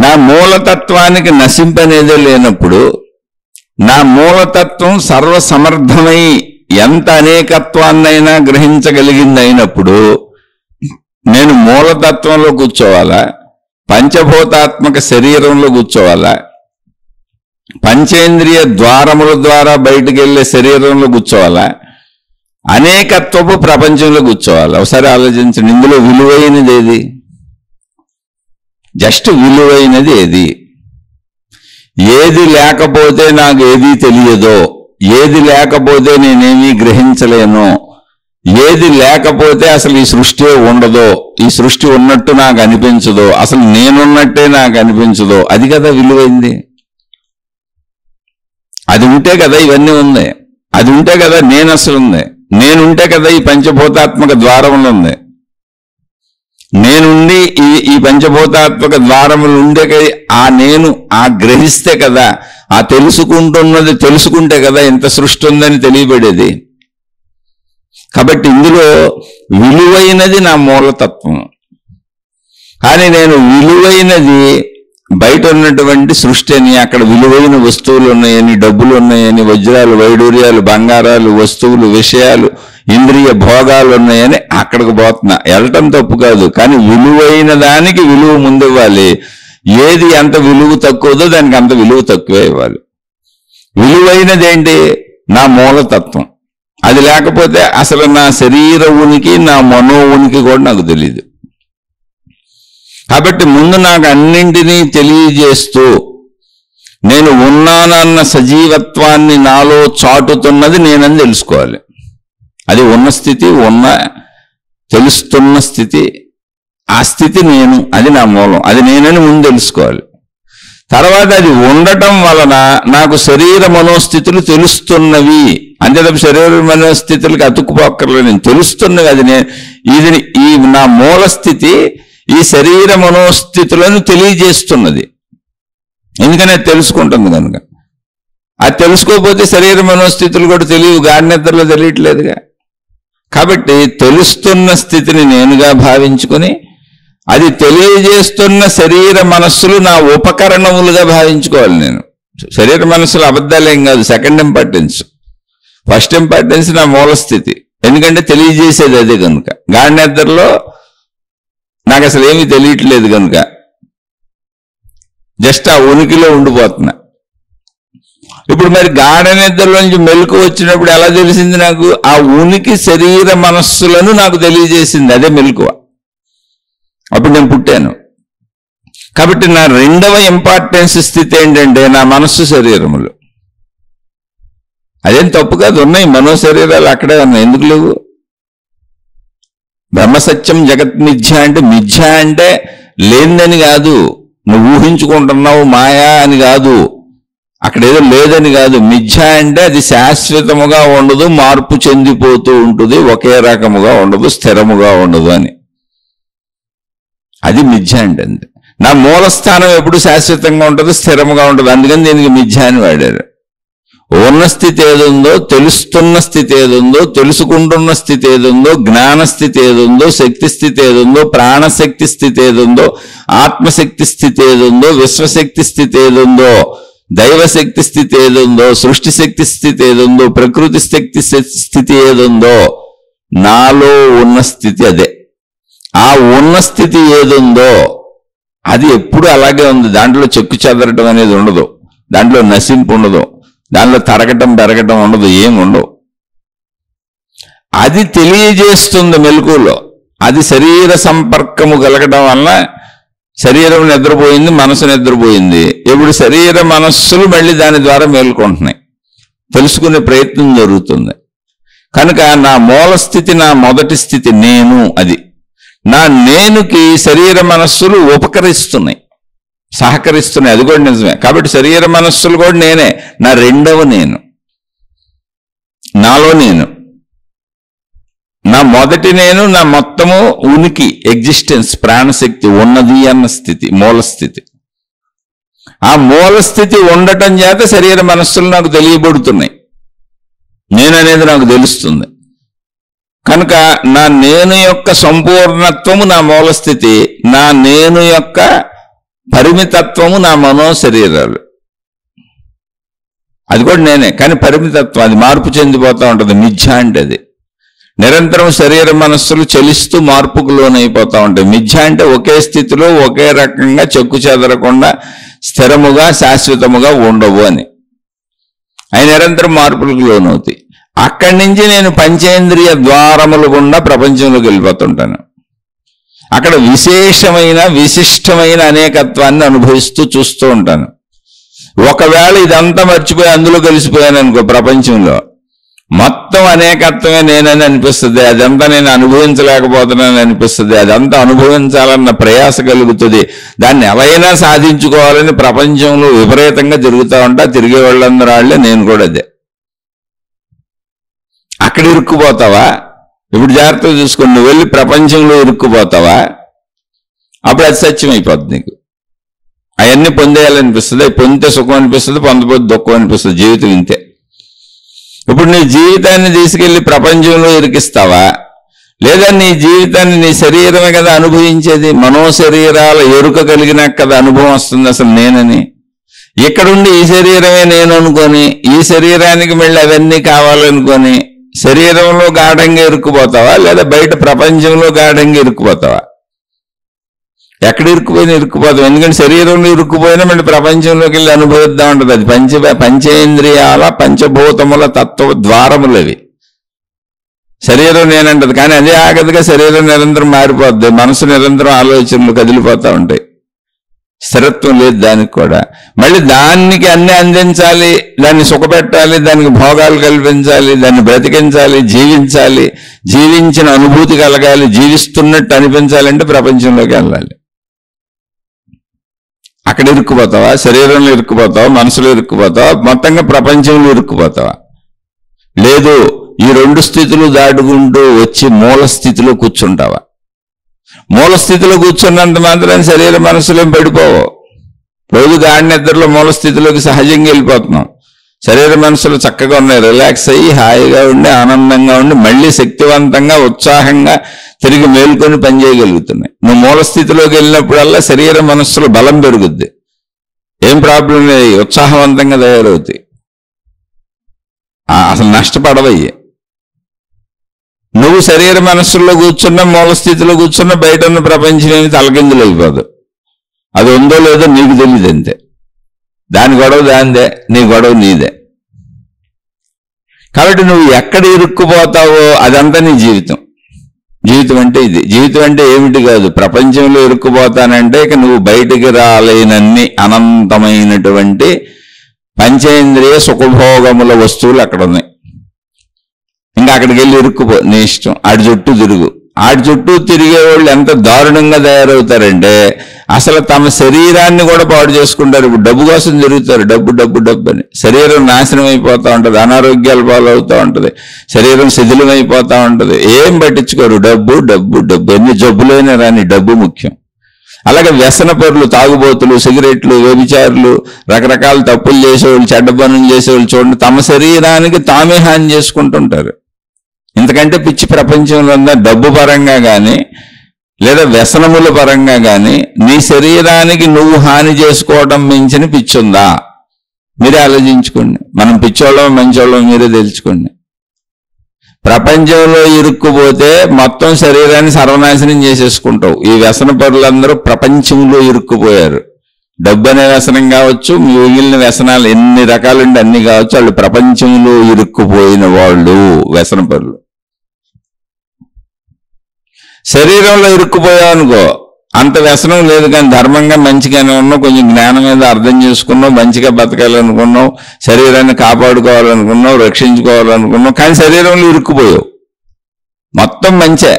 నా మూలతత్వానికి నశింపనేదే లేనప్పుడు, నా మూలతత్వం సర్వసమర్థమై ఎంత అనేకత్వాన్నైనా గ్రహించగలిగింది అయినప్పుడు నేను మూలతత్వంలో కూర్చోవాలా, పంచభూతాత్మక శరీరంలో కూర్చోవాలా, పంచేంద్రియ ద్వారముల ద్వారా బయటికి వెళ్ళే శరీరంలో కూర్చోవాలా, అనేకత్వపు ప్రపంచంలో కూర్చోవాలి? ఒకసారి ఆలోచించండి. ఇందులో విలువైనది ఏది? జస్ట్ విలువైనది ఏది? ఏది లేకపోతే నాకు ఏదీ తెలియదో, ఏది లేకపోతే నేనేమీ గ్రహించలేను, ఏది లేకపోతే అసలు ఈ సృష్టి ఉండదో, ఈ సృష్టి ఉన్నట్టు నాకు అనిపించదో, అసలు నేనున్నట్టే నాకు అనిపించదో, అది కదా విలువైంది. అది ఉంటే కదా ఇవన్నీ ఉంది, అది ఉంటే కదా నేను అసలు ఉంది, నేనుంటే కదా ఈ పంచభూతాత్మక ద్వారములు ఉంది, నేనుండి ఈ పంచభూతాత్మక ద్వారములు ఉండే ఆ నేను ఆ గ్రహిస్తే కదా, ఆ తెలుసుకుంటున్నది తెలుసుకుంటే కదా ఇంత సృష్టి ఉందని తెలియబడేది. కాబట్టి ఇందులో విలువైనది నా మూలతత్వం. కానీ నేను విలువైనది బయట ఉన్నటువంటి సృష్టి అని, అక్కడ విలువైన వస్తువులు ఉన్నాయని, డబ్బులు ఉన్నాయని, వజ్రాలు వైడూర్యాలు బంగారాలు వస్తువులు విషయాలు ఇంద్రియ భోగాలు ఉన్నాయని అక్కడికి పోతున్నా. వెళ్ళటం తప్పు కాదు, కానీ విలువైన దానికి విలువ ముందు ఇవ్వాలి. ఏది ఎంత విలువ తక్కువదో దానికి అంత విలువ తక్కువే ఇవ్వాలి. విలువైనది ఏంటి? నా మూలతత్వం. అది లేకపోతే అసలు నా శరీర ఉనికి, నా మనో ఉనికి కూడా నాకు తెలియదు. కాబట్టి ముందు నాకు అన్నింటినీ తెలియజేస్తూ నేను ఉన్నానన్న సజీవత్వాన్ని నాలో చాటుతున్నది నేనని తెలుసుకోవాలి. అది ఉన్న స్థితి, ఉన్న తెలుస్తున్న స్థితి, ఆ స్థితి నేను, అది నా మూలం, అది నేనని ముందు తెలుసుకోవాలి. తర్వాత అది ఉండటం వలన నాకు శరీర మనోస్థితులు తెలుస్తున్నవి, అంతే తప్ప శరీర మనోస్థితులకి అతుక్కుపోక్కర్లేదు, నేను తెలుస్తున్నవి. అది ఇది ఈ నా మూల స్థితి ఈ శరీర మనోస్థితులను తెలియజేస్తున్నది. ఎందుకని అది తెలుసుకుంటుంది కనుక. అది తెలుసుకోకపోతే శరీర మనోస్థితులు కూడా తెలియవు, గాఢ నిద్రలో తెలియట్లేదుగా. కాబట్టి తెలుస్తున్న స్థితిని నేనుగా భావించుకొని, అది తెలియజేస్తున్న శరీర మనస్సులు నా ఉపకరణములుగా భావించుకోవాలి. నేను శరీర మనస్సులు అబద్ధాలేం కాదు, సెకండ్ ఇంపార్టెన్స్. ఫస్ట్ ఇంపార్టెన్స్ నా మూల స్థితి, ఎందుకంటే తెలియజేసేది అదే కనుక. గాఢ నిద్రలో నాకు అసలు ఏమీ తెలియట్లేదు కనుక జస్ట్ ఆ ఉనికిలో ఉండిపోతున్నా. ఇప్పుడు మరి గాఢ నిద్రలోంచి మెలకు వచ్చినప్పుడు ఎలా తెలిసింది నాకు? ఆ ఉనికి శరీర మనస్సులను నాకు తెలియజేసింది, అదే మెలకువ. అప్పుడు నేను పుట్టాను. కాబట్టి నా రెండవ ఇంపార్టెన్స్ స్థితి ఏంటంటే నా మనస్సు శరీరములు. అదేం తప్పు కాదు, ఉన్నాయి మనోశరీరాలు అక్కడే ఉన్నాయి, ఎందుకు లేవు? బ్రహ్మసత్యం జగత్ మిథ్య అంటే, మిథ్య అంటే లేనిదని కాదు, నువ్వు ఊహించుకుంటున్నావు మాయా అని కాదు, అక్కడ ఏదో లేదని కాదు. మిథ్య అంటే అది శాశ్వతముగా ఉండదు, మార్పు చెందిపోతూ ఉంటుంది, ఒకే రకముగా ఉండదు, స్థిరముగా ఉండదు అని. అది మిథ్య అంటే. నా మూలస్థానం ఎప్పుడు శాశ్వతంగా ఉంటుంది, స్థిరముగా ఉంటుంది, అందుకని దీనికి మిథ్య అని వాడారు. ఉన్న స్థితి ఏదుందో, తెలుస్తున్న స్థితి ఏదుందో, తెలుసుకుంటున్న స్థితి ఏదుందో, జ్ఞానస్థితి ఏదుందో, శక్తి స్థితి ఏదుందో, ప్రాణశక్తి స్థితి ఏదుందో, ఆత్మశక్తి స్థితి ఏదుందో, విశ్వశక్తి స్థితి ఏదుందో, దైవశక్తి స్థితి ఏదుందో, సృష్టి శక్తి స్థితి ఏదుందో, ప్రకృతి శక్తి స్థితి ఏదుందో, నాలో ఉన్న స్థితి అదే. ఆ ఉన్న స్థితి ఏదుందో అది ఎప్పుడు అలాగే ఉంది. దాంట్లో చెక్కు చెదరటం అనేది ఉండదు, దాంట్లో నశింపు ఉండదు, దాంట్లో తరగటం పెరగటం ఉండదు, ఏం ఉండవు. అది తెలియజేస్తుంది మెలకువలో. అది శరీర సంపర్కము కలగడం వల్ల శరీరం నిద్రపోయింది, మనసు నిద్రపోయింది. ఇప్పుడు శరీర మనస్సులు మళ్ళీ దాని ద్వారా మేల్కొంటున్నాయి, తెలుసుకునే ప్రయత్నం జరుగుతుంది. కనుక నా మూల స్థితి, నా మొదటి స్థితి నేను. అది నా నేనుకి శరీర మనస్సులు ఉపకరిస్తున్నాయి, సహకరిస్తున్నాయి. అది కూడా నిజమే. కాబట్టి శరీర మనస్సులు కూడా నేనే, నా రెండవ నేను, నాలో నేను. నా మొదటి నేను, నా మొత్తము ఉనికి, ఎగ్జిస్టెన్స్, ప్రాణశక్తి ఉన్నది అన్న స్థితి, మూల స్థితి. ఆ మూల స్థితి ఉండటం చేత శరీర మనస్సులు నాకు తెలియబడుతున్నాయి, నేననేది నాకు తెలుస్తుంది. కనుక నా నేను యొక్క సంపూర్ణత్వము నా మూల స్థితి, నా నేను యొక్క పరిమితత్వము నా మనోశరీరాలు. అది కూడా నేనే, కానీ పరిమితత్వం అది మార్పు చెందిపోతూ ఉంటుంది. మిథ్య అంటే అది నిరంతరం శరీర మనస్సులు చలిస్తూ మార్పుకు లోనైపోతూ ఉంటాయి. మిథ్య అంటే ఒకే స్థితిలో ఒకే రకంగా చెక్కు చెదరకుండా స్థిరముగా శాశ్వతముగా ఉండవు అని. అవి నిరంతరం మార్పులకు లోనవుతాయి. అక్కడి నుంచి నేను పంచేంద్రియ ద్వారములు గుండా ప్రపంచంలోకి వెళ్ళిపోతుంటాను. అక్కడ విశేషమైన విశిష్టమైన అనేకత్వాన్ని అనుభవిస్తూ చూస్తూ ఉంటాను. ఒకవేళ ఇదంతా మర్చిపోయి అందులో కలిసిపోయాను అనుకో, ప్రపంచంలో మొత్తం అనేకత్వమే నేనని అనిపిస్తుంది. అదంతా నేను అనుభవించలేకపోతున్నానని అనిపిస్తుంది. అదంతా అనుభవించాలన్న ప్రయాస కలుగుతుంది. దాన్ని ఎవరైనా సాధించుకోవాలని ప్రపంచంలో విపరీతంగా తిరుగుతూ ఉంటా. తిరిగే వాళ్ళందరూ వాళ్ళే, నేను కూడా అదే. అక్కడ ఇరుక్కుపోతావా? ఇప్పుడు జాగ్రత్తగా చూసుకుని నువ్వు వెళ్ళి ప్రపంచంలో ఇరుక్కుపోతావా? అప్పుడు అది సత్యం అయిపోద్ది నీకు. అవన్నీ పొందేయాలనిపిస్తుంది, పొందితే సుఖం అనిపిస్తుంది, పొందపోతే దుఃఖం అనిపిస్తుంది. జీవితం ఇంతే. ఇప్పుడు నీ జీవితాన్ని తీసుకెళ్లి ప్రపంచంలో ఇరికిస్తావా, లేదా నీ జీవితాన్ని నీ శరీరమే కదా అనుభవించేది? మనోశరీరాల ఎరుక కలిగినాక కదా అనుభవం వస్తుంది అసలు నేనని. ఇక్కడుండి ఈ శరీరమే నేను అనుకొని, ఈ శరీరానికి మళ్ళీ అవన్నీ కావాలనుకొని శరీరంలో గాఢంగా ఇరుక్కుపోతావా, లేదా బయట ప్రపంచంలో గాఢంగా ఇరుక్కుపోతావా? ఎక్కడ ఇరుక్కుపోయినా ఇరుక్కుపోతాం. ఎందుకంటే శరీరంలో ఇరుక్కుపోయినా మళ్ళీ ప్రపంచంలోకి వెళ్ళి అనుభవిద్దాం ఉంటుంది. అది పంచేంద్రియాల పంచభూతముల తత్వ ద్వారములు అవి. శరీరం నేనంటది, కానీ అదే ఆగదుగా శరీరం నిరంతరం మారిపోద్ది. మనసు నిరంతరం ఆలోచనలు కదిలిపోతూ ఉంటాయి. స్థిరత్వం లేదు దానికి కూడా. మళ్ళీ దానికి అన్ని అందించాలి, దాన్ని సుఖపెట్టాలి, దానికి భోగాలు కల్పించాలి, దాన్ని బ్రతికించాలి, జీవించాలి, జీవించిన అనుభూతి కలగాలి, జీవిస్తున్నట్టు అనిపించాలంటే ప్రపంచంలోకి వెళ్ళాలి. అక్కడ ఇరుక్కుపోతావా? శరీరంలో ఇరుక్కుపోతావా? మనసులో ఇరుక్కుపోతావా? మొత్తంగా ప్రపంచంలో ఇరుక్కుపోతావా? లేదు, ఈ రెండు స్థితులు దాటుకుంటూ వచ్చి మూల స్థితిలో కూర్చుంటావా? మూల స్థితిలో కూర్చున్నంత మాత్రాన్ని శరీర మనసులేం పడిపోవు. రోజు గాఢ నిద్రలో మూల స్థితిలోకి సహజంగా వెళ్ళిపోతున్నాం. శరీర మనసులు చక్కగా ఉన్నాయి, రిలాక్స్ అయ్యి హాయిగా ఉండి ఆనందంగా ఉండి మళ్ళీ శక్తివంతంగా ఉత్సాహంగా తిరిగి మేల్కొని పనిచేయగలుగుతున్నాయి. నువ్వు మూల స్థితిలోకి వెళ్ళినప్పుడల్లా శరీర మనస్సులో బలం పెరుగుద్ది, ఏం ప్రాబ్లం లేదు, ఉత్సాహవంతంగా తయారవుతాయి, అసలు నష్టపడవయ్యి. నువ్వు శరీర మనస్సుల్లో కూర్చున్న మూల స్థితిలో కూర్చున్న బయట ఉన్న ప్రపంచం ఏమి తలకిందులు అయిపోదు. అది ఉందో లేదో నీకు తెలియదు అంతే. దాని గొడవ దానిదే, నీ గొడవ నీదే. కాబట్టి నువ్వు ఎక్కడ ఇరుక్కుపోతావో అదంతా నీ జీవితం. జీవితం అంటే ఇది. జీవితం అంటే ఏమిటి కాదు, ప్రపంచంలో ఇరుక్కుపోతానంటే ఇక నువ్వు బయటికి రాలేనన్ని అనంతమైనటువంటి పంచేంద్రియ సుఖభోగముల వస్తువులు అక్కడ ఉన్నాయి. ఇంకా అక్కడికి వెళ్ళి ఇరుక్కుపో, నీ ఇష్టం. ఆడి చుట్టూ తిరుగు. ఆడి చుట్టూ తిరిగే వాళ్ళు ఎంత దారుణంగా తయారవుతారంటే అసలు తమ శరీరాన్ని కూడా పాడు చేసుకుంటారు. ఇప్పుడు డబ్బు కోసం తిరుగుతారు, డబ్బు డబ్బు డబ్బు అని. శరీరం నాశనం అయిపోతూ ఉంటుంది, అనారోగ్యాలు పాలవుతూ ఉంటుంది, శరీరం శిథిలం అయిపోతూ ఉంటుంది. ఏం పట్టించుకోరు, డబ్బు డబ్బు డబ్బు. ఎన్ని జబ్బులైనా రాని డబ్బు ముఖ్యం. అలాగే వ్యసన పరులు, తాగుబోతులు, సిగరెట్లు, వ్యభిచారులు, రకరకాల తప్పులు చేసేవాళ్ళు, చెడ్డ పనులు చేసేవాళ్ళు చూడండి, తమ శరీరానికి తామే హాని చేసుకుంటుంటారు. ఇంతకంటే పిచ్చి ప్రపంచంలో ఉందా? డబ్బు పరంగా కానీ లేదా వ్యసనముల పరంగా కానీ నీ శరీరానికి నువ్వు హాని చేసుకోవడం మించిన పిచ్చుందా? మీరే ఆలోచించుకోండి. మనం పిచ్చోళ్ళం మంచోళ్ళం మీరే తెలుసుకోండి. ప్రపంచంలో ఇరుక్కుపోతే మొత్తం శరీరాన్ని సర్వనాశనం చేసేసుకుంటావు. ఈ వ్యసన పరులందరూ ప్రపంచంలో ఇరుక్కుపోయారు. డబ్బు అనే వ్యసనం కావచ్చు, మిగిలిన వ్యసనాలు ఎన్ని రకాలుండి అన్ని కావచ్చు, వాళ్ళు ప్రపంచంలో ఇరుక్కుపోయిన వాళ్ళు వ్యసన పరులు. శరీరంలో ఇరుక్కుపోయావనుకో అంత వ్యసనం లేదు, కానీ ధర్మంగా మంచిగానే ఉన్నావు, కొంచెం జ్ఞానం మీద అర్థం చేసుకున్నావు, మంచిగా బతకాలనుకున్నావు, శరీరాన్ని కాపాడుకోవాలనుకున్నావు, రక్షించుకోవాలనుకున్నావు, కానీ శరీరంలో ఇరుక్కుపోయావు. మొత్తం మంచే,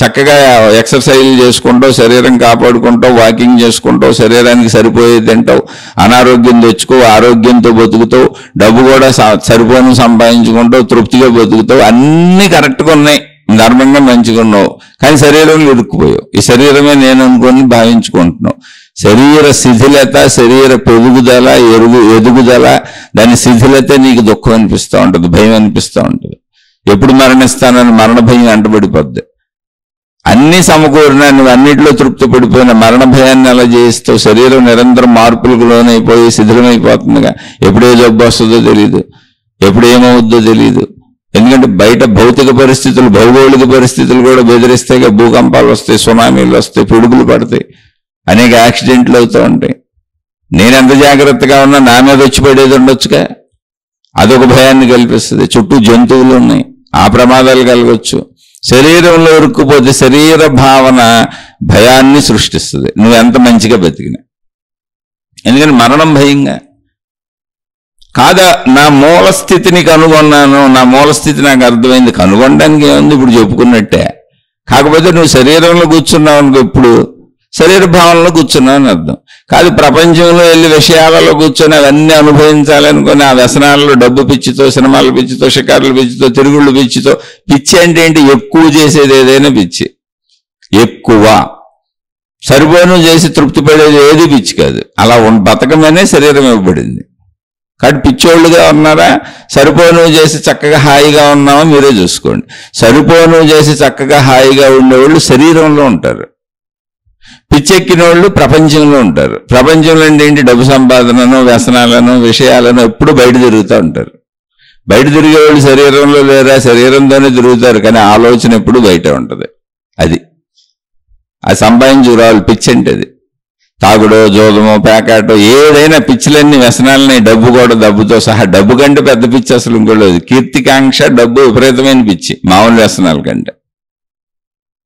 చక్కగా ఎక్సర్సైజ్ చేసుకుంటావు, శరీరం కాపాడుకుంటావు, వాకింగ్ చేసుకుంటావు, శరీరానికి సరిపోయేది తింటావు, అనారోగ్యం తెచ్చుకో, ఆరోగ్యంతో బతుకుతావు, డబ్బు కూడా సరిపోను సంపాదించుకుంటావు, తృప్తిగా బతుకుతావు, అన్నీ కరెక్ట్గా ఉన్నాయి, ధర్మంగా మంచిగా ఉన్నావు, కానీ శరీరంలో ఇరుక్కుపోయావు. ఈ శరీరమే నేను అనుకొని భావించుకుంటున్నావు. శరీర శిథిలత, శరీర పెరుగుదల, ఎదుగుదల, దాని శిథిలత నీకు దుఃఖం అనిపిస్తూ ఉంటుంది, భయం అనిపిస్తూ ఉంటుంది. ఎప్పుడు మరణిస్తానని మరణ భయం అంటబడిపోద్ది. అన్ని సమకూరినా నువ్వు అన్నింటిలో తృప్తి పడిపోయిన మరణ భయాన్ని అలా చేయిస్తావు. శరీరం నిరంతరం మార్పులకు లోనైపోయి శిథిలమైపోతుందిగా. ఎప్పుడే జబ్బు వస్తుందో తెలియదు, ఎప్పుడు ఏమవుద్దో తెలియదు. ఎందుకంటే బయట భౌతిక పరిస్థితులు, భౌగోళిక పరిస్థితులు కూడా బెదిరిస్తాయిగా. భూకంపాలు వస్తాయి, సునామీలు వస్తాయి, పిడుగులు పడతాయి, అనేక యాక్సిడెంట్లు అవుతూ ఉంటాయి. నేను ఎంత జాగ్రత్తగా ఉన్నా నా మీద వచ్చి పడేది ఉండొచ్చుగా, అదొక భయాన్ని కల్పిస్తుంది. చుట్టూ జంతువులు ఉన్నాయి, ఆ ప్రమాదాలు కలగవచ్చు. శరీరంలో ఇరుక్కుపోతే శరీర భావన భయాన్ని సృష్టిస్తుంది, నువ్వు ఎంత మంచిగా బతికినా. ఎందుకంటే మరణం భయంగా కాదా, నా మూల స్థితిని కనుగొన్నాను, నా మూల స్థితి నాకు అర్థమైంది. కనుగొనడానికి ఏముంది, ఇప్పుడు చెప్పుకున్నట్టే. కాకపోతే నువ్వు శరీరంలో కూర్చున్నావు అనుకో, ఇప్పుడు శరీర భావనలో కూర్చున్నావు అని అర్థం కాదు. ప్రపంచంలో వెళ్ళి విషయాలలో కూర్చొని అవన్నీ అనుభవించాలనుకుని ఆ వ్యసనాలలో డబ్బు పిచ్చితో, సినిమాల పిచ్చితో, షికారుల పిచ్చితో, తిరుగుళ్ళు పిచ్చితో. పిచ్చి అంటే ఏంటి, ఎక్కువ చేసేది ఏదైనా పిచ్చి. ఎక్కువ సరిపోను చేసి తృప్తి పడేది ఏది పిచ్చి కాదు. అలా బతకమనే శరీరం ఇవ్వబడింది. కాబట్టి పిచ్చోళ్ళుగా ఉన్నారా, సరిపోను చేసి చక్కగా హాయిగా ఉన్నామో మీరే చూసుకోండి. సరిపోను చేసి చక్కగా హాయిగా ఉండేవాళ్ళు శరీరంలో ఉంటారు, పిచ్చెక్కిన వాళ్ళు ప్రపంచంలో ఉంటారు. ప్రపంచంలో ఏంటి, డబ్బు సంపాదనను, వ్యసనాలను, విషయాలను ఎప్పుడు బయట తిరుగుతూ ఉంటారు. బయట తిరిగేవాళ్ళు శరీరంలో లేరా, శరీరంతోనే తిరుగుతారు, కానీ ఆలోచన ఎప్పుడు బయట ఉంటుంది. అది సంపాదించుకురావాలి పిచ్చి అంటే. అది తాగుడో, జోదమో, పేకాటో, ఏదైనా పిచ్చిలన్నీ వ్యసనాలని, డబ్బు కూడా డబ్బుతో సహా. డబ్బు కంటే పెద్ద పిచ్చి అసలు ఇంకోలేదు. కీర్తికాంక్ష, డబ్బు విపరీతమైన పిచ్చి మామూలు వ్యసనాల కంటే.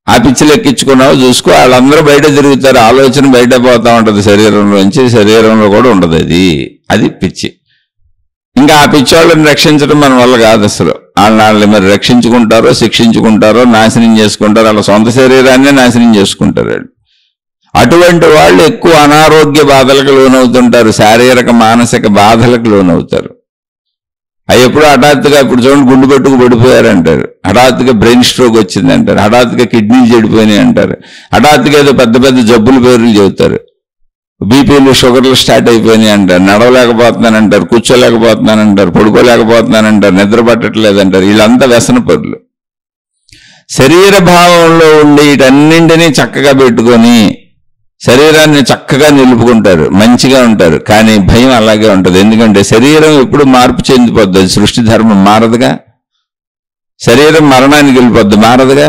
ఆ పిచ్చిలు ఎక్కించుకున్నావు చూసుకో, వాళ్ళందరూ బయట తిరుగుతారు, ఆలోచన బయట పోతా ఉంటుంది శరీరంలోంచి, శరీరంలో కూడా ఉండదు. అది పిచ్చి. ఇంకా ఆ పిచ్చోళ్ళని రక్షించడం మన వల్ల కాదు అసలు. వాళ్ళని మరి రక్షించుకుంటారో, శిక్షించుకుంటారో, నాశనం చేసుకుంటారో, వాళ్ళ సొంత శరీరాన్నే నాశనం చేసుకుంటారు వాళ్ళు. అటువంటి వాళ్ళు ఎక్కువ అనారోగ్య బాధలకు లోనవుతుంటారు, శారీరక మానసిక బాధలకు లోనవుతారు. అవి ఎప్పుడు హఠాత్తుగా, ఇప్పుడు చూడండి గుండు పెట్టుకు పడిపోయారంటారు, హఠాత్తుగా బ్రెయిన్ స్ట్రోక్ వచ్చింది అంటారు, హఠాత్తుగా కిడ్నీలు చెడిపోయినాయి అంటారు, హఠాత్తుగా ఏదో పెద్ద పెద్ద జబ్బుల పేర్లు చెబుతారు. బీపీలు, షుగర్లు స్టార్ట్ అయిపోయినాయి అంటారు, నడవలేకపోతున్నానంటారు, కూర్చోలేకపోతున్నానంటారు, పడుకోలేకపోతున్నానంటారు, నిద్ర పట్టట్లేదంటారు. వీళ్ళంతా వ్యసన పరులు. శరీర భావంలో ఉండి వీటన్నింటినీ చక్కగా పెట్టుకొని శరీరాన్ని చక్కగా నిలుపుకుంటారు, మంచిగా ఉంటారు, కానీ భయం అలాగే ఉంటుంది. ఎందుకంటే శరీరం ఎప్పుడు మార్పు చెందిపోద్ది, సృష్టి ధర్మం మారదుగా. శరీరం మరణానికి వెళ్ళిపోద్ది, మారదుగా.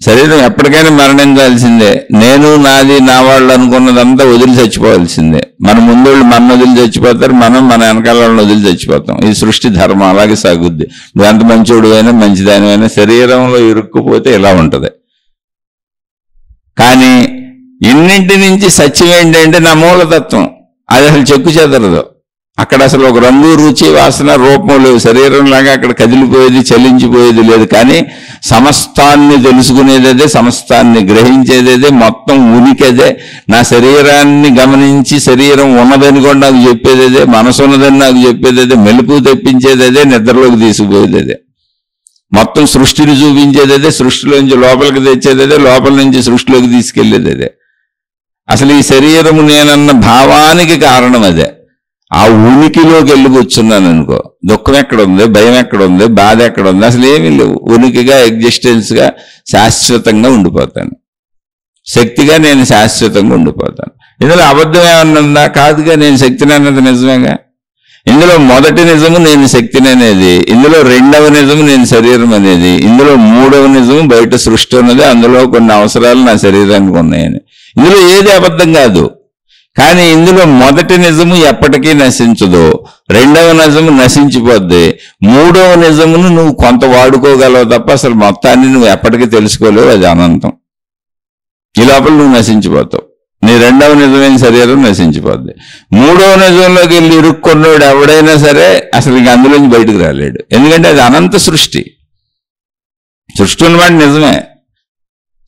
శరీరం ఎప్పటికైనా మరణించాల్సిందే. నేను, నాది, నా వాళ్ళు అనుకున్నదంతా వదిలి చచ్చిపోవాల్సిందే. మన ముందోళ్ళు మన వదిలి చచ్చిపోతారు, మనం మన వెనకాల వాళ్ళని వదిలి చచ్చిపోతాం. ఈ సృష్టి ధర్మం అలాగే సాగుద్ది. నువ్వు ఎంత మంచోడు అయినా, మంచిదానివైనా శరీరంలో ఇరుక్కుపోతే ఇలా ఉంటుంది. కానీ ఇన్నింటి నుంచి సత్యం ఏంటంటే నా మూలతత్వం, అది అసలు చెక్కు చెదరదు. అక్కడ అసలు ఒక రంగు, రుచి, వాసన, రూపం లేవు. శరీరంలాగా అక్కడ కదిలిపోయేది, చలించిపోయేది లేదు. కానీ సమస్తాన్ని తెలుసుకునేదే, సమస్తాన్ని గ్రహించేదే, మొత్తం ఉనికేదే. నా శరీరాన్ని గమనించి శరీరం ఉన్నదని కూడా నాకు చెప్పేదేదే, మనసు ఉన్నదని నాకు చెప్పేదేదే, మెలుపు తెప్పించేదేదే, నిద్రలోకి తీసుకుపోయేదేదే, మొత్తం సృష్టిని చూపించేదేదే, సృష్టిలోంచి లోపలికి తెచ్చేదేదే, లోపల నుంచి సృష్టిలోకి తీసుకెళ్లేదేదే. అసలు ఈ శరీరము నేనన్న భావానికి కారణం అదే. ఆ ఉనికిలోకి వెళ్ళి కూర్చున్నాను అనుకో, దుఃఖం ఎక్కడుంది, భయం ఎక్కడుంది, బాధ ఎక్కడుంది, అసలు ఏమీ లేవు. ఉనికిగా, ఎగ్జిస్టెన్స్గా శాశ్వతంగా ఉండిపోతాను. శక్తిగా నేను శాశ్వతంగా ఉండిపోతాను. ఇందులో అబద్ధం ఏమన్నా ఉందా? కాదుగా. నేను శక్తిని అన్నది నిజమేగా. ఇందులో మొదటి నిజము నేను శక్తిని అనేది, ఇందులో రెండవ నిజము నేను శరీరం అనేది, ఇందులో మూడవ నిజము బయట సృష్టి ఉన్నది, అందులో కొన్ని అవసరాలు నా శరీరానికి ఉన్నాయని. ఇందులో ఏది అబద్ధం కాదు. కానీ ఇందులో మొదటి నిజము ఎప్పటికీ నశించదు, రెండవ నిజము నశించిపోద్ది, మూడవ నిజమును నువ్వు కొంత వాడుకోగలవు తప్ప అసలు మొత్తాన్ని నువ్వు ఎప్పటికీ తెలుసుకోలేవు. అది అనంతం. ఈ లోపల నువ్వు నశించిపోతావు. నీ రెండవ నిజమైన శరీరం నశించిపోద్ది. మూడవ నిజంలోకి వెళ్ళి ఇరుక్కున్నాడు ఎవడైనా సరే అసలు ఇంక అందులోంచి బయటకు రాలేడు. ఎందుకంటే అది అనంత సృష్టి. సృష్టి ఉన్నమాట నిజమే,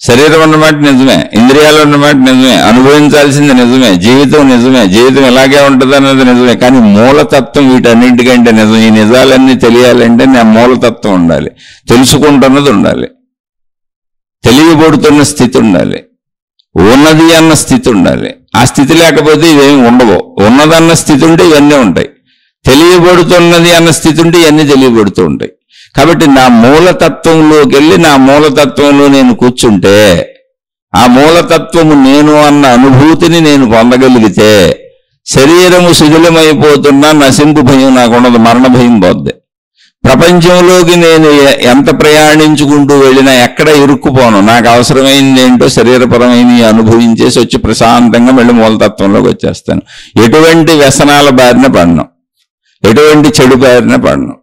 శరీరం ఉన్నమాట నిజమే, ఇంద్రియాలు ఉన్నమాట నిజమే, అనుభవించాల్సింది నిజమే, జీవితం నిజమే, జీవితం ఎలాగే ఉంటుంది అన్నది నిజమే. కానీ మూలతత్వం వీటన్నింటికంటే నిజం. ఈ నిజాలన్నీ తెలియాలంటే నా మూలతత్వం ఉండాలి, తెలుసుకుంటున్నది ఉండాలి, తెలియబడుతున్న స్థితి ఉండాలి, ఉన్నది అన్న స్థితి ఉండాలి. ఆ స్థితి లేకపోతే ఇవేమి ఉండవు. ఉన్నదన్న స్థితి ఉంటే ఇవన్నీ ఉంటాయి, తెలియబడుతున్నది అన్న స్థితి ఉంటే ఇవన్నీ తెలియబడుతూ ఉంటాయి. కాబట్టి నా మూలతత్వంలోకి వెళ్ళి నా మూలతత్వంలో నేను కూర్చుంటే ఆ మూలతత్వము నేను అన్న అనుభూతిని నేను పొందగలిగితే శరీరము శిథిలమైపోతున్నా నశింపు భయం నాకు ఉండదు, మరణ భయం పోద్ది. ప్రపంచంలోకి నేను ఎంత ప్రయాణించుకుంటూ వెళ్ళినా ఎక్కడ ఇరుక్కుపోను. నాకు అవసరమైంది ఏంటో శరీరపరమైన అనుభవించేసి వచ్చి ప్రశాంతంగా మళ్ళీ మూలతత్వంలోకి వచ్చేస్తాను. ఎటువంటి వ్యసనాల బారిన పడను, ఎటువంటి చెడు బారిన పడను.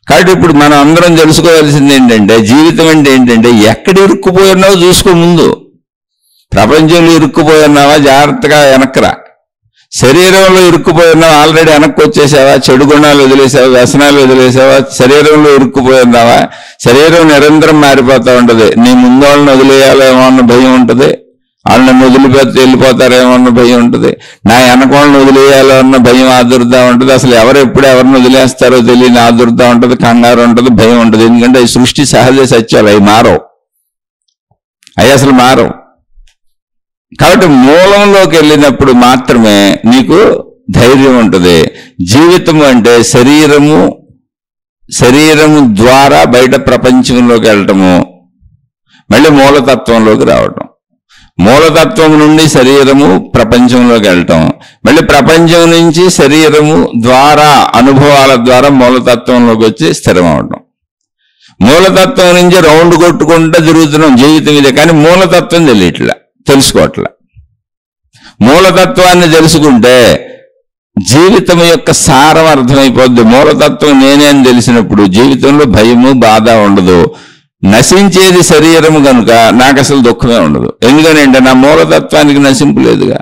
కాబట్టి ఇప్పుడు మనం అందరం తెలుసుకోవాల్సింది ఏంటంటే జీవితం అంటే ఏంటంటే ఎక్కడ ఇరుక్కుపోయి ఉన్నావో చూసుకో. ముందు ప్రపంచంలో ఇరుక్కుపోయి ఉన్నావా జాగ్రత్తగా వెనక్రా. శరీరంలో ఇరుక్కుపోయి ఉన్నావా ఆల్రెడీ వెనక్కి వచ్చేసావా, చెడు గుణాలు వదిలేసావా, వ్యసనాలు వదిలేసావా, శరీరంలో ఇరుక్కుపోయి ఉన్నావా. శరీరం నిరంతరం మారిపోతూ ఉంటుంది. నీ ముందు వాళ్ళని వదిలేయాలేమో అన్న భయం ఉంటుంది, వాళ్ళని వదిలిపోతే వెళ్ళిపోతారేమో అన్న భయం ఉంటుంది, నా వెనకోళ్ళని వదిలేయాలో అన్న భయం ఆదుర్దా ఉంటుంది. అసలు ఎవరు ఎప్పుడు ఎవరిని వదిలేస్తారో తెలియని ఆదుర్దా ఉంటుంది, కంగారు ఉంటుంది, భయం ఉంటుంది. ఎందుకంటే ఈ సృష్టి సహజ సత్యాలు, అవి మారవు, అవి అసలు మారవు. కాబట్టి మూలంలోకి వెళ్ళినప్పుడు మాత్రమే నీకు ధైర్యం ఉంటుంది. జీవితం అంటే శరీరము ద్వారా బయట ప్రపంచంలోకి వెళ్ళటము, మళ్ళీ మూలతత్వంలోకి రావటం, మూలతత్వం నుండి శరీరము ప్రపంచంలోకి వెళ్ళటం, మళ్ళీ ప్రపంచం నుంచి శరీరము ద్వారా అనుభవాల ద్వారా మూలతత్వంలోకి వచ్చి స్థిరం అవటం. మూలతత్వం నుంచి రౌండ్ కొట్టుకుంటూ తిరుగుతున్నాం జీవితం ఇదే. కానీ మూలతత్వం తెలియట్లా, తెలుసుకోవట్లా. మూలతత్వాన్ని తెలుసుకుంటే జీవితం యొక్క సారం అర్థమైపోద్ది. మూలతత్వం నేనే అని తెలిసినప్పుడు జీవితంలో భయము బాధ ఉండదు. నశించేది శరీరము కనుక నాకు అసలు దుఃఖమే ఉండదు. ఎందుకనంటే నా మూలతత్వానికి నశింపు లేదుగా.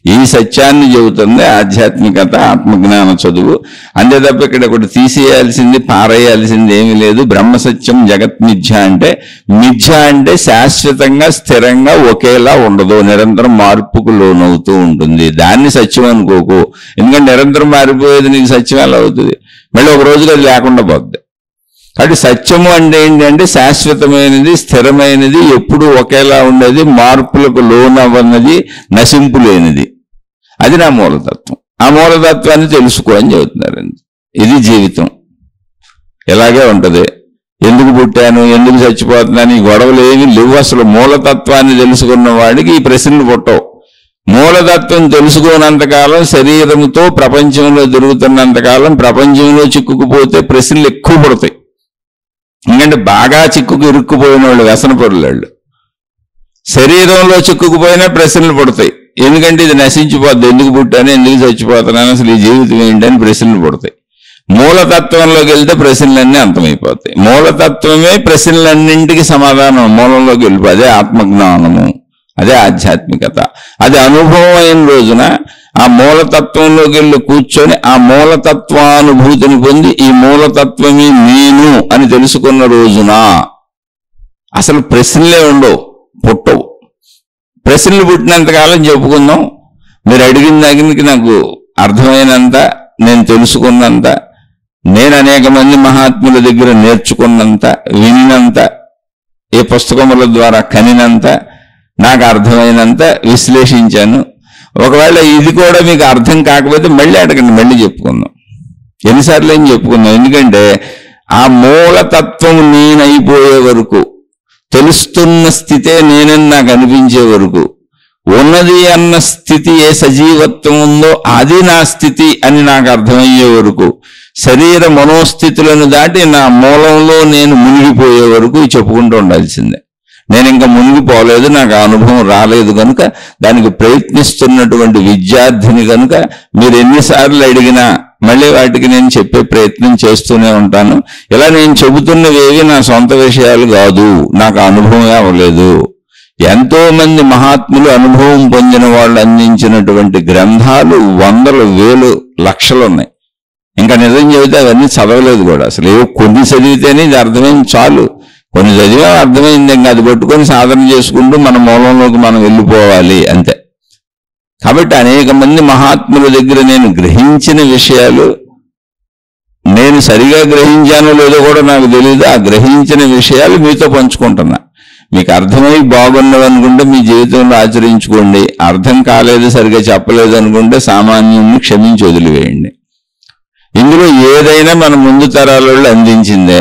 ఈ సత్యాన్ని చెబుతుంది ఆధ్యాత్మికత, ఆత్మజ్ఞాన చదువు. అంతే తప్ప ఇక్కడ ఒకటి తీసేయాల్సింది పారేయాల్సింది ఏమీ లేదు. బ్రహ్మసత్యం జగత్ మిథ్య అంటే, మిథ్య అంటే శాశ్వతంగా స్థిరంగా ఒకేలా ఉండదు, నిరంతరం మార్పుకు లోనవుతూ ఉంటుంది. దాన్ని సత్యం అనుకోకు. ఎందుకంటే నిరంతరం మారిపోయేది నీకు సత్యం ఎలా అవుతుంది? మళ్ళీ ఒక రోజుకి అది లేకుండా పోద్ది. కాబట్టి సత్యము అంటే ఏంటంటే శాశ్వతమైనది, స్థిరమైనది, ఎప్పుడూ ఒకేలా ఉండేది, మార్పులకు లోనవ్వన్నది, నశింపు లేనిది. అది నా మూలతత్వం. ఆ మూలతత్వాన్ని తెలుసుకో అని చెబుతున్నారు. ఇది జీవితం. ఎలాగే ఉంటుంది. ఎందుకు పుట్టాను, ఎందుకు చచ్చిపోతున్నాను, ఈ గొడవలు ఏమి లేవు. అసలు మూలతత్వాన్ని తెలుసుకున్న వాడికి ఈ ప్రశ్నలు పుట్టవు. మూలతత్వం తెలుసుకోనంతకాలం, శరీరంతో ప్రపంచంలో తిరుగుతున్నంతకాలం ప్రపంచంలో చిక్కుకుపోతే ప్రశ్నలు ఎక్కువ పడతాయి. ఎందుకంటే బాగా చిక్కుకు ఇరుక్కుపోయిన వాళ్ళు వ్యసన పరులాళ్ళు. శరీరంలో చిక్కుకుపోయినా ప్రశ్నలు పడతాయి. ఎందుకంటే ఇది నశించిపోద్ది, ఎందుకు పుట్టాను, ఎందుకు చచ్చిపోతున్నాను, అసలు ఈ జీవితం ఏంటని ప్రశ్నలు పడతాయి. మూలతత్వంలోకి వెళ్తే ప్రశ్నలన్నీ అంతమైపోతాయి. మూలతత్వమే ప్రశ్నలన్నింటికి సమాధానం. మూలంలోకి వెళ్ళిపో. అదే ఆత్మజ్ఞానము, అదే ఆధ్యాత్మికత. అది అనుభవం అయిన రోజున ఆ మూలతత్వంలోకి వెళ్ళి కూర్చొని ఆ మూలతత్వానుభూతిని పొంది ఈ మూలతత్వమే నేను అని తెలుసుకున్న రోజున అసలు ప్రశ్నలే ఉండవు, పుట్టవు. ప్రశ్నలు పుట్టినంతకాలం చెప్పుకుందాం. మీరు అడిగిన దగ్గరికి నాకు అర్థమైనంత, నేను తెలుసుకున్నంత, నేను అనేక మంది మహాత్ముల దగ్గర నేర్చుకున్నంత, వినినంత, ఏ పుస్తకముల ద్వారా కనినంత, నాకు అర్థమైనంత విశ్లేషించాను. ఒకవేళ ఇది కూడా మీకు అర్థం కాకపోతే మళ్ళీ అడగండి, మళ్ళీ చెప్పుకుందాం. ఎన్నిసార్లు ఏం చెప్పుకుందాం. ఎందుకంటే ఆ మూలతత్వం నేనైపోయే వరకు, తెలుస్తున్న స్థితే నేనని నాకు అనిపించే వరకు, ఉన్నది అన్న స్థితి ఏ సజీవత్వం ఉందో అది నా స్థితి అని నాకు అర్థమయ్యే వరకు, శరీర మనోస్థితులను దాటి నా మూలంలో నేను మునిగిపోయే వరకు చెప్పుకుంటూ ఉండాల్సిందే. నేను ఇంకా మునిగిపోలేదు, నాకు ఆ అనుభవం రాలేదు కనుక దానికి ప్రయత్నిస్తున్నటువంటి విద్యార్థిని కనుక మీరు ఎన్నిసార్లు అడిగినా మళ్ళీ వాటికి నేను చెప్పే ప్రయత్నం చేస్తూనే ఉంటాను. ఇలా నేను చెబుతున్నవేవి నా సొంత విషయాలు కాదు, నాకు అనుభవమే అవ్వలేదు. ఎంతో మంది మహాత్ములు అనుభవం పొందిన వాళ్ళు అందించినటువంటి గ్రంథాలు వందలు వేలు లక్షలు ఉన్నాయి. ఇంకా నిజం చెబితే అవన్నీ చదవలేదు కూడా. అసలు ఏవో కొన్ని చదివితేనే ఇది అర్థమైంది చాలు, కొన్ని చదివా అర్థమైంది, ఇంకా అది పట్టుకొని సాధన చేసుకుంటూ మన మూలంలోకి మనం వెళ్ళిపోవాలి అంతే. కాబట్టి అనేక మంది మహాత్ముల దగ్గర నేను గ్రహించిన విషయాలు, నేను సరిగా గ్రహించానో లేదో కూడా నాకు తెలియదు, ఆ గ్రహించిన విషయాలు మీతో పంచుకుంటున్నా. మీకు అర్థమై బాగున్నవి అనుకుంటే మీ జీవితంలో ఆచరించుకోండి, అర్థం కాలేదు సరిగా చెప్పలేదు అనుకుంటే సామాన్యుని క్షమించి వదిలివేయండి. ఇందులో ఏదైనా మన ముందు తరాల అందించిందే.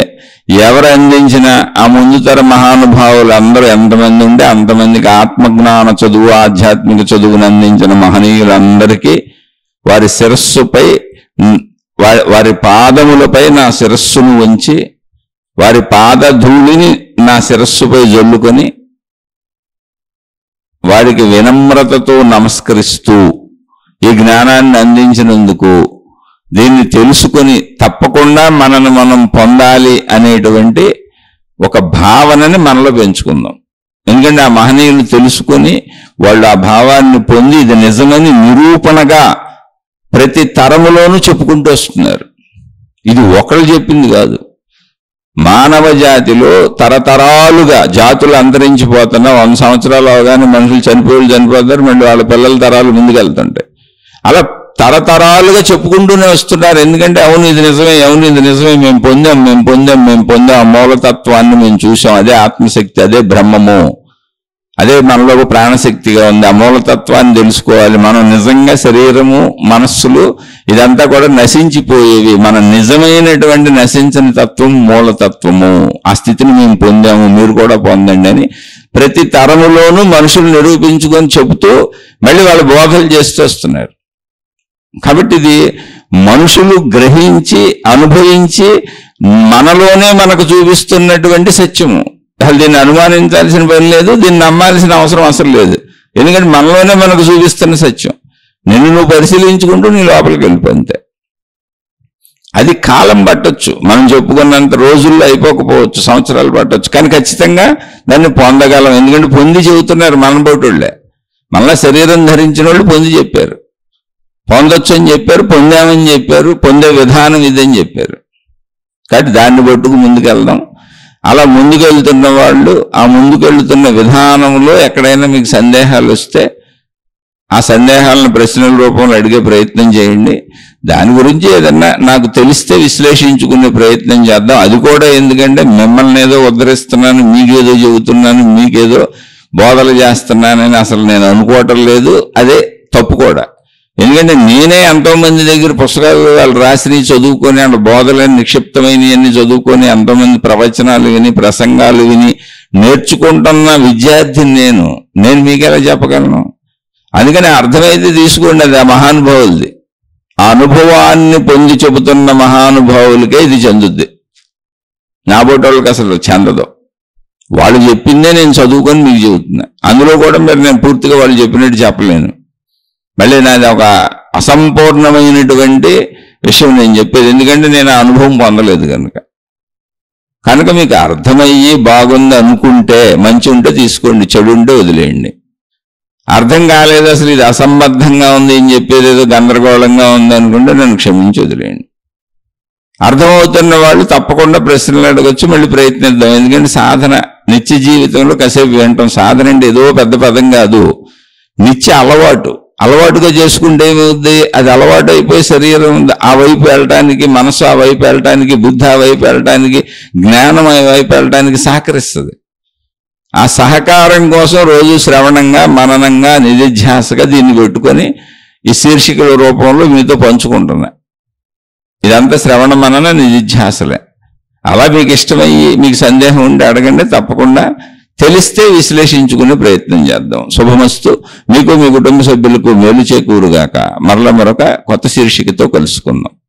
ఎవరు అందించినా ఆ ముందు తర మహానుభావులు అందరూ ఎంతమంది ఉంటే అంతమందికి ఆత్మజ్ఞాన చదువు, ఆధ్యాత్మిక చదువును అందించిన మహనీయులందరికీ వారి శిరస్సుపై, వారి పాదములపై నా శిరస్సును ఉంచి, వారి పాదధూళిని నా శిరస్సుపై జల్లుకొని వారికి వినమ్రతతో నమస్కరిస్తూ ఈ జ్ఞానాన్ని అందించినందుకు, దీన్ని తెలుసుకొని తప్పకుండా మనను మనం పొందాలి అనేటువంటి ఒక భావనని మనలో పెంచుకుందాం. ఎందుకంటే ఆ మహనీయులు తెలుసుకొని వాళ్ళు ఆ భావాన్ని పొంది ఇది నిజమని నిరూపణగా ప్రతి తరములోనూ చెప్పుకుంటూ వస్తున్నారు. ఇది ఒకరు చెప్పింది కాదు. మానవ జాతిలో తరతరాలుగా జాతులు అంతరించిపోతున్నా 100 సంవత్సరాలు అవగానే మనుషులు చనిపోతారు, మళ్ళీ వాళ్ళ పిల్లల తరాలు ముందుకెళ్తుంటాయి. అలా తరతరాలుగా చెప్పుకుంటూనే వస్తున్నారు. ఎందుకంటే అవును ఇది నిజమే, అవును ఇది నిజమే, మేము పొందాం ఆ మూలతత్వాన్ని మేము చూసాం, అదే ఆత్మశక్తి, అదే బ్రహ్మము, అదే మనలో ప్రాణశక్తిగా ఉంది. ఆ మూలతత్వాన్ని తెలుసుకోవాలి. మనం నిజంగా శరీరము మనస్సులు ఇదంతా కూడా నశించిపోయేవి. మన నిజమైనటువంటి నశించని తత్వం మూలతత్వము, ఆ స్థితిని మేము పొందాము, మీరు కూడా పొందండి అని ప్రతి తరములోనూ మనుషులు నిరూపించుకొని చెబుతూ మళ్ళీ వాళ్ళు బోధలు చేస్తూ వస్తున్నారు. కాబట్టి ఇది మనుషులు గ్రహించి అనుభవించి మనలోనే మనకు చూపిస్తున్నటువంటి సత్యము. అసలు దీన్ని అనుమానించాల్సిన పని లేదు, దీన్ని నమ్మాల్సిన అవసరం అసలు లేదు. ఎందుకంటే మనలోనే మనకు చూపిస్తున్న సత్యం. నువ్వు పరిశీలించుకుంటూ నీ లోపలికి వెళ్ళిపోతే అది కాలం పట్టొచ్చు, మనం చెప్పుకున్నంత రోజుల్లో అయిపోకపోవచ్చు, సంవత్సరాలు పట్టొచ్చు, కానీ ఖచ్చితంగా దాన్ని పొందగలం. ఎందుకంటే పొంది చెబుతున్నారు మన బోటోళ్ళే. మళ్ళా శరీరం ధరించిన వాళ్ళు పొంది చెప్పారు, పొందొచ్చు అని చెప్పారు, పొందామని చెప్పారు, పొందే విధానం ఇదని చెప్పారు. కాబట్టి దాన్ని పట్టుకు ముందుకెళ్దాం. అలా ముందుకెళ్తున్న వాళ్ళు ఆ ముందుకెళ్తున్న విధానంలో ఎక్కడైనా మీకు సందేహాలు వస్తే ఆ సందేహాలను ప్రశ్నల రూపంలో అడిగే ప్రయత్నం చేయండి. దాని గురించి ఏదన్నా నాకు తెలిస్తే విశ్లేషించుకునే ప్రయత్నం చేద్దాం. అది కూడా ఎందుకంటే మిమ్మల్ని ఏదో ఉద్ధరిస్తున్నాను, మీకేదో చెబుతున్నాను, మీకేదో బోధలు చేస్తున్నానని అసలు నేను అనుకోవటం లేదు. అదే తప్పు కూడా. ఎందుకంటే నేనే ఎంతోమంది దగ్గర పుస్తకాలు వాళ్ళు రాసి చదువుకొని వాళ్ళ బోధలని నిక్షిప్తమైనవన్నీ చదువుకొని ఎంతోమంది ప్రవచనాలు విని ప్రసంగాలు విని నేర్చుకుంటున్న విద్యార్థిని నేను మీకెలా చెప్పగలను? అందుకని అర్థమైతే తీసుకోండి, అది ఆ మహానుభావులది. ఆ అనుభవాన్ని పొంది చెబుతున్న మహానుభావులకే ఇది చెందుద్ది. నా బోటోళ్ళకి అసలు చెందదు. వాళ్ళు చెప్పిందే నేను చదువుకొని మీకు చెబుతున్నా. అందులో కూడా మరి నేను పూర్తిగా వాళ్ళు చెప్పినట్టు చెప్పలేను. మళ్ళీ నాది ఒక అసంపూర్ణమైనటువంటి విషయం నేను చెప్పేది, ఎందుకంటే నేను ఆ అనుభవం పొందలేదు కనుక మీకు అర్థమయ్యి బాగుంది అనుకుంటే మంచి ఉంటే తీసుకోండి, చెడు ఉంటే వదిలేయండి. అర్థం కాలేదు, అసలు ఇది అసంబద్ధంగా ఉంది అని చెప్పేది, ఏదో గందరగోళంగా ఉంది అనుకుంటే నన్ను క్షమించి వదిలేయండి. అర్థమవుతున్న వాళ్ళు తప్పకుండా ప్రశ్నలు అడగొచ్చు, మళ్ళీ ప్రయత్నిద్దాం. ఎందుకంటే సాధన నిత్య జీవితంలో కాసేపు వింటాం. సాధన అంటే ఏదో పెద్ద పదం కాదు, నిత్య అలవాటుగా చేసుకుంటే ఏమవుద్ది, అది అలవాటు అయిపోయి శరీరం ఆ వైపు వెళ్ళటానికి, మనసు ఆ వైపు వెళ్ళటానికి, బుద్ధి ఆ వైపు వెళ్ళటానికి, జ్ఞానం ఆ వైపు వెళ్ళటానికి సహకరిస్తుంది. ఆ సహకారం కోసం రోజు శ్రవణంగా మననంగా నిధిధ్యాసగా దీన్ని పెట్టుకొని ఈ శీర్షికల రూపంలో మీతో పంచుకుంటున్నా. ఇదంతా శ్రవణ మనన నిధిధ్యాసలే. అలా మీకు ఇష్టమయ్యి మీకు సందేహం ఉండి అడగండి, తప్పకుండా తెలిస్తే విశ్లేషించుకునే ప్రయత్నం చేద్దాం. శుభమస్తు. మీకు మీ కుటుంబ సభ్యులకు మేలు చేకూరుగాక. మరొక కొత్త శీర్షికతో కలుసుకుందాం.